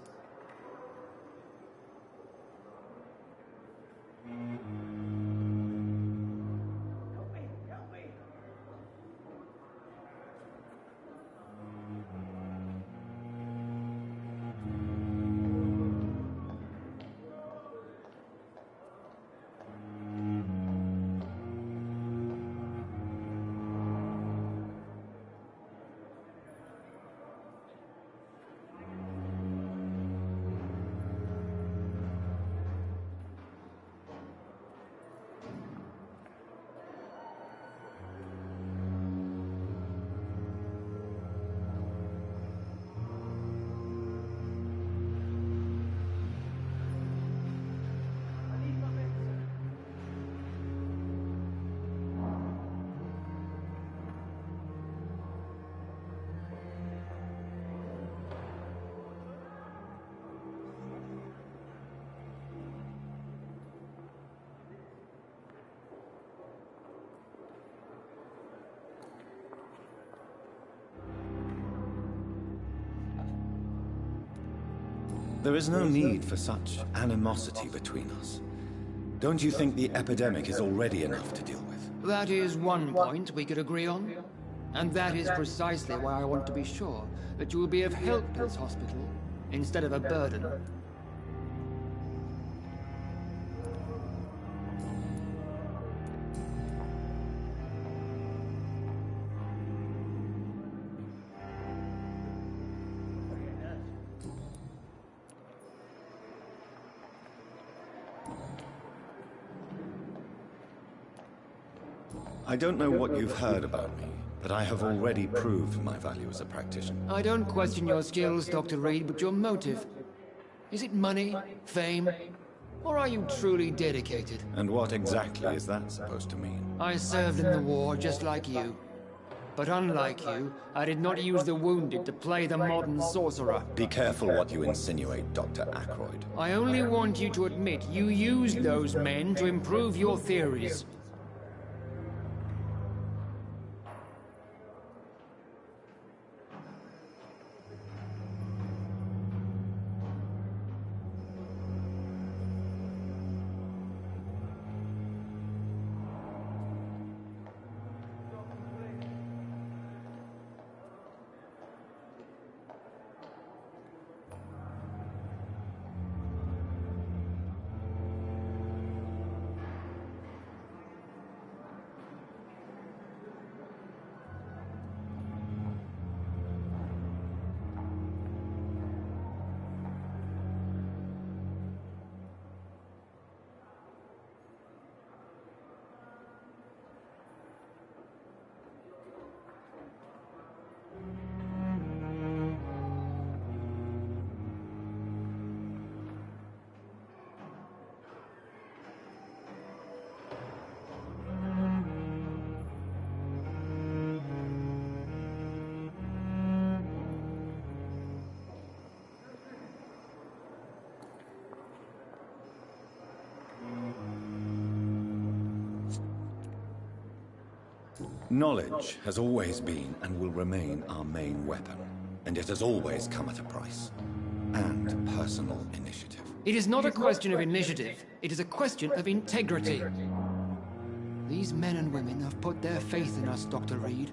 S11: There is no need for such animosity between us. Don't you think the epidemic is already enough to deal with?
S20: That is one point we could agree on. And that is precisely why I want to be sure that you will be of help to this hospital, instead of a burden.
S11: I don't know what you've heard about me, but I have already proved my value as a practitioner.
S20: I don't question your skills, Dr. Reed, but your motive. Is it money, fame, or are you truly dedicated?
S11: And what exactly is that supposed to mean?
S20: I served in the war just like you. But unlike you, I did not use the wounded to play the modern sorcerer.
S11: Be careful what you insinuate, Dr. Ackroyd.
S20: I only want you to admit you used those men to improve your theories.
S11: Knowledge has always been and will remain our main weapon, and it has always come at a price. And personal initiative.
S20: It is not a question of initiative, it is a question of integrity. These men and women have put their faith in us, Dr. Reed.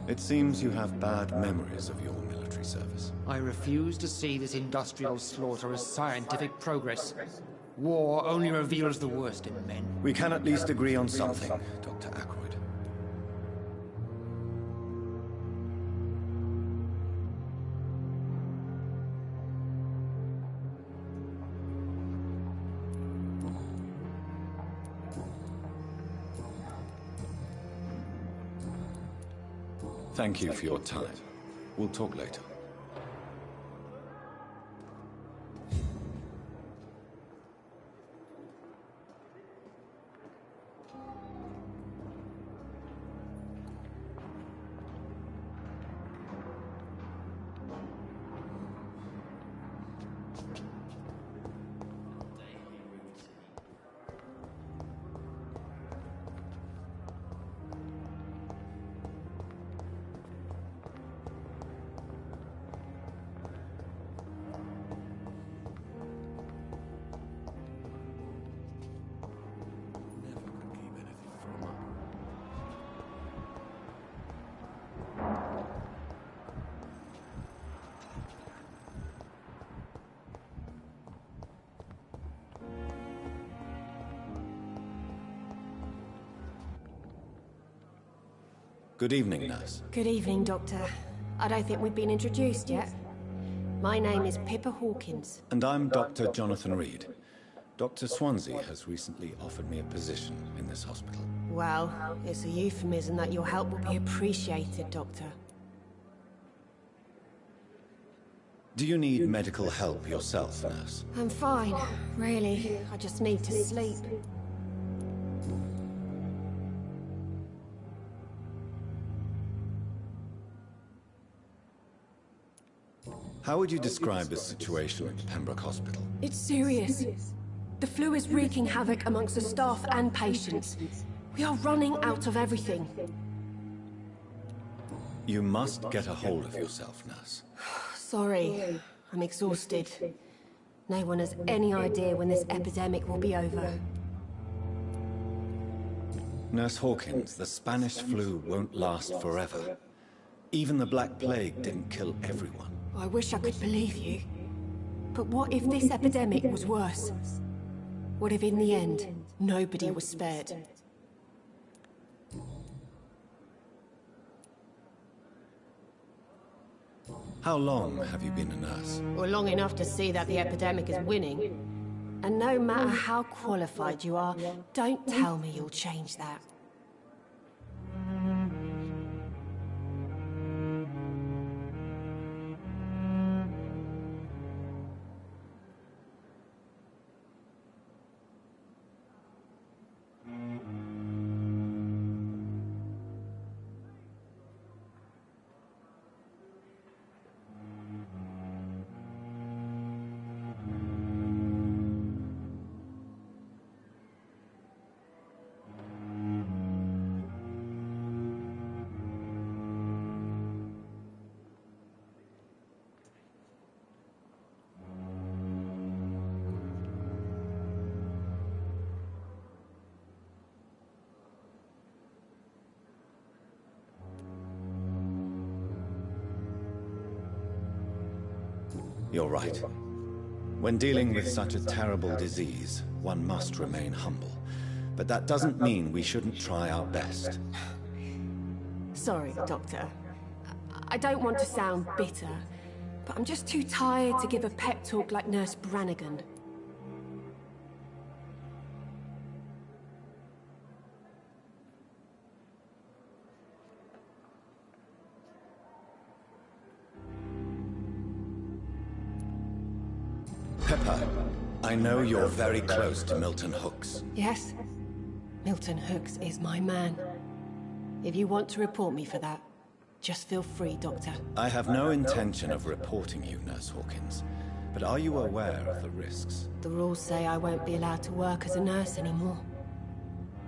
S11: It seems you have bad memories of your military service.
S20: I refuse to see this industrial slaughter as scientific progress. War only reveals the worst in men.
S11: We can at least agree on something, Dr. Ackroyd. Thank you for your time. We'll talk later. Good evening, nurse.
S17: Good evening, Doctor. I don't think we've been introduced yet. My name is Pippa Hawkins.
S11: And I'm Dr. Jonathan Reed. Dr. Swansea has recently offered me a position in this hospital.
S17: Well, it's a euphemism that your help will be appreciated, Doctor.
S11: Do you need medical help yourself, nurse?
S17: I'm fine, really. I just need to sleep.
S11: How would you describe the situation at Pembroke Hospital?
S17: It's serious. The flu is wreaking havoc amongst the staff and patients. We are running out of everything.
S11: You must get a hold of yourself, nurse.
S17: Sorry, I'm exhausted. No one has any idea when this epidemic will be over.
S11: Nurse Hawkins, the Spanish flu won't last forever. Even the Black Plague didn't kill everyone.
S17: I wish I could believe you. But what if this epidemic was worse? What if in the end, nobody was spared?
S11: How long have you been a nurse?
S17: Well, long enough to see that the epidemic is winning. And no matter how qualified you are, don't tell me you'll change that.
S11: You're right. When dealing with such a terrible disease, one must remain humble. But that doesn't mean we shouldn't try our best.
S17: Sorry, Doctor. I don't want to sound bitter, but I'm just too tired to give a pep talk like Nurse Brannigan.
S11: Pepper, I know you're very close to Milton Hooks.
S17: Yes? Milton Hooks is my man. If you want to report me for that, just feel free, Doctor.
S11: I have no intention of reporting you, Nurse Hawkins. But are you aware of the risks?
S17: The rules say I won't be allowed to work as a nurse anymore.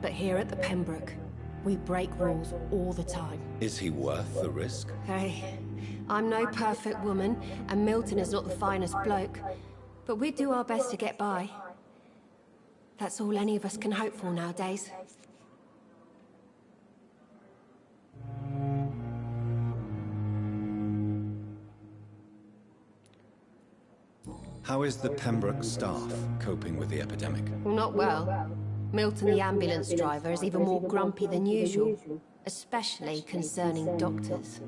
S17: But here at the Pembroke, we break rules all the time.
S11: Is he worth the risk?
S17: Hey, I'm no perfect woman, and Milton is not the finest bloke. But we do our best to get by. That's all any of us can hope for nowadays.
S11: How is the Pembroke staff coping with the epidemic?
S17: Well, not well. Milton, the ambulance driver, is even more grumpy than usual, especially concerning doctors.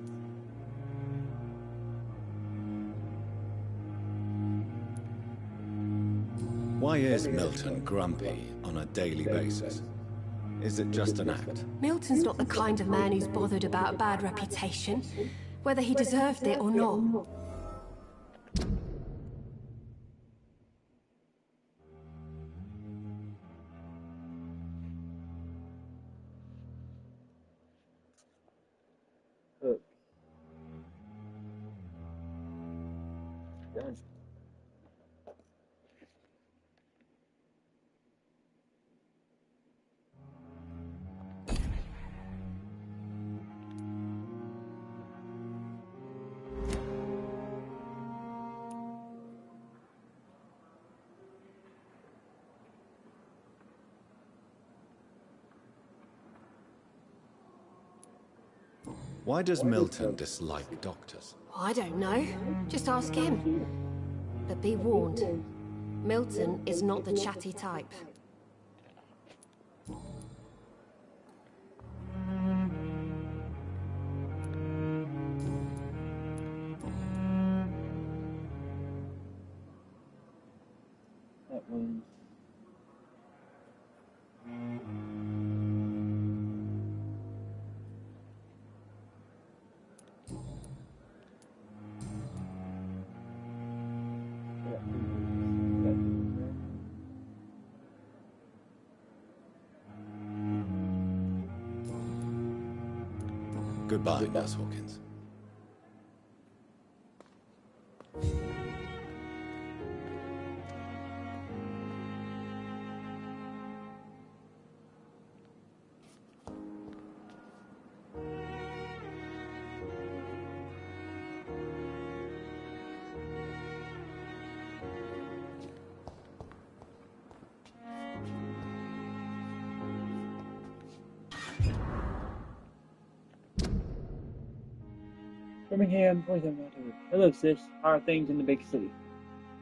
S11: Why is Milton grumpy on a daily basis? Is it just an act?
S17: Milton's not the kind of man who's bothered about a bad reputation, whether he deserved it or not.
S1: Look. Done.
S11: Why does Milton dislike doctors?
S17: I don't know. Just ask him. But be warned, Milton is not the chatty type.
S1: That was...
S11: Goodbye, Nurse Hawkins.
S1: Birmingham, 27 October. Hello, sis. How are things in the big city?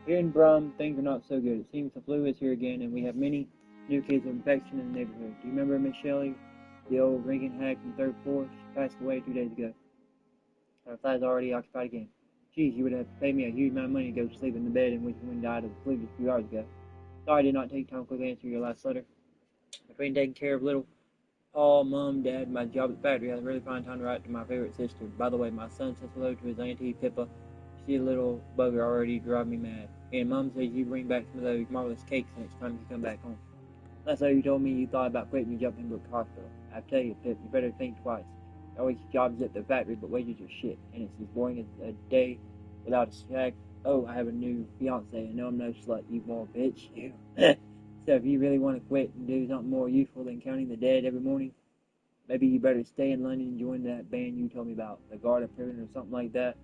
S1: Here in Brum, things are not so good. It seems the flu is here again, and we have many new cases of infection in the neighborhood. Do you remember Miss Shelley, the old drinking hag from 3rd floor? She passed away 2 days ago. Our flat's already occupied again. Geez, you would have paid me a huge amount of money to go sleep in the bed in which one died of the flu just a few hours ago. Sorry I did not take time to quickly answer your last letter. Between taking care of little Paul, Mom, Dad, and my job at the factory, I really find time to write to my favorite sister. By the way, my son says hello to his auntie, Pippa. She's a little bugger already driving me mad. And Mom says you bring back some of those marvelous cakes next time you come back home. Last night you told me you thought about quitting and jumping into a hospital. I tell you, Pip, you better think twice. You always jobs at the factory, but wages are shit, and it's as boring as a day without a snack. Oh, I have a new fiance, and no, I'm no slut, you more bitch, you. So if you really want to quit and do something more useful than counting the dead every morning, maybe you better stay in London and join that band you told me about, the Guard of Heaven or something like that.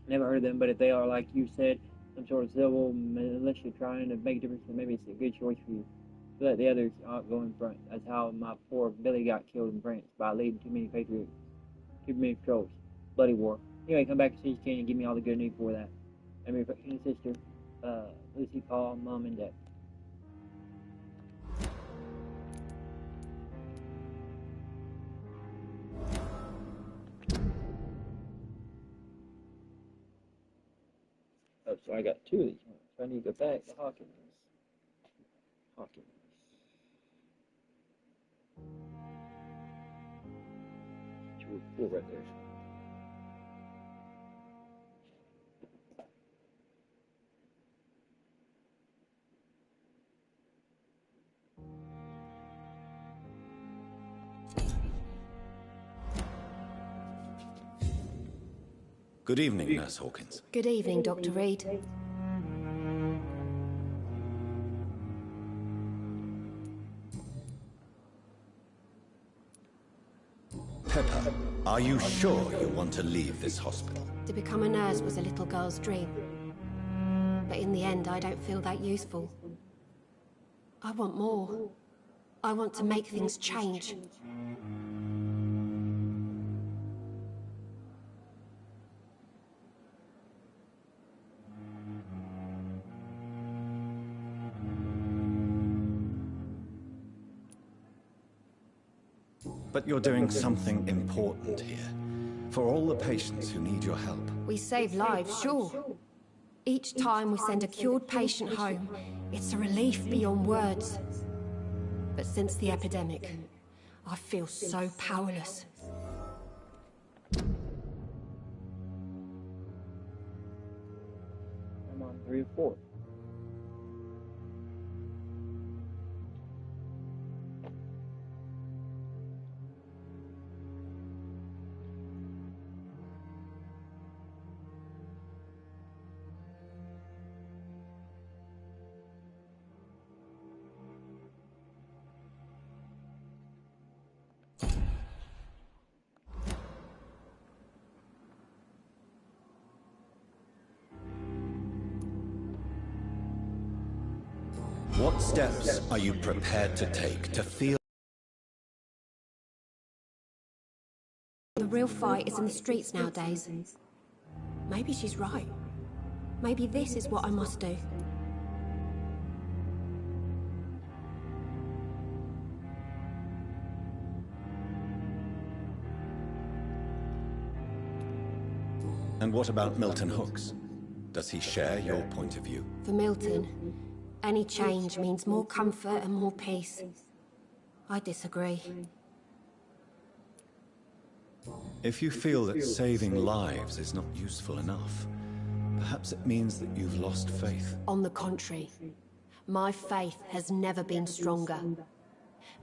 S1: Never heard of them, but if they are, like you said, some sort of civil militia trying to make a difference, then maybe it's a good choice for you. So that the others aren't go in front. That's how my poor Billy got killed in France, by leading too many patrols. Bloody war. Anyway, come back as soon as you can and give me all the good news for that. I'm your affectionate sister, Lucy, Paul, Mom, and Dad. Oh, so I got 2 of these ones. So I need to go back to Hawkins. Four right there.
S11: Good evening, Nurse Hawkins.
S17: Good evening, Dr. Reed.
S11: Pepper, are you sure you want to leave this hospital?
S17: To become a nurse was a little girl's dream. But in the end, I don't feel that useful. I want more. I want to make things change.
S11: But you're doing something important here. For all the patients who need your help.
S17: We save lives, sure. Each time we send a cured patient home, it's a relief beyond words. but since the epidemic, I feel so powerless.
S1: I'm on 3 or 4.
S3: What steps are you prepared to take to feel?
S17: The real fight is in the streets nowadays. Maybe she's right. Maybe this is what I must do.
S3: And what about Milton Hooks? Does he share your point of view?
S17: For Milton, any change means more comfort and more peace. I disagree.
S11: If you feel that saving lives is not useful enough, perhaps it means that you've lost faith.
S17: On the contrary, my faith has never been stronger.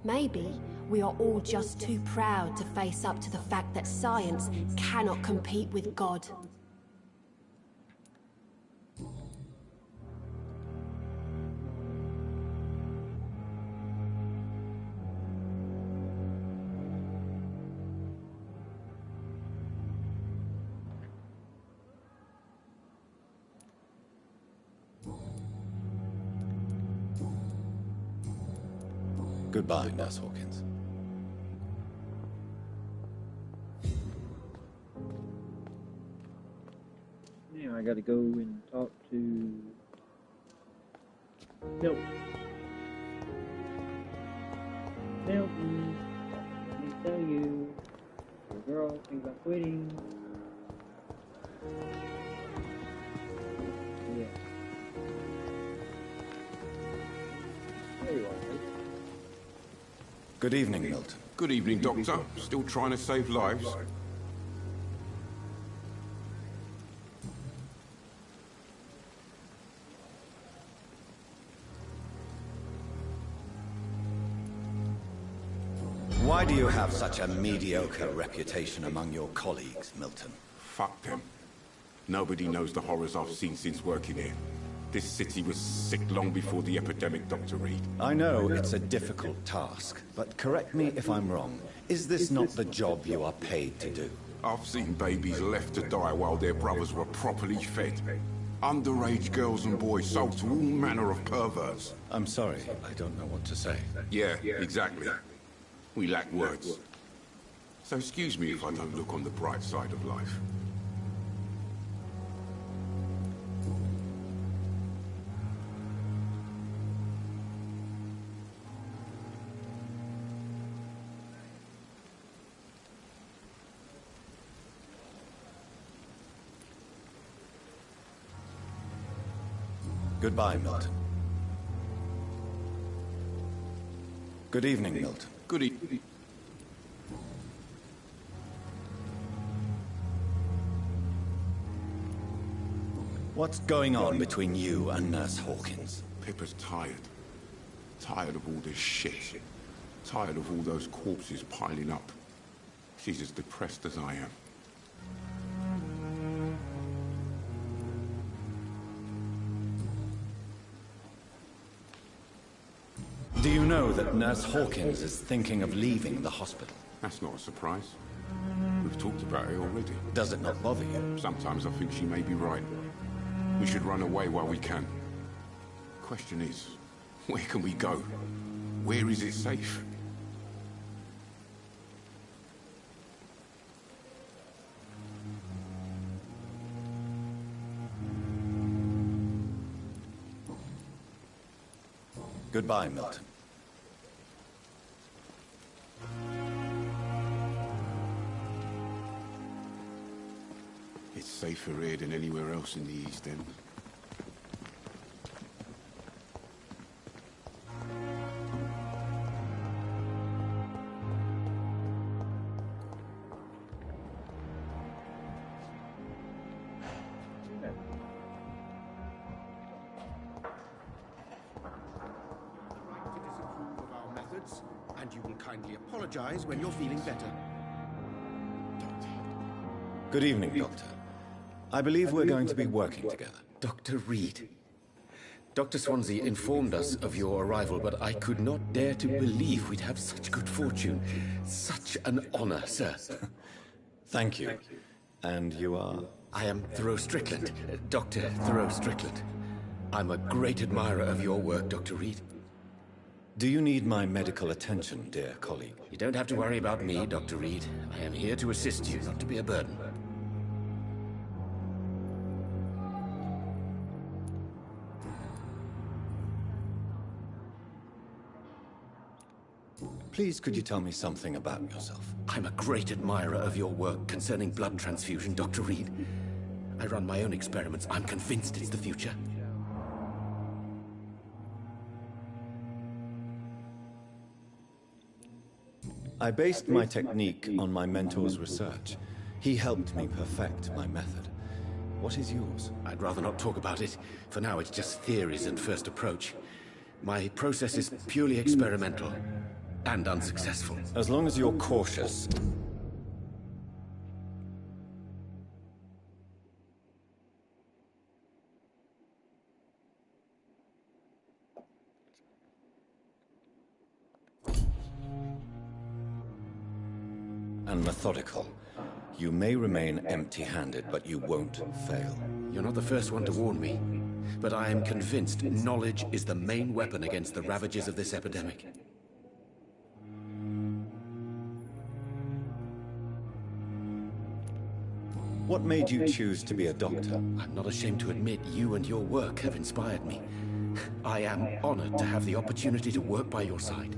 S17: Maybe we are all just too proud to face up to the fact that science cannot compete with God.
S11: Goodbye, Nurse Hawkins.
S1: Now I gotta go and talk to Milton. Milton, let me tell you, your girl thinks about quitting. Yeah. There you are, mate.
S11: Good evening, Milton.
S16: Good evening, Doctor. Still trying to save lives?
S3: Why do you have such a mediocre reputation among your colleagues, Milton?
S16: Fuck them. Nobody knows the horrors I've seen since working here. This city was sick long before the epidemic, Dr. Reed.
S3: I know it's a difficult task, but correct me if I'm wrong. Is this not the job you are paid to do?
S16: I've seen babies left to die while their brothers were properly fed. Underage girls and boys sold to all manner of perverts.
S11: I'm sorry, I don't know what to say.
S16: Yeah, exactly. We lack words. So excuse me if I don't look on the bright side of life.
S3: Goodbye, Milton. Good evening, Milton.
S16: Good evening.
S3: What's going on between you and Nurse Hawkins?
S16: Pippa's tired. Tired of all this shit. Tired of all those corpses piling up. She's as depressed as I am.
S3: Do you know that Nurse Hawkins is thinking of leaving the hospital?
S16: That's not a surprise. We've talked about it already.
S3: Does it not bother you?
S16: Sometimes I think she may be right. We should run away while we can. Question is, where can we go? Where is it safe?
S3: Goodbye, Milton.
S16: It's safer here than anywhere else in the East End.
S6: And you will kindly apologize when you're feeling better.
S11: Good evening, Doctor. I believe we're going to be working together.
S14: Dr. Reed. Dr. Swansea informed us of your arrival, but I could not dare to believe we'd have such good fortune. Such an honor, sir.
S11: Thank you. And you are?
S14: I am Thoreau Strickland, Dr. Thoreau Strickland. I'm a great admirer of your work, Dr. Reed.
S11: Do you need my medical attention, dear colleague?
S14: You don't have to worry about me, Dr. Reed. I am here to assist you, not to be a burden.
S11: Please, could you tell me something about yourself?
S14: I'm a great admirer of your work concerning blood transfusion, Dr. Reed. I run my own experiments. I'm convinced it's the future.
S11: I based my technique on my mentor's research. He helped me perfect my method. What is yours?
S14: I'd rather not talk about it. For now, it's just theories and first approach. My process is purely experimental and unsuccessful.
S11: As long as you're cautious. And methodical. You may remain empty-handed, but you won't fail.
S14: You're not the first one to warn me, but I am convinced knowledge is the main weapon against the ravages of this epidemic.
S11: What made you choose to be a doctor?
S14: I'm not ashamed to admit you and your work have inspired me. I am honored to have the opportunity to work by your side.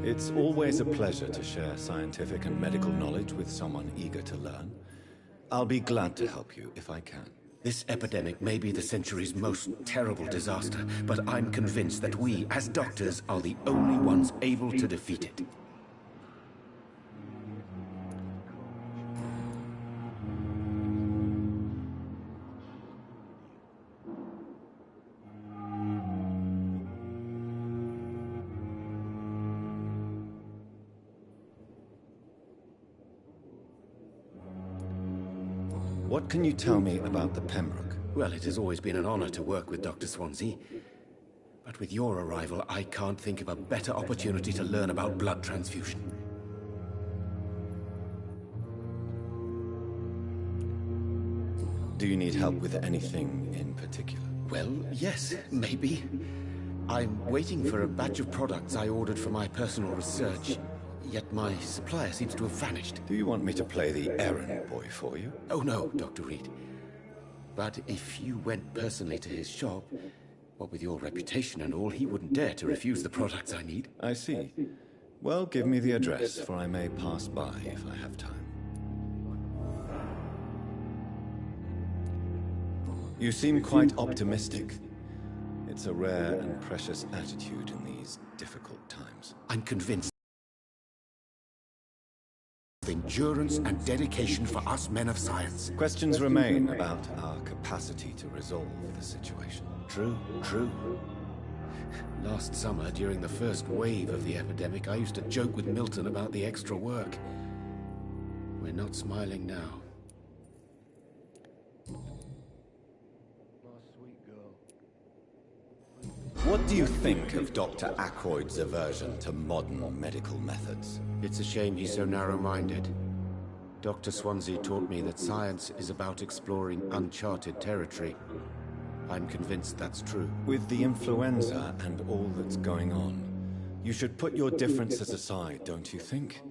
S11: It's always a pleasure to share scientific and medical knowledge with someone eager to learn. I'll be glad to help you if I can.
S14: This epidemic may be the century's most terrible disaster, but I'm convinced that we, as doctors, are the only ones able to defeat it.
S11: What can you tell me about the Pembroke?
S14: Well, it has always been an honor to work with Dr. Swansea. But with your arrival, I can't think of a better opportunity to learn about blood transfusion.
S11: Do you need help with anything in particular?
S14: Well, yes, maybe. I'm waiting for a batch of products I ordered for my personal research, yet my supplier seems to have vanished.
S11: Do you want me to play the errand boy for you?
S14: Oh no, Dr. Reed. But if you went personally to his shop, what with your reputation and all, he wouldn't dare to refuse the products I need.
S11: I see. Well, give me the address, for I may pass by if I have time. You seem quite optimistic. It's a rare and precious attitude in these difficult times.
S14: I'm convinced of endurance and dedication for us men of science.
S11: Questions remain about our capacity to resolve the situation.
S14: True, true. Last summer, during the first wave of the epidemic, I used to joke with Milton about the extra work. We're not smiling now.
S11: What What do you think of Dr. Ackroyd's aversion to modern medical methods?
S6: It's a shame he's so narrow-minded. Dr. Swansea taught me that science is about exploring uncharted territory. I'm convinced that's true.
S11: With the influenza and all that's going on, you should put your differences aside, don't you think?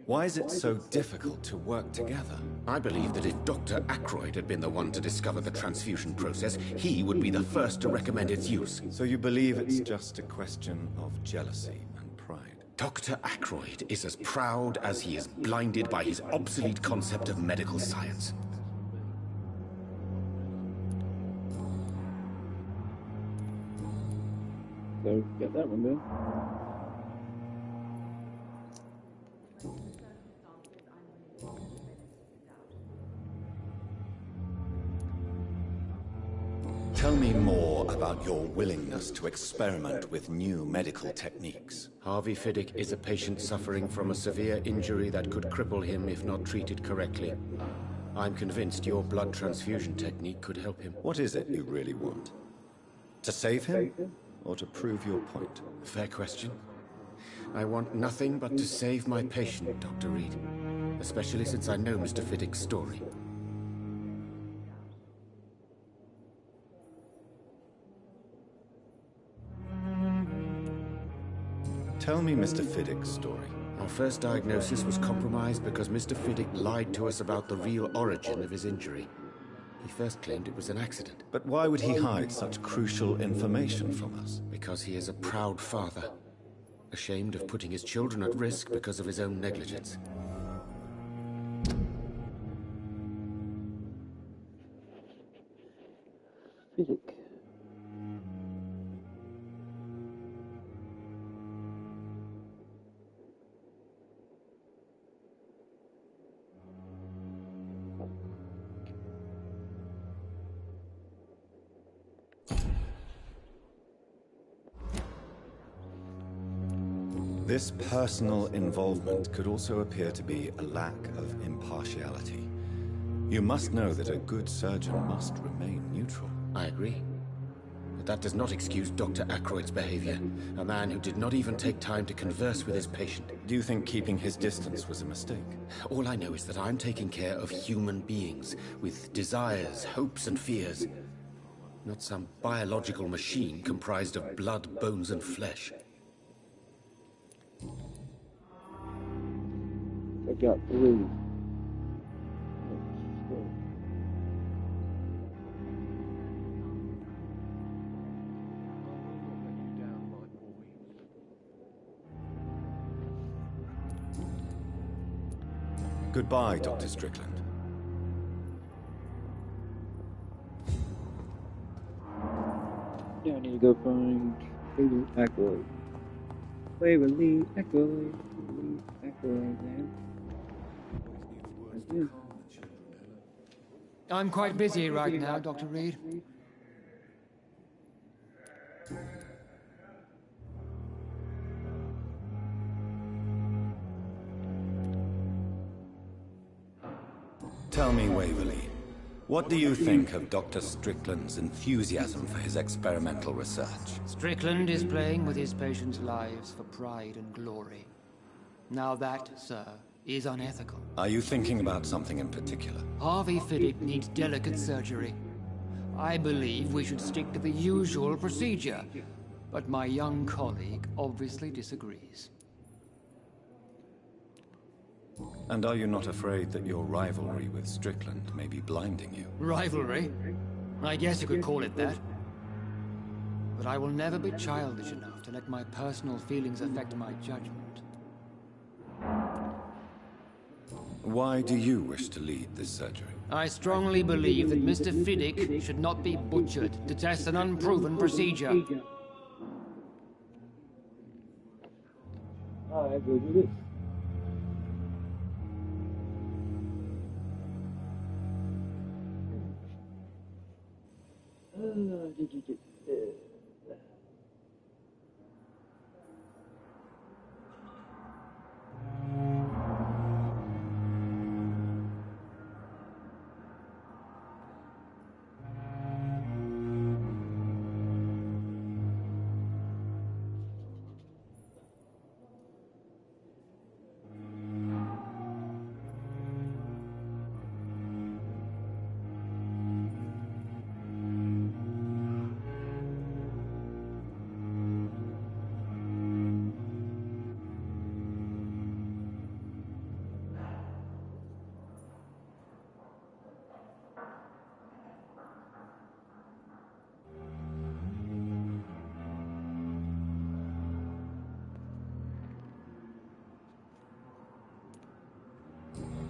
S11: Why is it so difficult to work together?
S6: I believe that if Dr. Ackroyd had been the one to discover the transfusion process, he would be the first to recommend its use.
S11: So you believe it's just a question of jealousy and pride?
S6: Dr. Ackroyd is as proud as he is blinded by his obsolete concept of medical science.
S1: So, got that one done.
S11: Tell me more about your willingness to experiment with new medical techniques.
S6: Harvey Fiddick is a patient suffering from a severe injury that could cripple him if not treated correctly. I'm convinced your blood transfusion technique could help him.
S11: What is it you really want? To save him? Or to prove your point?
S6: Fair question. I want nothing but to save my patient, Dr. Reed. Especially since I know Mr. Fiddick's story.
S11: Tell me Mr. Fiddick's story.
S6: Our first diagnosis was compromised because Mr. Fiddick lied to us about the real origin of his injury. He first claimed it was an accident.
S11: But why would he hide such crucial information from us?
S6: Because he is a proud father, ashamed of putting his children at risk because of his own negligence.
S1: Fiddick.
S11: This personal involvement could also appear to be a lack of impartiality. You must know that a good surgeon must remain neutral.
S6: I agree. But that does not excuse Dr. Ackroyd's behavior. A man who did not even take time to converse with his patient.
S11: Do you think keeping his distance was a mistake?
S6: All I know is that I'm taking care of human beings with desires, hopes, and fears. Not some biological machine comprised of blood, bones, and flesh.
S1: I got 3.
S11: Goodbye, Dr. Strickland.
S1: Yeah, I need to go find Waverly Ackroyd. Waverly Ackroyd. Waverly Ackroyd, man.
S20: I'm quite busy right now, Dr. Reed.
S11: Tell me, Waverly, what do you think of Dr. Strickland's enthusiasm for his experimental research?
S20: Strickland is playing with his patients' lives for pride and glory. Now that, sir, is unethical.
S11: Are you thinking about something in particular?
S20: Harvey Fiddick needs delicate surgery. I believe we should stick to the usual procedure, but my young colleague obviously disagrees.
S11: And are you not afraid that your rivalry with Strickland may be blinding you?
S20: Rivalry? I guess you could call it that. But I will never be childish enough to let my personal feelings affect my judgment.
S11: Why do you wish to lead this surgery?
S20: I strongly believe that Mr. Fiddick should not be butchered to test an unproven procedure.
S1: I agree with it.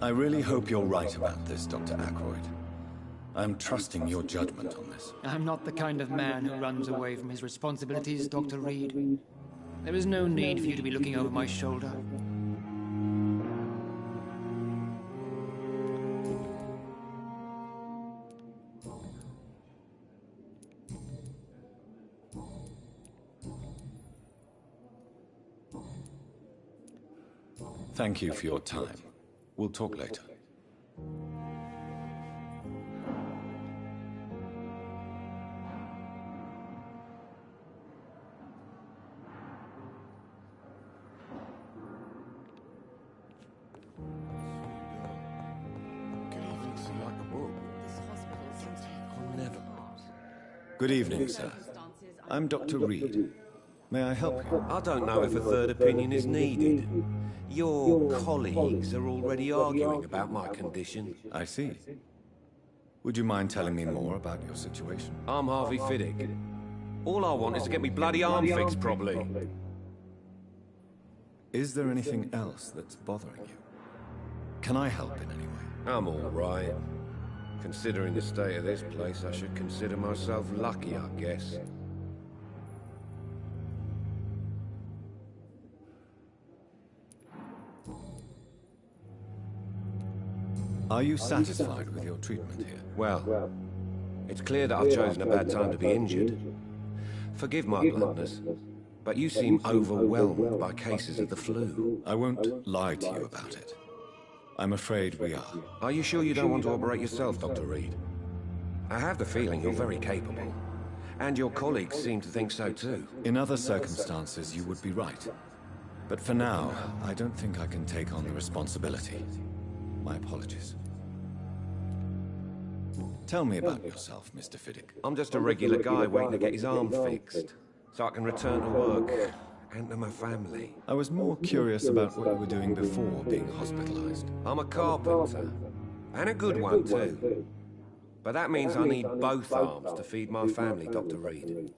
S11: I really hope you're right about this, Dr. Ackroyd. I'm trusting your judgment on this.
S20: I'm not the kind of man who runs away from his responsibilities, Dr. Reed. There is no need for you to be looking over my shoulder.
S11: Thank you for your time. We'll talk later. Good evening, sir. I'm Dr. Reed. May I help you?
S21: I don't know if a third opinion is needed. Your colleagues are already arguing about my condition.
S11: I see. Would you mind telling me more about your situation?
S21: I'm Harvey Fiddick. All I want is to get me bloody arm fixed properly.
S11: Is there anything else that's bothering you? Can I help in any way?
S21: I'm all right. Considering the state of this place, I should consider myself lucky, I guess.
S11: Are you satisfied with your treatment here?
S21: Well, it's clear that I've chosen a bad time to be injured. Forgive my bluntness, but you seem overwhelmed by cases of the flu.
S11: I won't lie to you about it. I'm afraid we are.
S21: Are you sure you don't want to operate yourself, Dr. Reed? I have the feeling you're very capable. And your colleagues seem to think so too.
S11: In other circumstances, you would be right. But for now, I don't think I can take on the responsibility. My apologies. Tell me about yourself, Mr. Fiddick.
S21: I'm just a regular guy waiting to get his arm fixed, so I can return to work and to my family.
S11: I was more curious about what you were doing before being hospitalized.
S21: I'm a carpenter, and a good one too. But that means I need both arms to feed my family, Dr. Reed.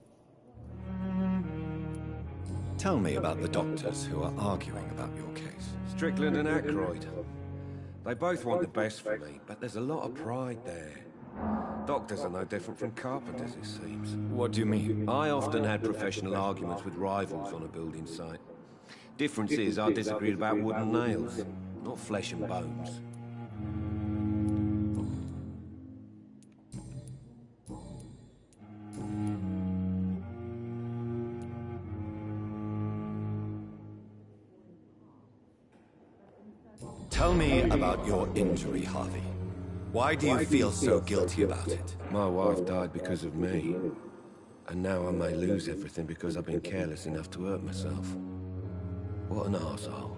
S11: Tell me about the doctors who are arguing about your case.
S21: Strickland and Ackroyd. They both want the best for me, but there's a lot of pride there. Doctors are no different from carpenters, it seems.
S11: What do you mean?
S21: I often had professional arguments with rivals on a building site. Difference is, I disagreed about wood and nails, not flesh and bones.
S11: Tell me about your injury, Harvey. Why do you feel so guilty about it?
S21: My wife died because of me. And now I may lose everything because I've been careless enough to hurt myself. What an arsehole.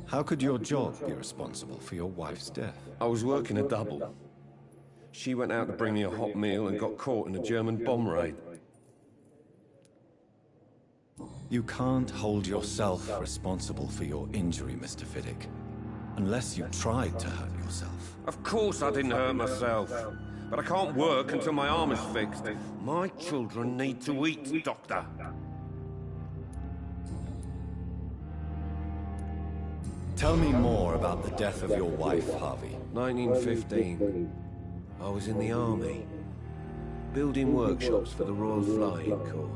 S11: How could your job be responsible for your wife's death?
S21: I was working a double. She went out to bring me a hot meal and got caught in a German bomb raid.
S11: You can't hold yourself responsible for your injury, Mr. Fiddick. Unless you tried to hurt yourself.
S21: Of course I didn't hurt myself. But I can't work until my arm is fixed. My children need to eat, Doctor.
S11: Tell me more about the death of your wife, Harvey.
S21: 1915. I was in the army, building workshops for the Royal Flying Corps.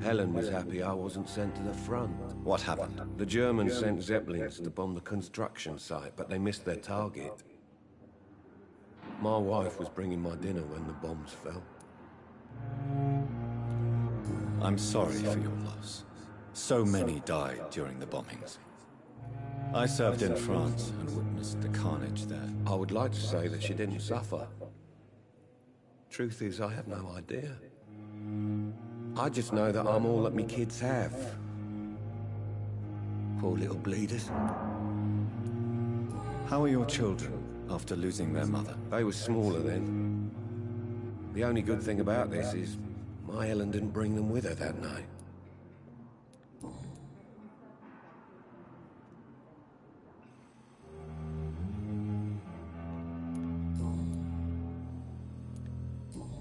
S21: Helen was happy I wasn't sent to the front.
S11: What happened?
S21: The Germans sent Zeppelins to bomb the construction site, but they missed their target. My wife was bringing my dinner when the bombs fell.
S11: I'm sorry for your loss. So many died during the bombings. I served in France and witnessed the carnage there.
S21: I would like to say that she didn't suffer. Truth is, I have no idea. I just know that I'm all that me kids have. Poor little bleeders.
S11: How are your children after losing their mother?
S21: They were smaller then. The only good thing about this is my Helen didn't bring them with her that night.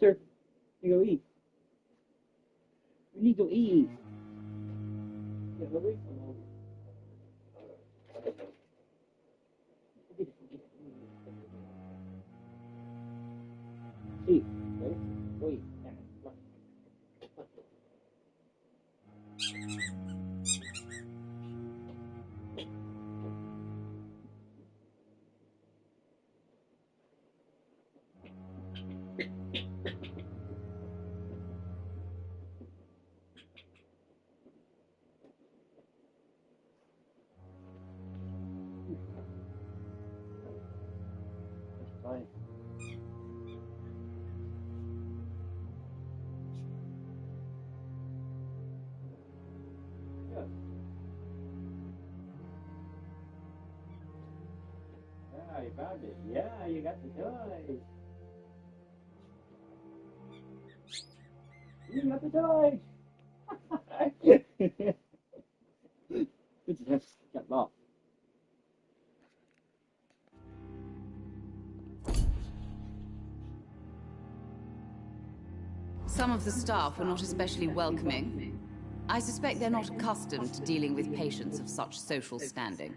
S1: Doctor, you go eat. We need to eat. Yeah, hurry. Eat. Wait. Bye. Yeah, you found it. Yeah, you got the toys. You got the toys. It just got lost.
S7: Some of the staff were not especially welcoming. I suspect they're not accustomed to dealing with patients of such social standing.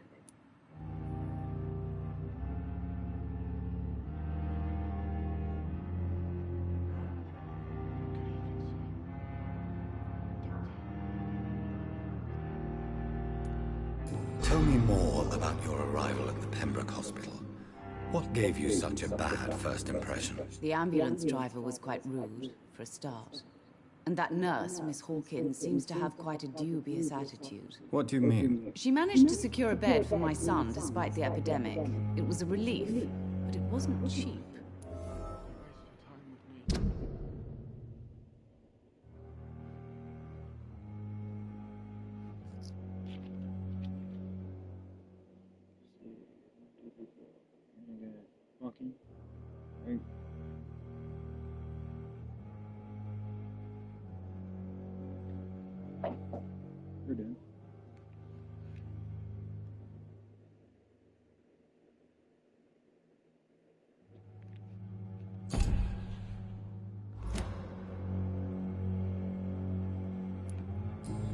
S3: Tell me more about your arrival at the Pembroke Hospital. What gave you such a bad first impression?
S7: The ambulance driver was quite rude, for a start. And that nurse, Miss Hawkins, seems to have quite a dubious attitude.
S3: What do you mean?
S7: She managed to secure a bed for my son despite the epidemic. It was a relief, but it wasn't cheap.
S1: Walking. Right. We're done.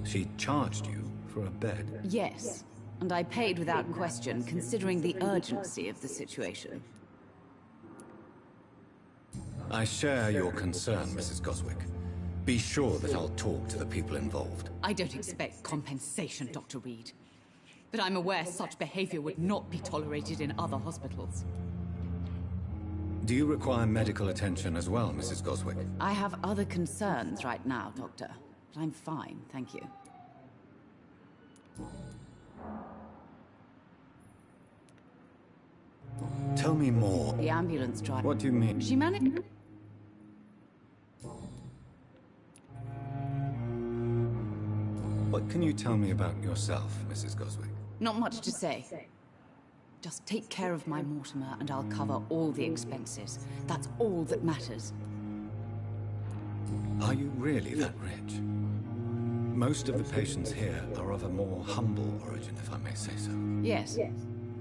S3: She charged you for a bed?
S7: Yes, and I paid without question, considering the urgency of the situation.
S3: I share your concern, Mrs. Goswick. Be sure that I'll talk to the people involved.
S7: I don't expect compensation, Dr. Reed. But I'm aware such behavior would not be tolerated in other hospitals.
S3: Do you require medical attention as well, Mrs. Goswick?
S7: I have other concerns right now, Doctor. But I'm fine, thank you.
S3: Tell me more.
S7: The ambulance driver...
S3: What do you mean?
S7: She managed...
S3: What can you tell me about yourself, Mrs. Goswick?
S7: Not much to say. Just take care of my Mortimer and I'll cover all the expenses. That's all that matters.
S3: Are you really that rich? Most of the patients here are of a more humble origin, if I may say so.
S7: Yes.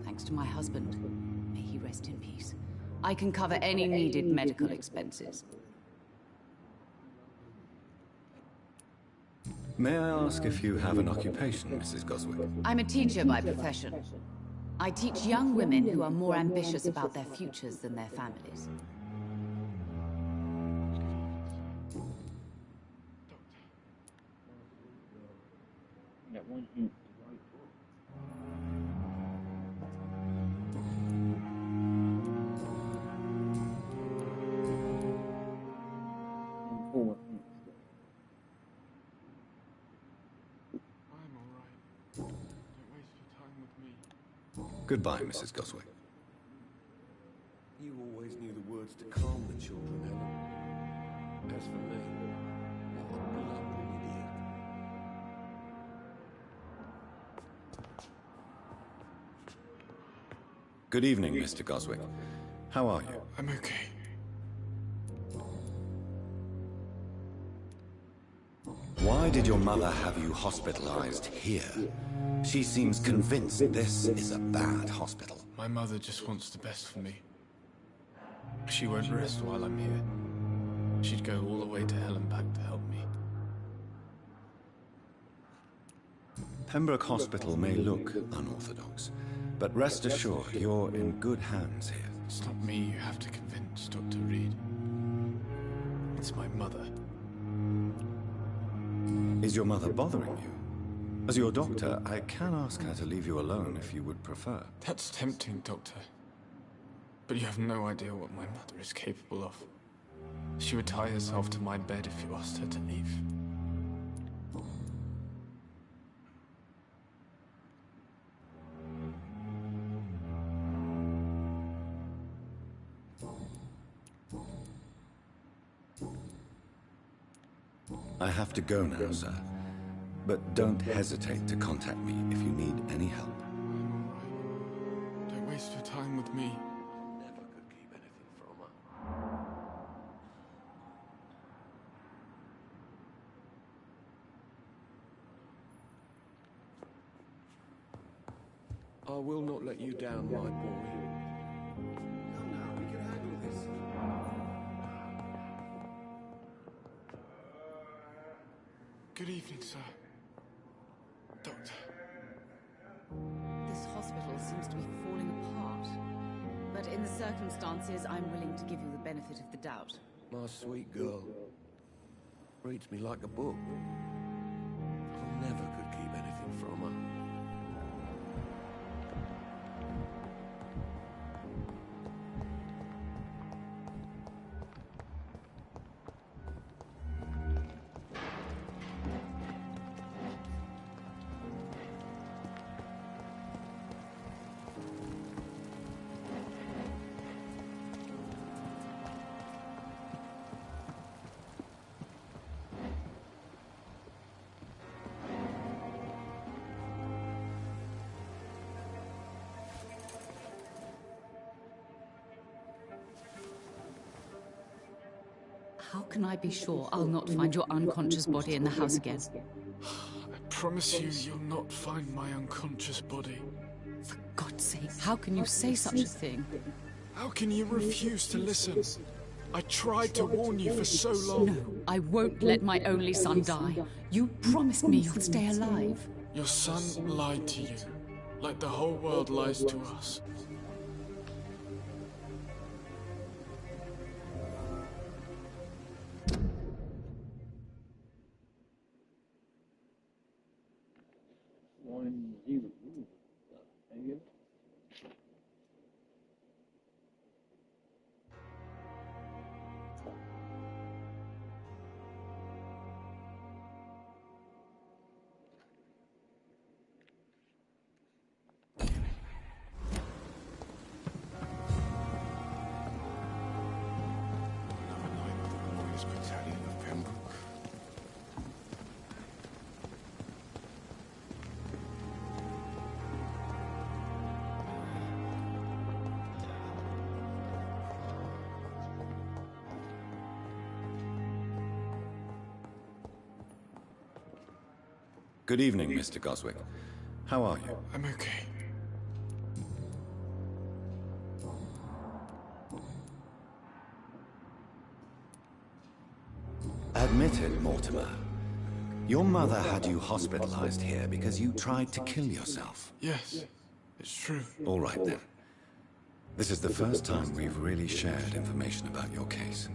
S7: Thanks to my husband. May he rest in peace. I can cover any needed medical expenses.
S3: May I ask if you have an occupation, Mrs. Goswick?
S7: I'm a teacher by profession. I teach young women who are more ambitious about their futures than their families.
S1: Got one hint. And 4 hints.
S22: I'm all right. Don't waste your time with me.
S3: Goodbye, Mrs. Goswick.
S21: You always knew the words to calm the children, Helen. As for me, I'm a blundering idiot.
S3: Good evening, Mr. Goswick. How are you?
S22: I'm okay.
S3: Why did your mother have you hospitalized here? She seems convinced this is a bad hospital.
S22: My mother just wants the best for me. She won't rest while I'm here. She'd go all the way to hell and back to help me.
S11: Pembroke Hospital may look unorthodox, but rest assured you're in good hands here.
S22: It's not me you have to convince, Dr. Reed. It's my mother.
S11: Is your mother bothering you? As your doctor, I can ask her to leave you alone if you would prefer.
S22: That's tempting, Doctor. But you have no idea what my mother is capable of. She would tie herself to my bed if you asked her to leave.
S11: I have to go now, sir. But don't hesitate to contact me if you need any help.
S22: I'm alright. Don't waste your time with me.
S21: Never could keep anything from her. I will not let you down, my boy.
S6: Come now, we can handle this.
S22: Good evening, sir. Doctor.
S7: This hospital seems to be falling apart. But in the circumstances, I'm willing to give you the benefit of the doubt.
S21: My sweet girl. Reads me like a book. I never could keep anything from her.
S7: How can I be sure I'll not find your unconscious body in the house again?
S22: I promise you, you'll not find my unconscious body.
S7: For God's sake, how can you say such a thing?
S22: How can you refuse to listen? I tried to warn you for so long.
S7: No, I won't let my only son die. You promised me you'd stay alive.
S22: Your son lied to you, like the whole world lies to us. Battalion of Pembroke.
S11: Good evening, Mr. Goswick. How are you?
S22: I'm okay.
S11: Admit it, Mortimer. Your mother had you hospitalized here because you tried to kill yourself.
S22: Yes, it's true.
S11: All right, then. This is the first time we've really shared information about your case.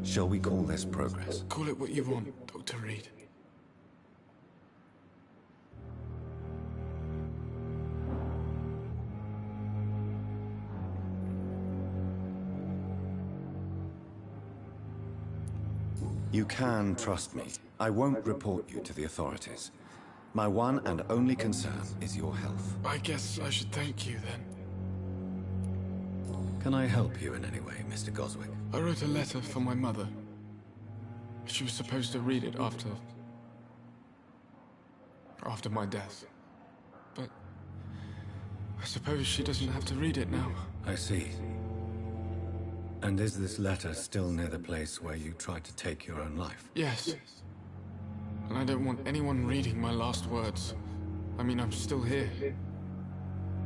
S11: Shall we call this progress?
S22: Call it what you want, Dr. Reed.
S11: You can trust me. I won't report you to the authorities. My one and only concern is your health.
S22: I guess I should thank you then.
S11: Can I help you in any way, Mr. Goswick?
S22: I wrote a letter for my mother. She was supposed to read it after my death. But I suppose she doesn't have to read it now.
S11: I see. And is this letter still near the place where you tried to take your own life?
S22: Yes. And I don't want anyone reading my last words. I mean, I'm still here.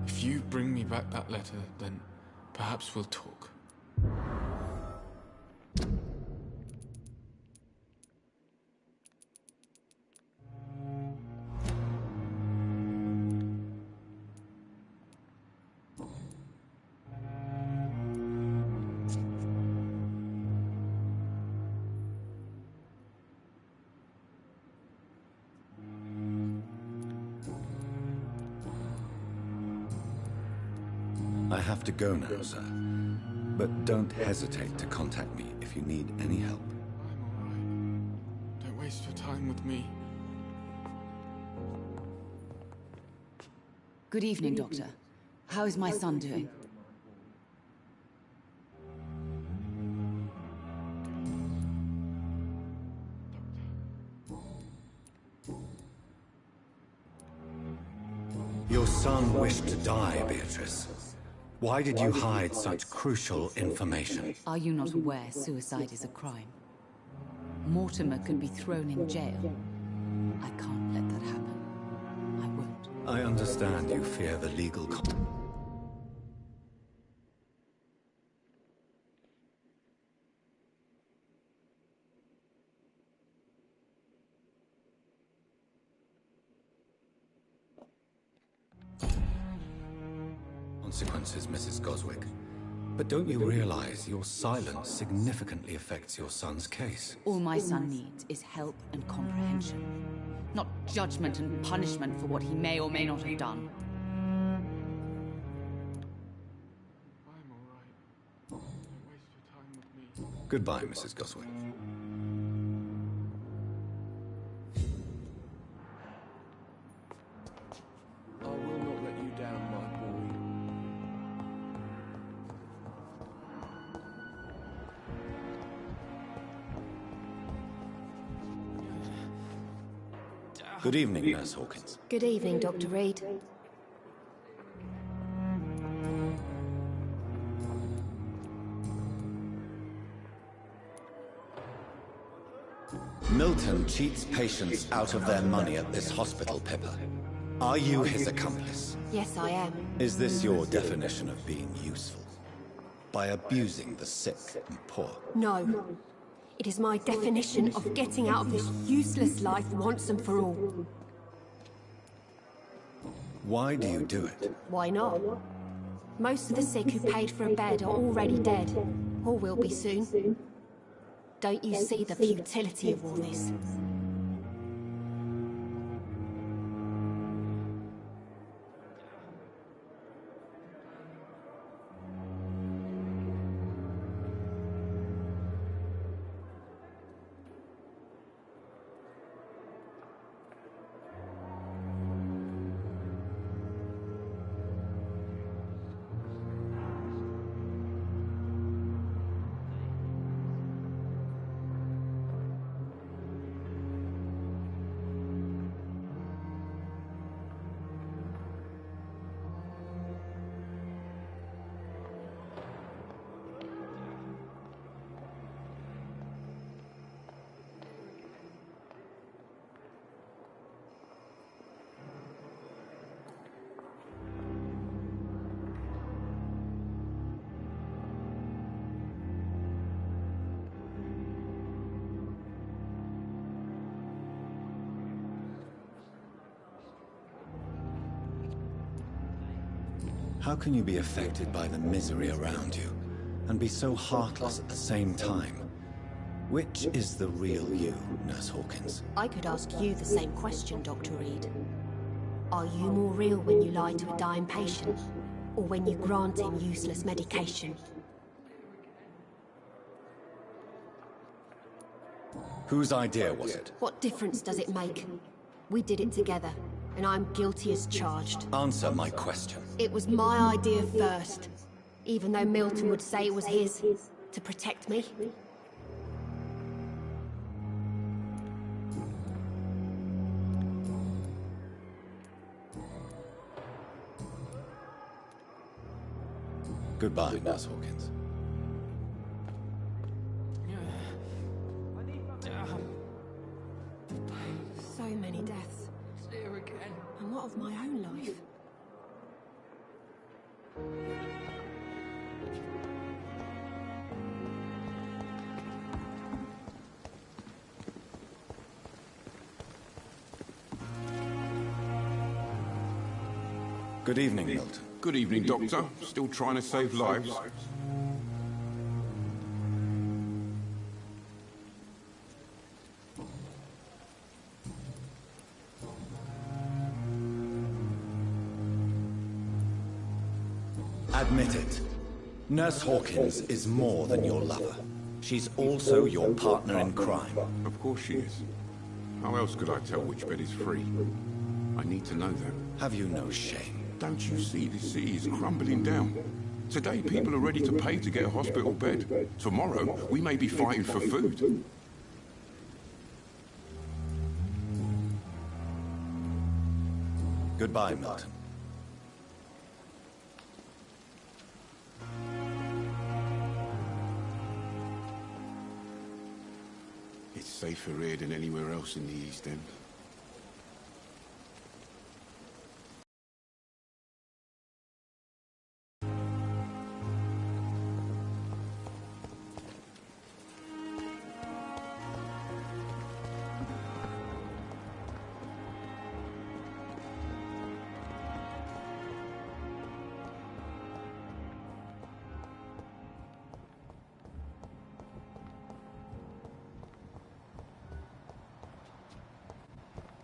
S22: If you bring me back that letter, then perhaps we'll talk.
S11: I have to go now, sir. But don't hesitate to contact me if you need any help.
S22: I'm alright. Don't waste your time with me.
S7: Good evening, Doctor. How is my son doing?
S3: Your son wished to die, Beatrice. Why did you hide such crucial information?
S7: Are you not aware suicide is a crime? Mortimer could be thrown in jail. I can't let that happen. I won't.
S3: I understand you fear the legal consequences, Mrs. Goswick. But don't you realize your silence significantly affects your son's case?
S7: All my son needs is help and comprehension. Not judgment and punishment for what he may or may not have done.
S22: I'm alright. Don't waste your time with me.
S11: Goodbye, Mrs. Goswick.
S21: I will not let you down, my boy.
S11: Good evening, Nurse Hawkins.
S17: Good evening, Dr. Reed.
S3: Milton cheats patients out of their money at this hospital, Pippa. Are you his accomplice?
S17: Yes, I am.
S3: Is this your definition of being useful? By abusing the sick and poor?
S17: No. It is my definition of getting out of this useless life once and for all.
S3: Why do you do it?
S17: Why not? Most of the sick who paid for a bed are already dead, or will be soon. Don't you see the futility of all this?
S3: How can you be affected by the misery around you, and be so heartless at the same time? Which is the real you, Nurse Hawkins?
S17: I could ask you the same question, Dr. Reed. Are you more real when you lie to a dying patient, or when you grant him useless medication?
S3: Whose idea was it?
S17: What difference does it make? We did it together, and I'm guilty as charged.
S3: Answer my question.
S17: It was my idea first, even though Milton would say it was his, to protect me.
S3: Goodbye, Nurse Hawkins.
S17: So many deaths. And what of my own life?
S3: Good evening, Milton.
S16: Good evening, Doctor. Still trying to save lives?
S3: Admit it. Nurse Hawkins is more than your lover. She's also your partner in crime.
S16: Of course she is. How else could I tell which bed is free? I need to know that.
S3: Have you no shame?
S16: Don't you see this city is crumbling down? Today people are ready to pay to get a hospital bed. Tomorrow we may be fighting for food.
S3: Goodbye, Milton.
S16: It's safer here than anywhere else in the East End.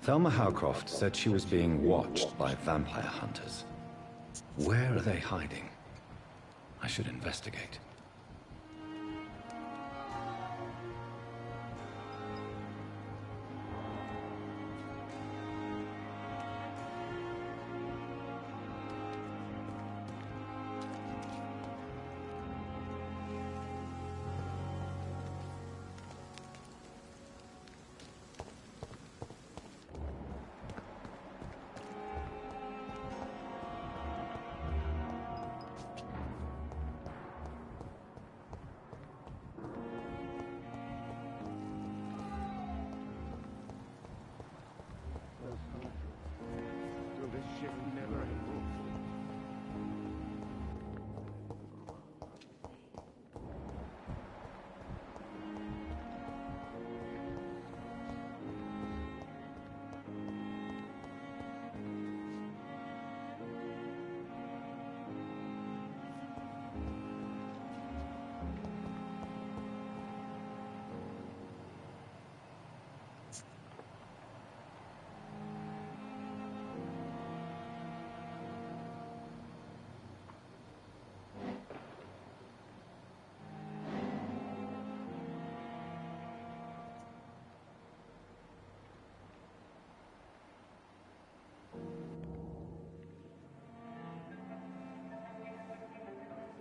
S11: Thelma Howcroft said she was being watched by vampire hunters. Where are they hiding? I should investigate.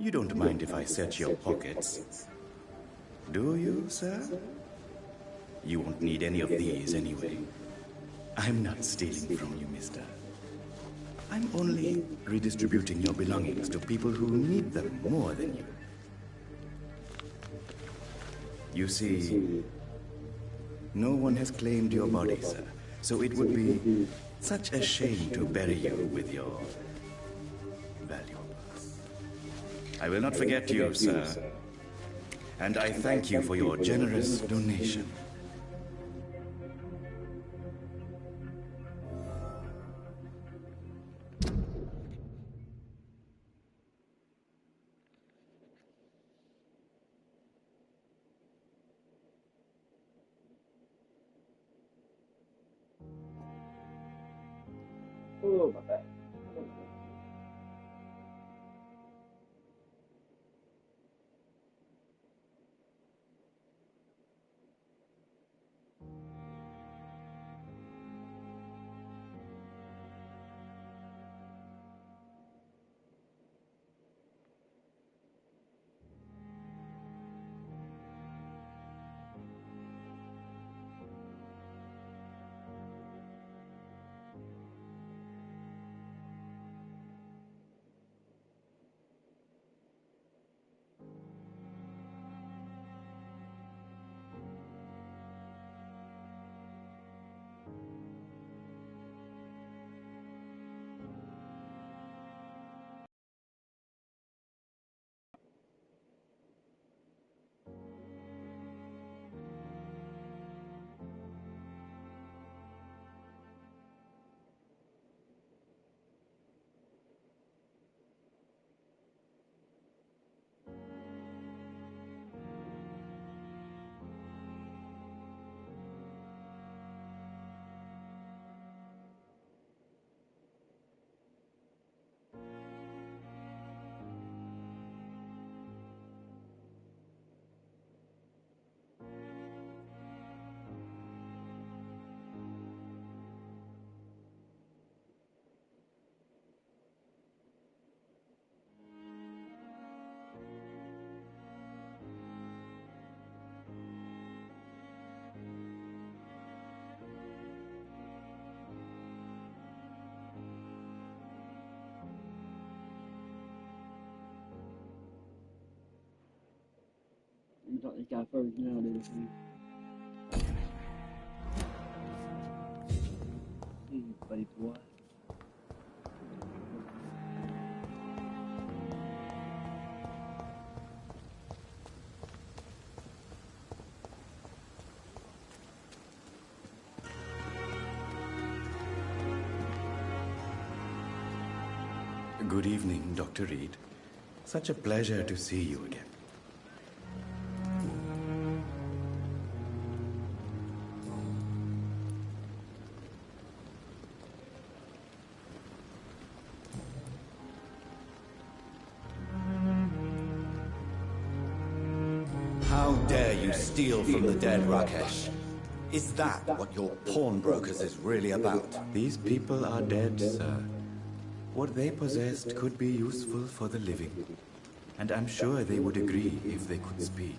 S14: You don't mind if I search your pockets, do you, sir? You won't need any of these anyway. I'm not stealing from you, mister. I'm only redistributing your belongings to people who need them more than you. You see, no one has claimed your body, sir, so it would be such a shame to bury you with your valuables. I will not forget you, sir, and I thank you for your generous donation.
S1: Oh, my back. talk to this guy first, and then I'll do this thing. Hey, buddy boy.
S14: Good evening, Dr. Reed. Such a pleasure to see you again.
S3: How dare you steal from the dead, Rakesh? Is that what your pawnbrokers is really about?
S14: These people are dead, sir. What they possessed could be useful for the living. And I'm sure they would agree if they could speak.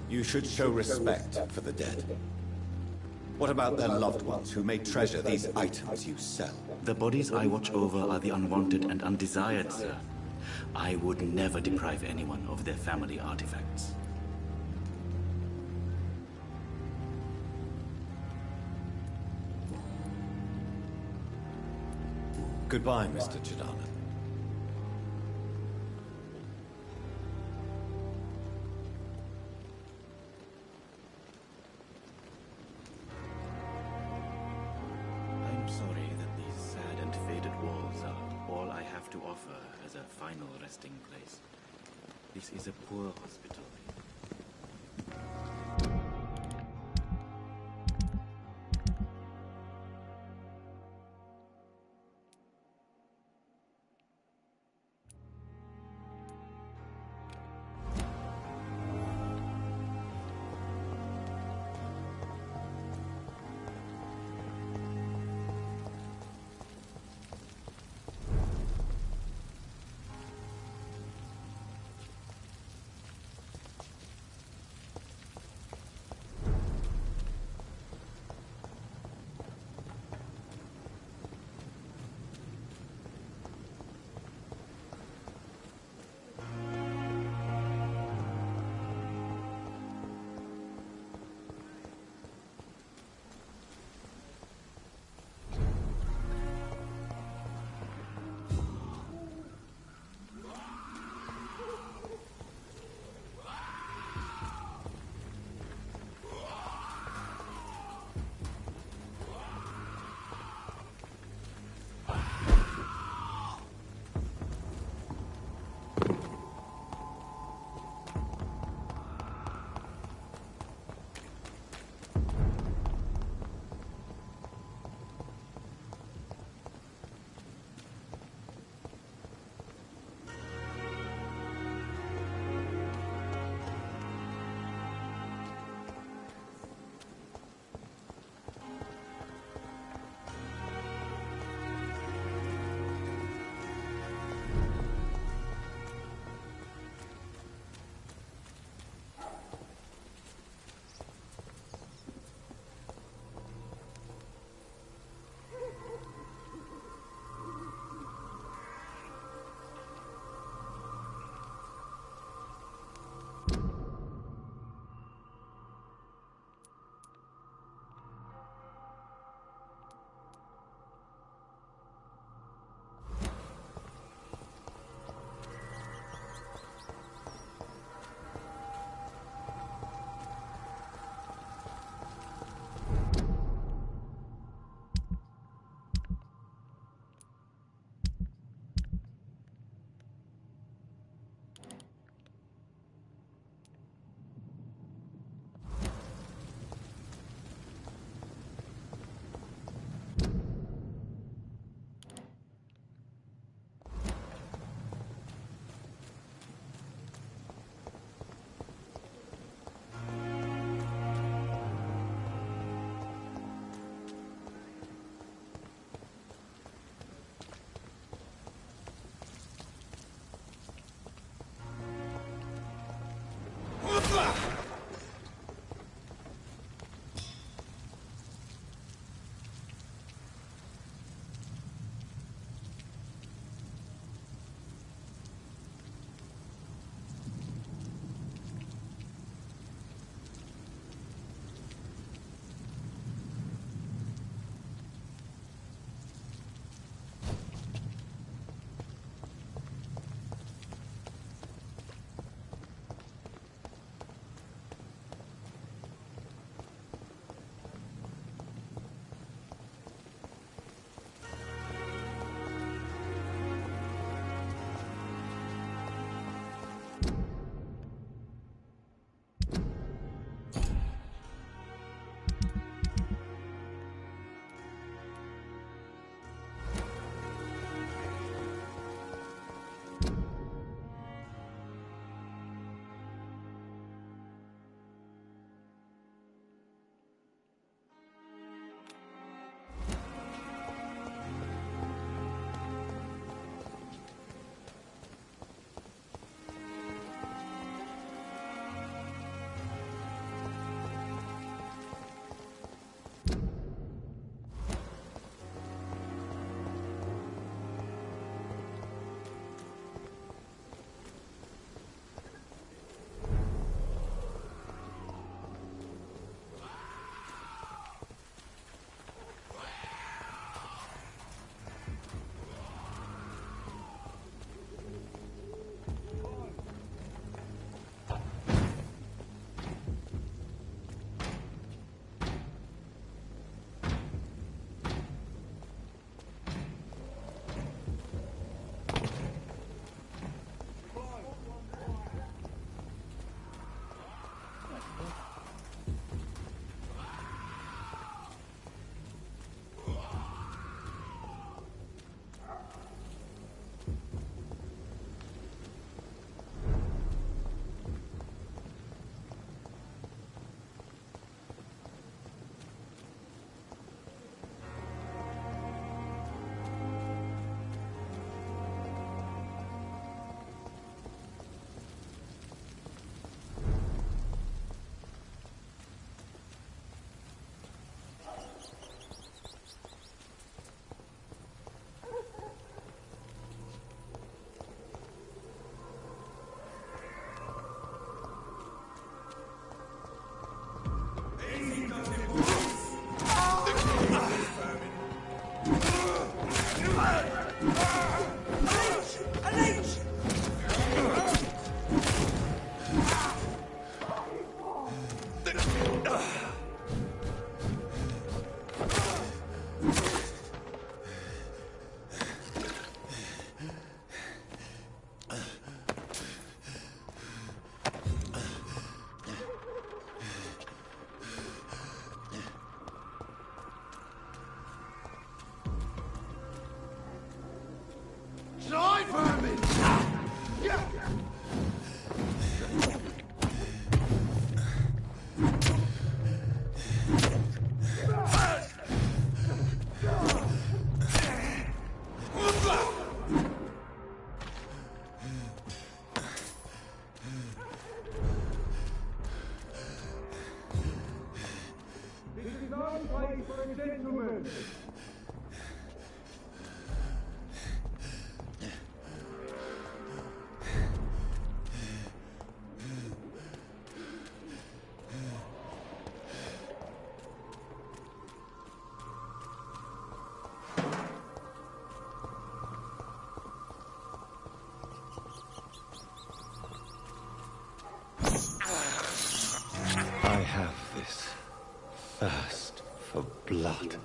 S3: You should show respect for the dead. What about their loved ones who may treasure these items you sell?
S14: The bodies I watch over are the unwanted and undesired, sir. I would never deprive anyone of their family artifacts.
S3: Goodbye, Mr. Chidana.
S14: I'm sorry that these sad and faded walls are all I have to offer as a final resting place. This is a poor hospital.
S3: I have this thirst for blood.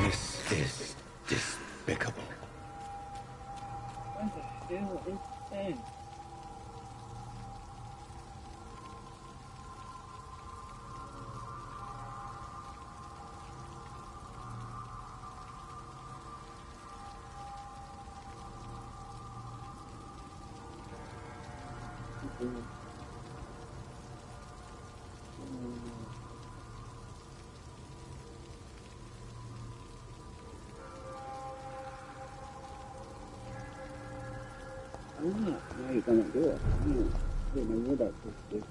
S3: This is despicable.
S1: What the hell is that? I'm not right gonna do it. I don't know what that's supposed to do.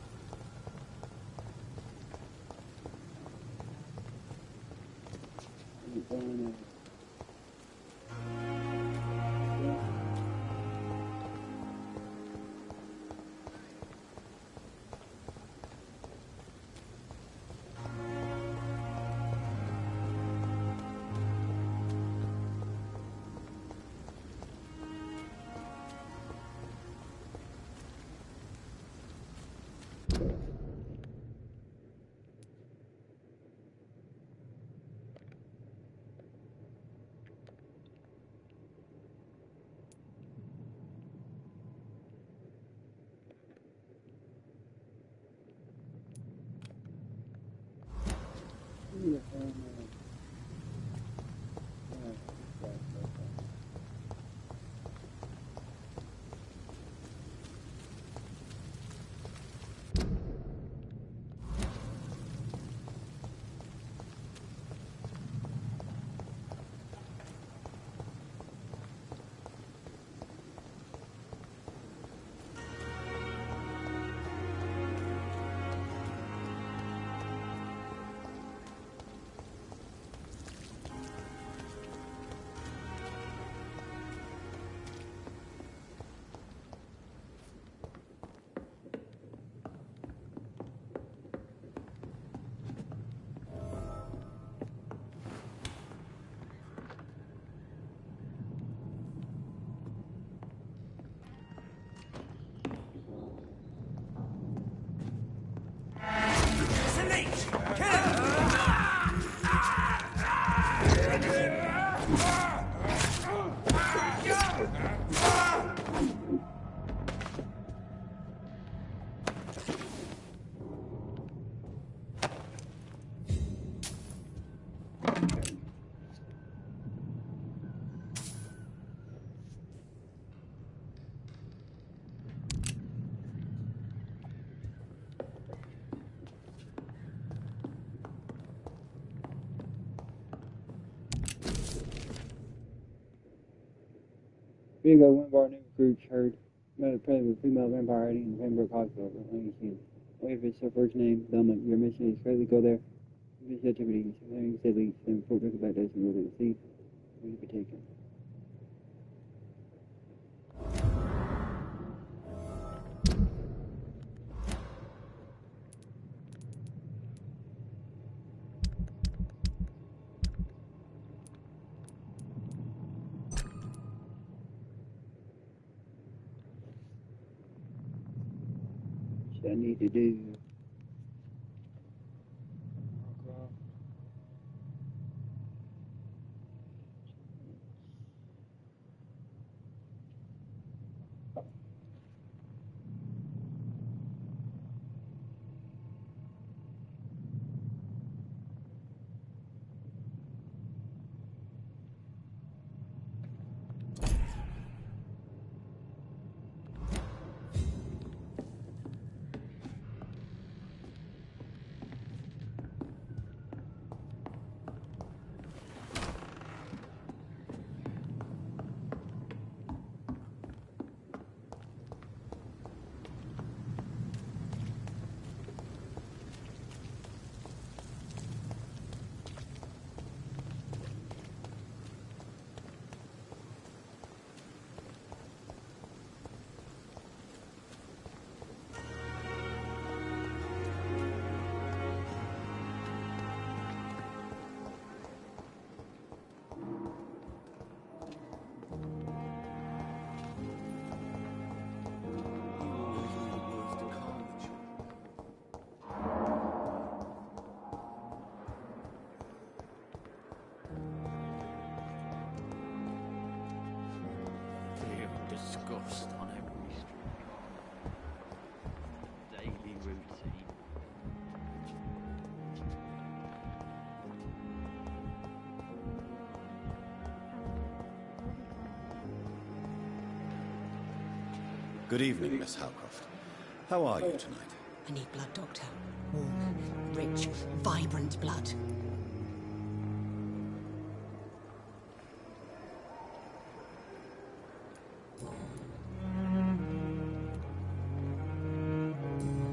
S1: Here you go, one of our new recruits heard about a predator with female vampire hiding in the Pembroke Hospital. Wait, if it's her first name, Belmont, your mission is clearly go there. This activity, something silly, then report back about this and we'll see where you be taken. I need to do.
S18: Disgust on every street. Daily routine.
S3: Good evening, Miss Howcroft. How are you tonight?
S19: I need blood, Doctor. Warm, rich, vibrant blood.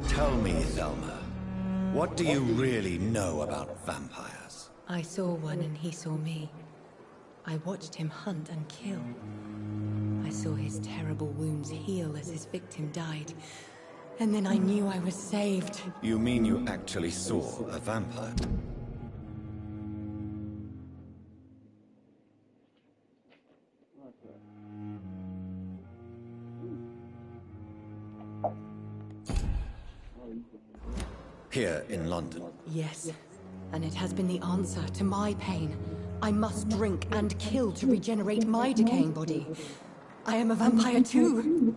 S3: Tell me, Thelma, what do you really know about vampires?
S19: I saw one and he saw me. I watched him hunt and kill. I saw his terrible wounds heal as his victim died. And then I knew I was saved.
S3: You mean you actually saw a vampire? Here in London?
S19: Yes, and it has been the answer to my pain. I must drink and kill to regenerate my decaying body. I am a vampire too.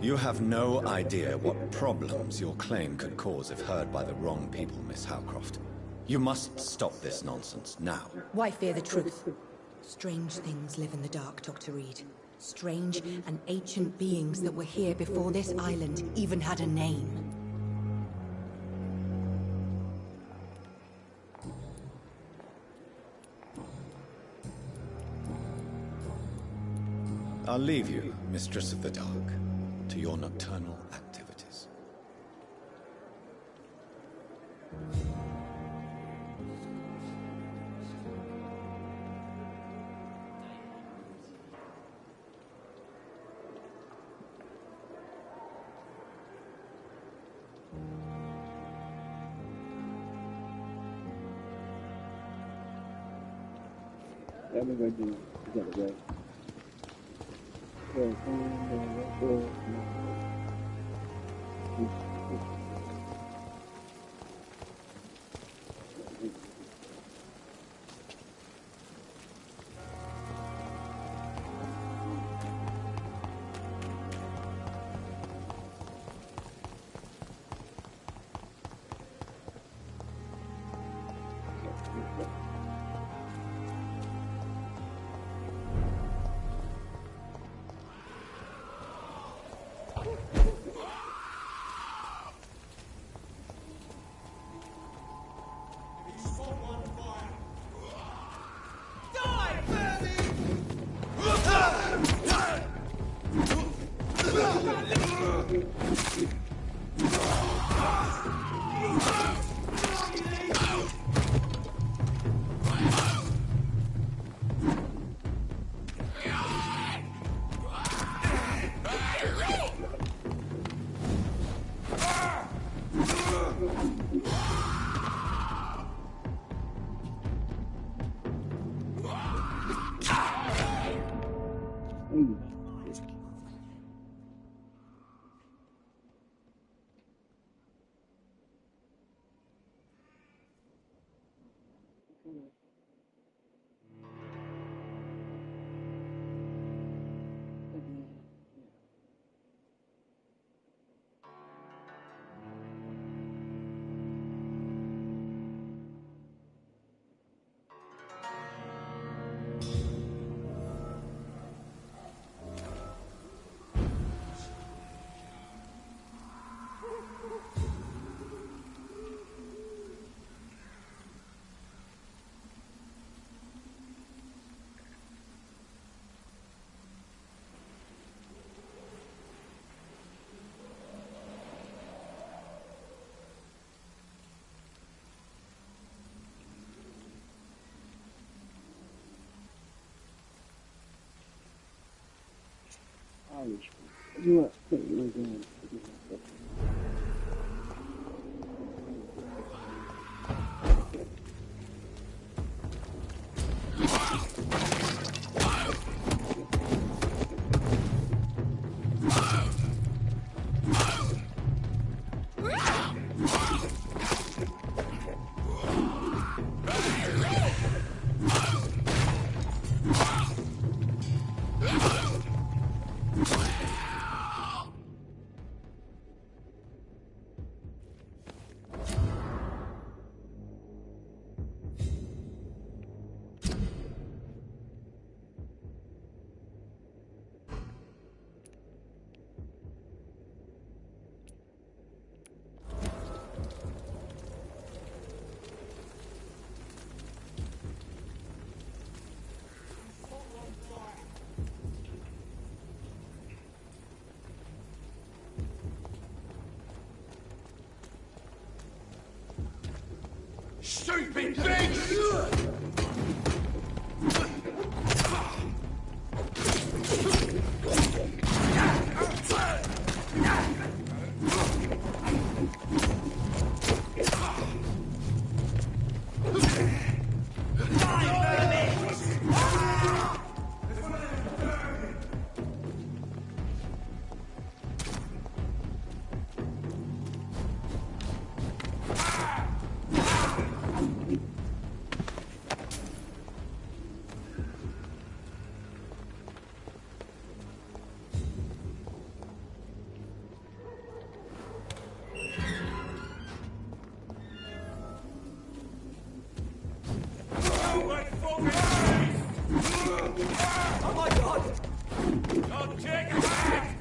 S3: You have no idea what problems your claim could cause if heard by the wrong people, Miss Howcroft. You must stop this nonsense now.
S19: Why fear the truth? Strange things live in the dark, Dr. Reed. Strange and ancient beings that were here before this island even had a name.
S3: I'll leave you, Mistress of the Dark, to your nocturnal activities.
S1: Let me go do together, right? Irish. You know what you were doing?
S16: Stupid bitch!
S2: Oh my god! Don't take it back!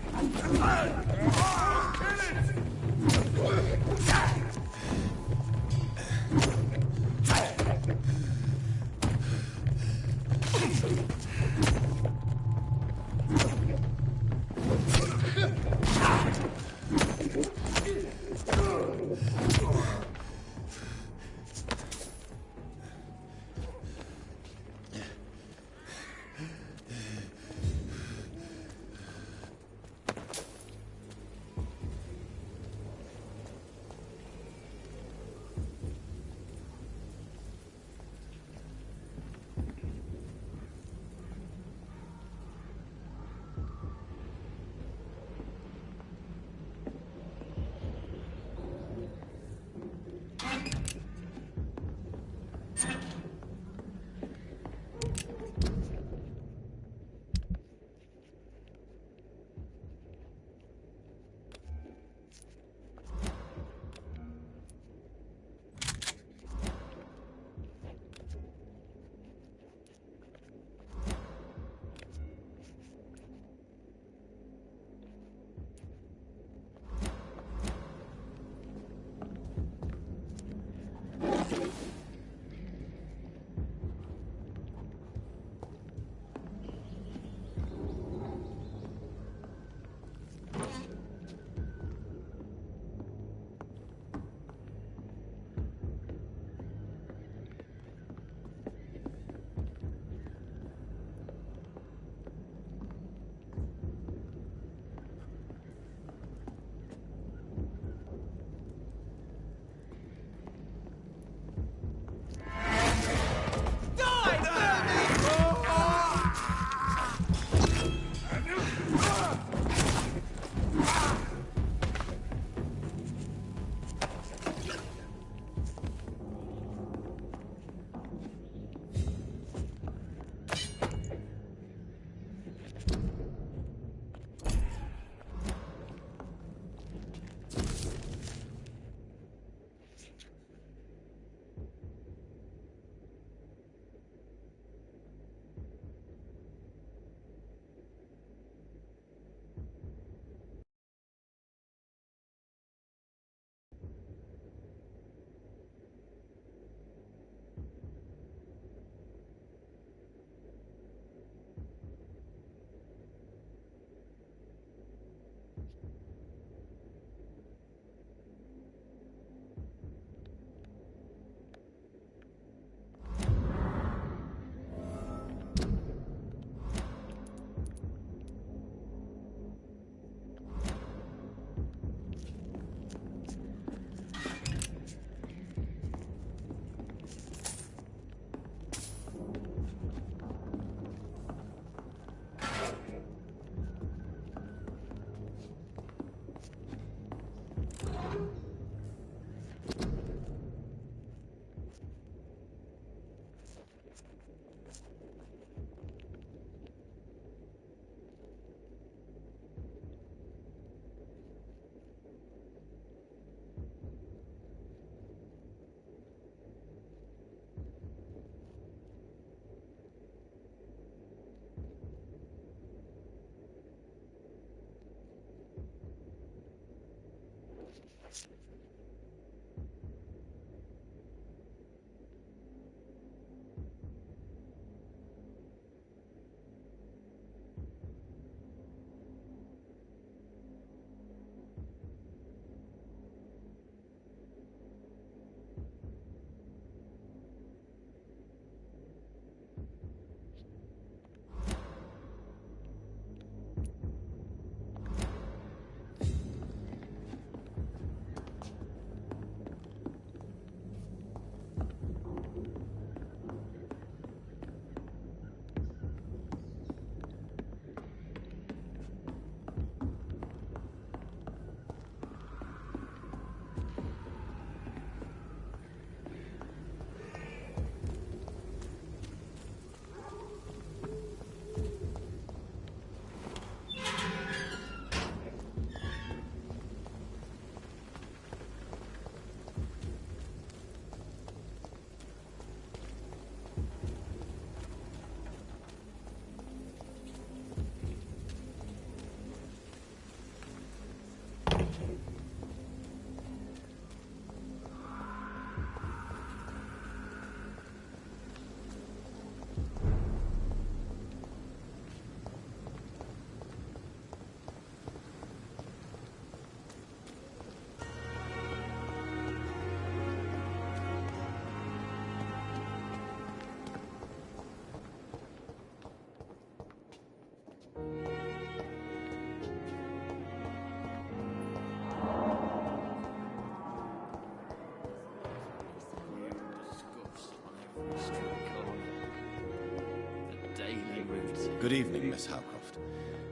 S3: Good evening, Miss Howcroft.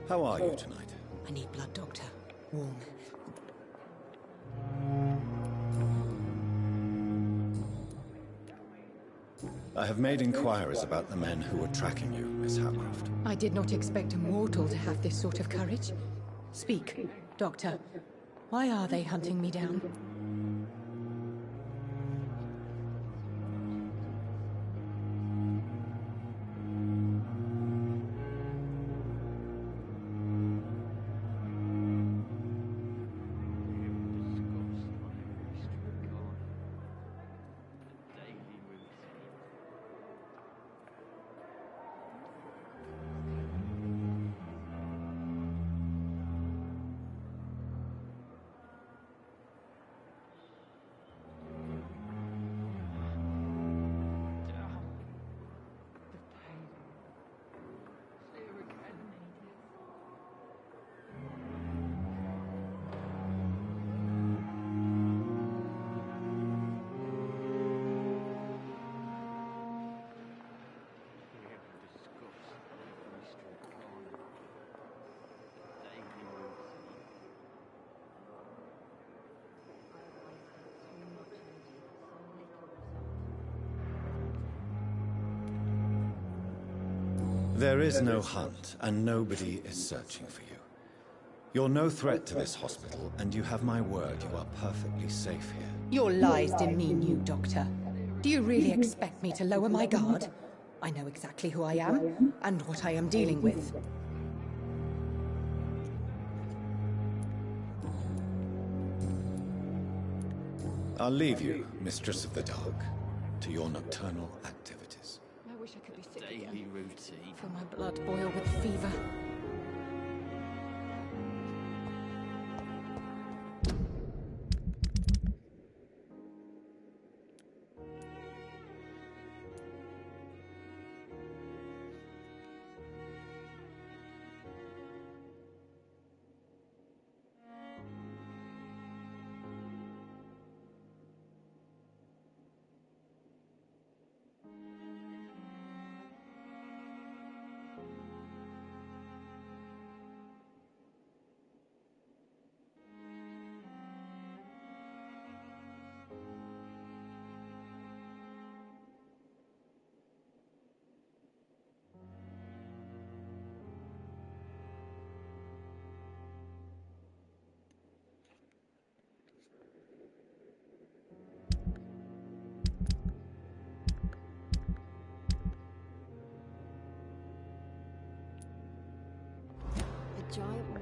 S3: How are you tonight?
S19: I need blood, Doctor. Warm.
S3: I have made inquiries about the men who were tracking you, Miss Howcroft.
S19: I did not expect a mortal to have this sort of courage. Speak, Doctor. Why are they hunting me down?
S3: There is no hunt, and nobody is searching for you. You're no threat to this hospital, and you have my word you are perfectly safe here.
S19: Your lies demean you, Doctor. Do you really expect me to lower my guard? I know exactly who I am, and what I am dealing with.
S3: I'll leave you, Mistress of the Dark, to your nocturnal activities.
S19: I wish I could be sick again.
S18: Daily routine.
S19: Feel my blood boil with fever.
S17: giant one.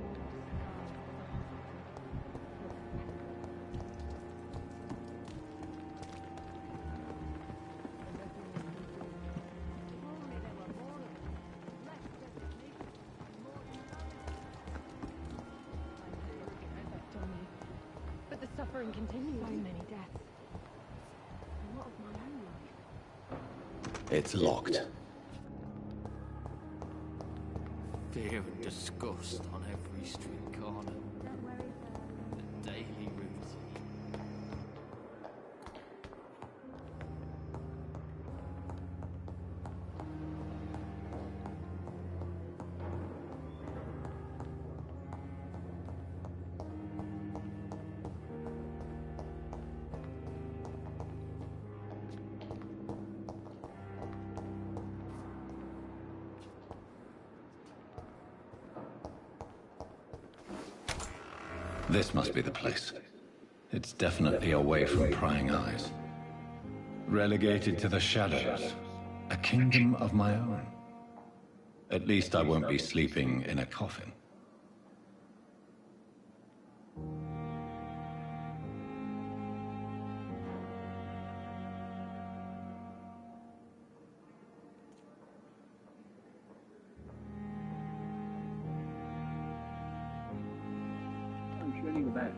S5: But the suffering continues. So many deaths. A lot of my own life.
S11: It's locked.
S18: Fear and disgust on every street corner. The daily routine.
S11: This must be the place. It's definitely away from prying eyes. Relegated to the shadows. A kingdom of my own. At least I won't be sleeping in a coffin.
S1: I'm sure I need to go back.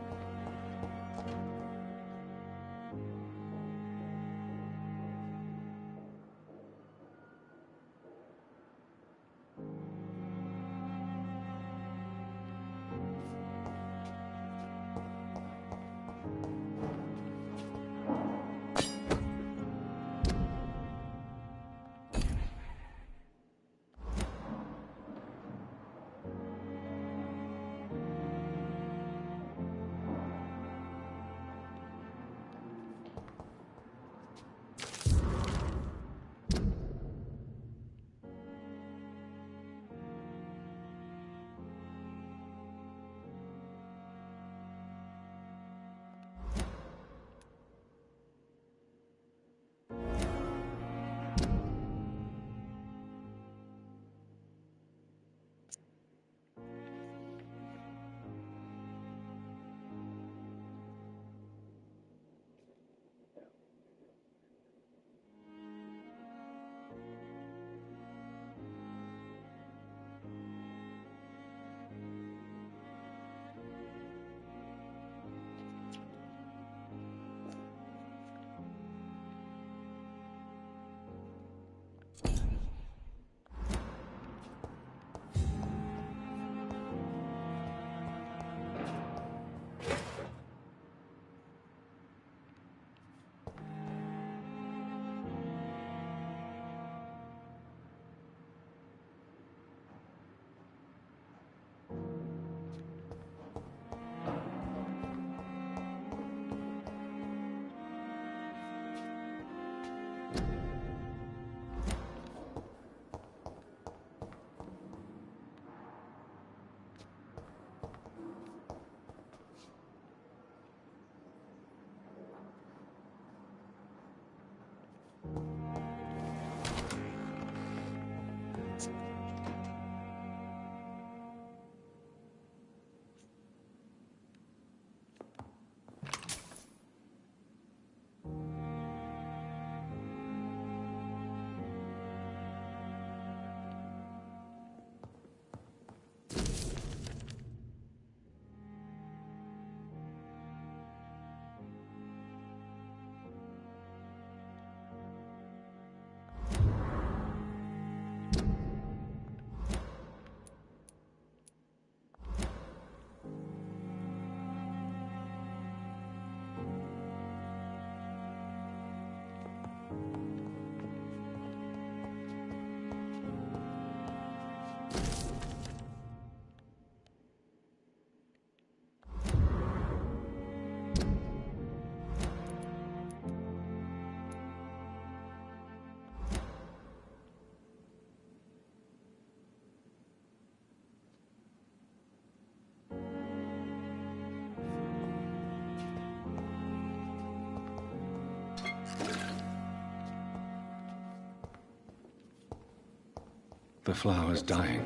S11: The flower's dying.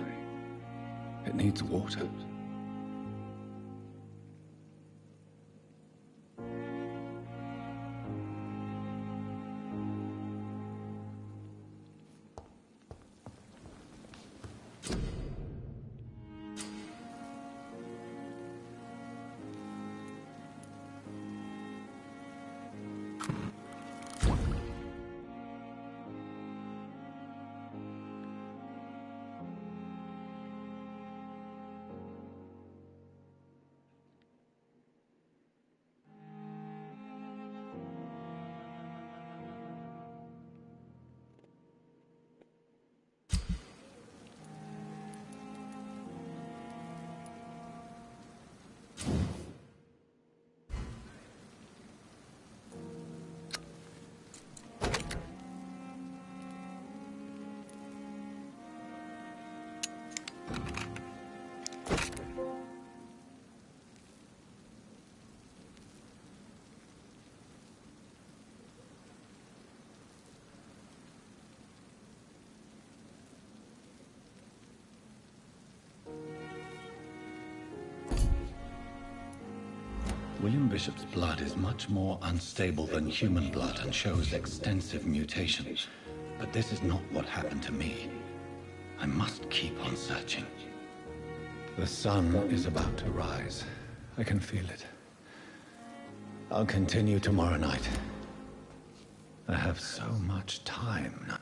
S11: It needs water. William Bishop's blood is much more unstable than human blood and shows extensive mutations. But this is not what happened to me. I must keep on searching. The sun is about to rise. I can feel it. I'll continue tomorrow night. I have so much time now.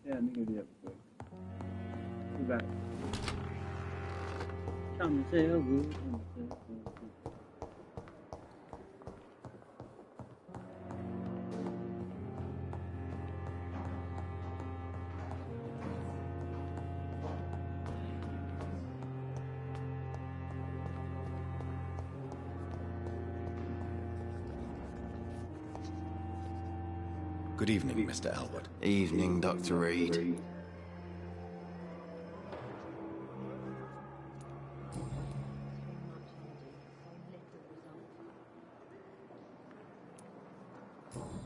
S1: Yeah, let me go do that real quick. Be back. Come to sell wood, come to sell wood.
S11: Good evening, Mr. Elwood.
S18: Evening, Dr. Reed.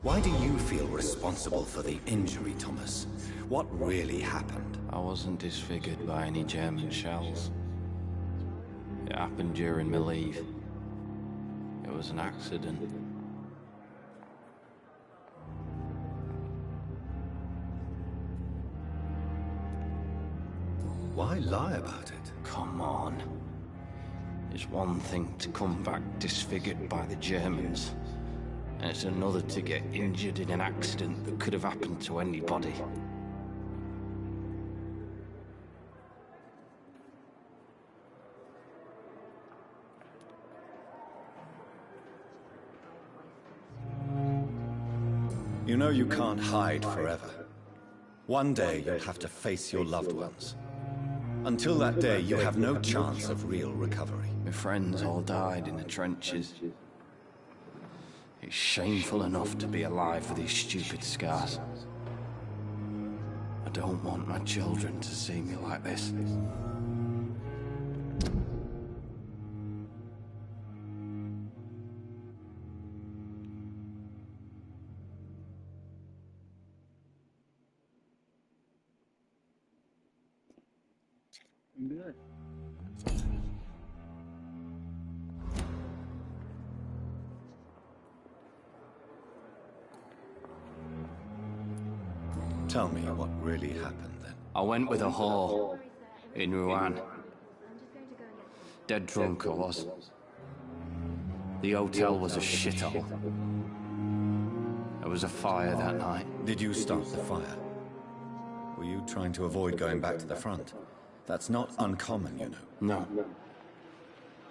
S3: Why do you feel responsible for the injury, Thomas? What really happened?
S18: I wasn't disfigured by any German shells. It happened during my leave. It was an accident.
S3: Why lie about it?
S18: Come on. It's one thing to come back disfigured by the Germans, and it's another to get injured in an accident that could have happened to anybody.
S3: You know you can't hide forever. One day you'll have to face your loved ones. Until that day, you have no chance of real recovery.
S18: My friends all died in the trenches. It's shameful enough to be alive with these stupid scars. I don't want my children to see me like this.
S1: Good.
S3: Tell me what really happened then.
S18: I went with a whore in Rouen. Dead drunk I was. The hotel was a shithole. There was a fire that night.
S3: Did you start the fire? Were you trying to avoid going back to the front? That's not uncommon, you know.
S18: No.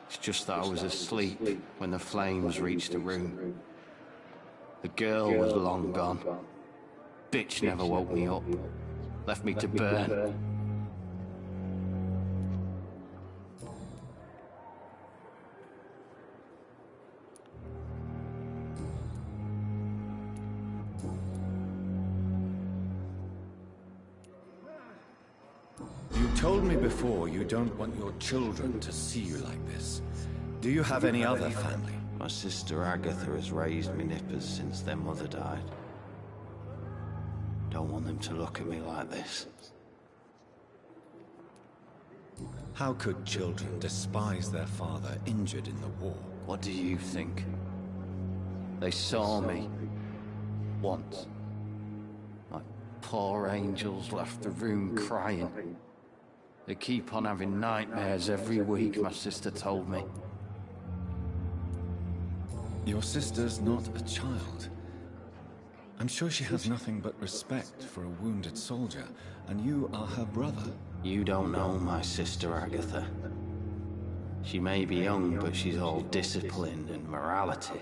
S18: It's just that I was asleep when the flames reached the room. The girl was long gone. Bitch never woke me up. Left me to burn.
S3: You
S11: told me before you don't want your children to see you like this. Do you have any other family?
S18: My sister Agatha has raised me nippers since their mother died. Don't want them to look at me like this.
S11: How could children despise their father injured in the war?
S18: What do you think? They saw me. Once. My poor angels left the room crying. They keep on having nightmares every week, my sister told me.
S11: Your sister's not a child. I'm sure she has nothing but respect for a wounded soldier, and you are her brother.
S18: You don't know my sister Agatha. She may be young, but she's all discipline and morality.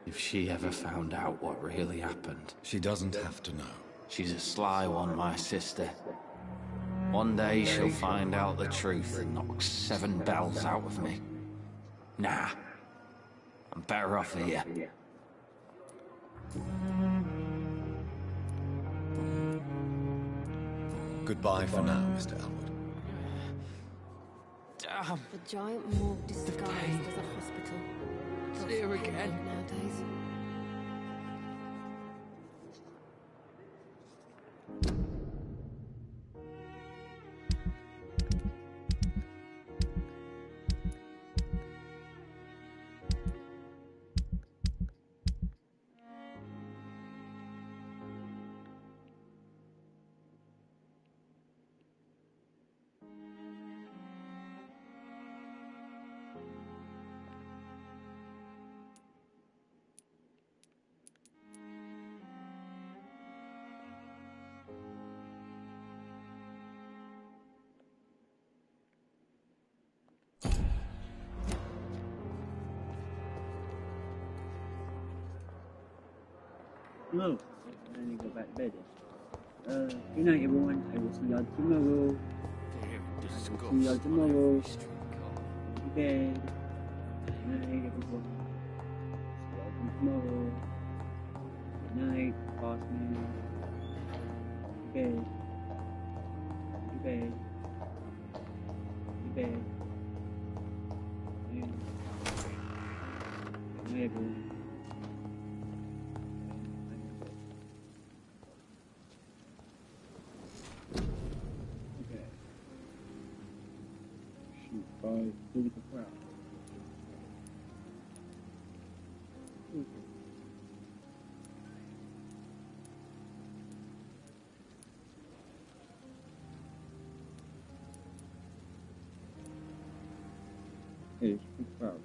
S18: If she ever found out what really happened...
S11: She doesn't have to know.
S18: She's a sly one, my sister. One day she'll find out the truth and knock 7 bells out of me. Nah. I'm better off here.
S11: Goodbye for now, Mr. Elwood.
S18: Damn.
S17: The giant morgue disguised as a hospital.
S18: It's here again.
S17: Nowadays.
S1: No, I need to go back to bed then. Good night everyone, I will see y'all tomorrow. See y'all tomorrow. Good bed. Good night everyone. See y'all tomorrow. Good night, boss man. Good bed. Good bed. Good bed. Good night everyone. Really the crowd. Hey, it's the crowd.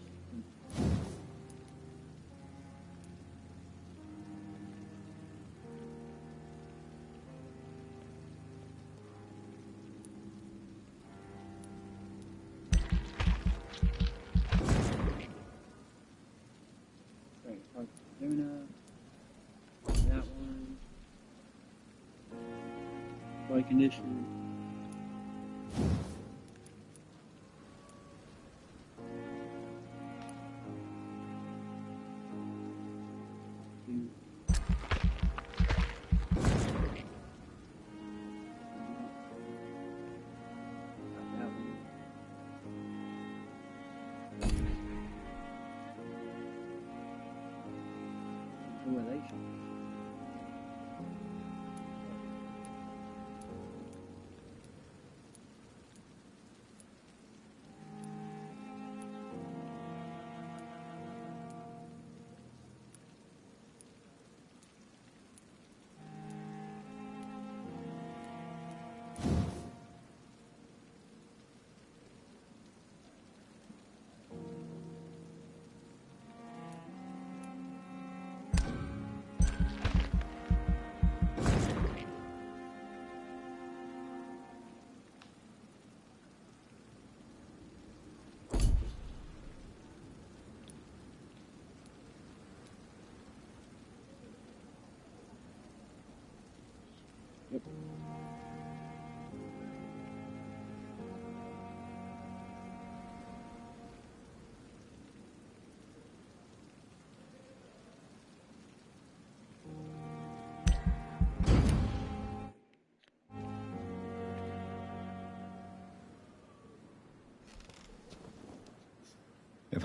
S1: Luna, that one, by condition.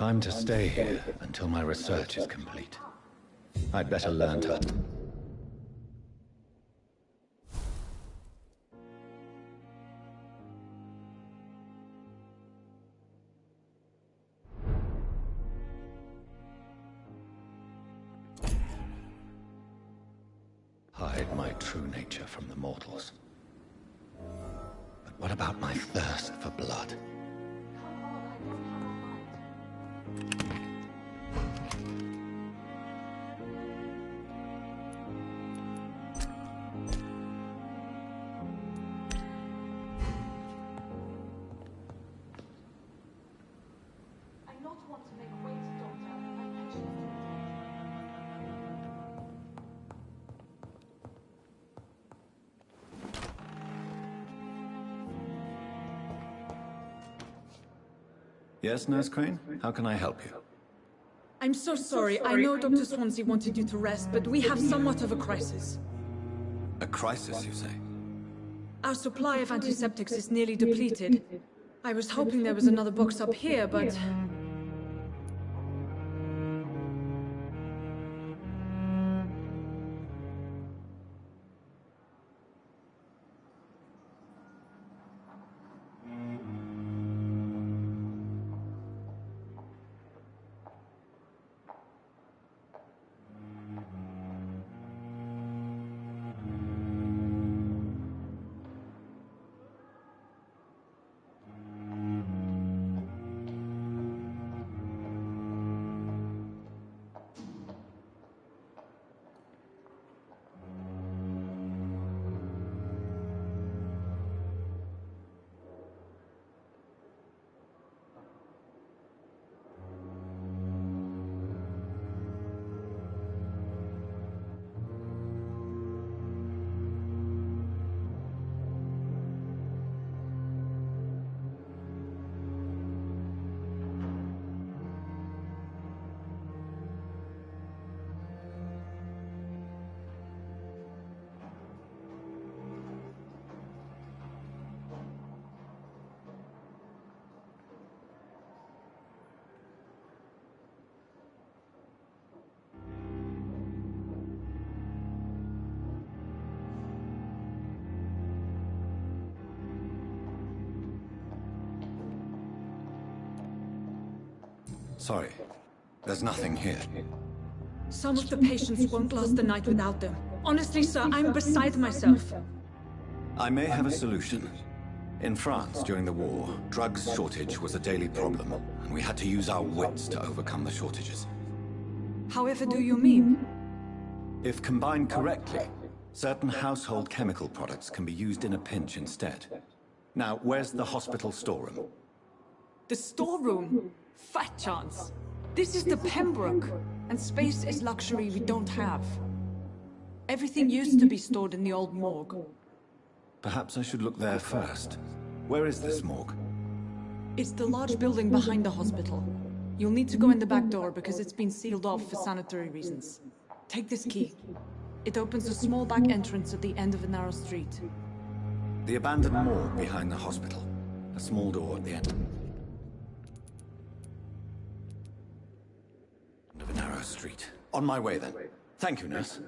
S11: If I'm to stay here until my research is complete, I'd better learn to... hide my true nature from the mortals. But what about my thirst for blood? Yes, Nurse Crane? How can I help you?
S13: I'm so sorry. I know Dr. Swansea wanted you to rest, but we have somewhat of a crisis.
S11: A crisis, you say?
S13: Our supply of antiseptics is nearly depleted. I was hoping there was another box up here, but...
S11: Sorry, there's nothing here.
S13: Some of the patients won't last the night without them. Honestly, sir, I'm beside myself.
S11: I may have a solution. In France, during the war, drugs shortage was a daily problem, and we had to use our wits to overcome the shortages.
S13: However do you mean?
S11: If combined correctly, certain household chemical products can be used in a pinch instead. Now, where's the hospital storeroom?
S13: The storeroom? Fat chance. This is the Pembroke, and space is luxury we don't have. Everything used to be stored in the old morgue.
S11: Perhaps I should look there first. Where is this morgue?
S13: It's the large building behind the hospital. You'll need to go in the back door because it's been sealed off for sanitary reasons. Take this key. It opens a small back entrance at the end of a narrow street.
S11: The abandoned morgue behind the hospital. A small door at the end of a narrow street. On my way then. Thank you, nurse.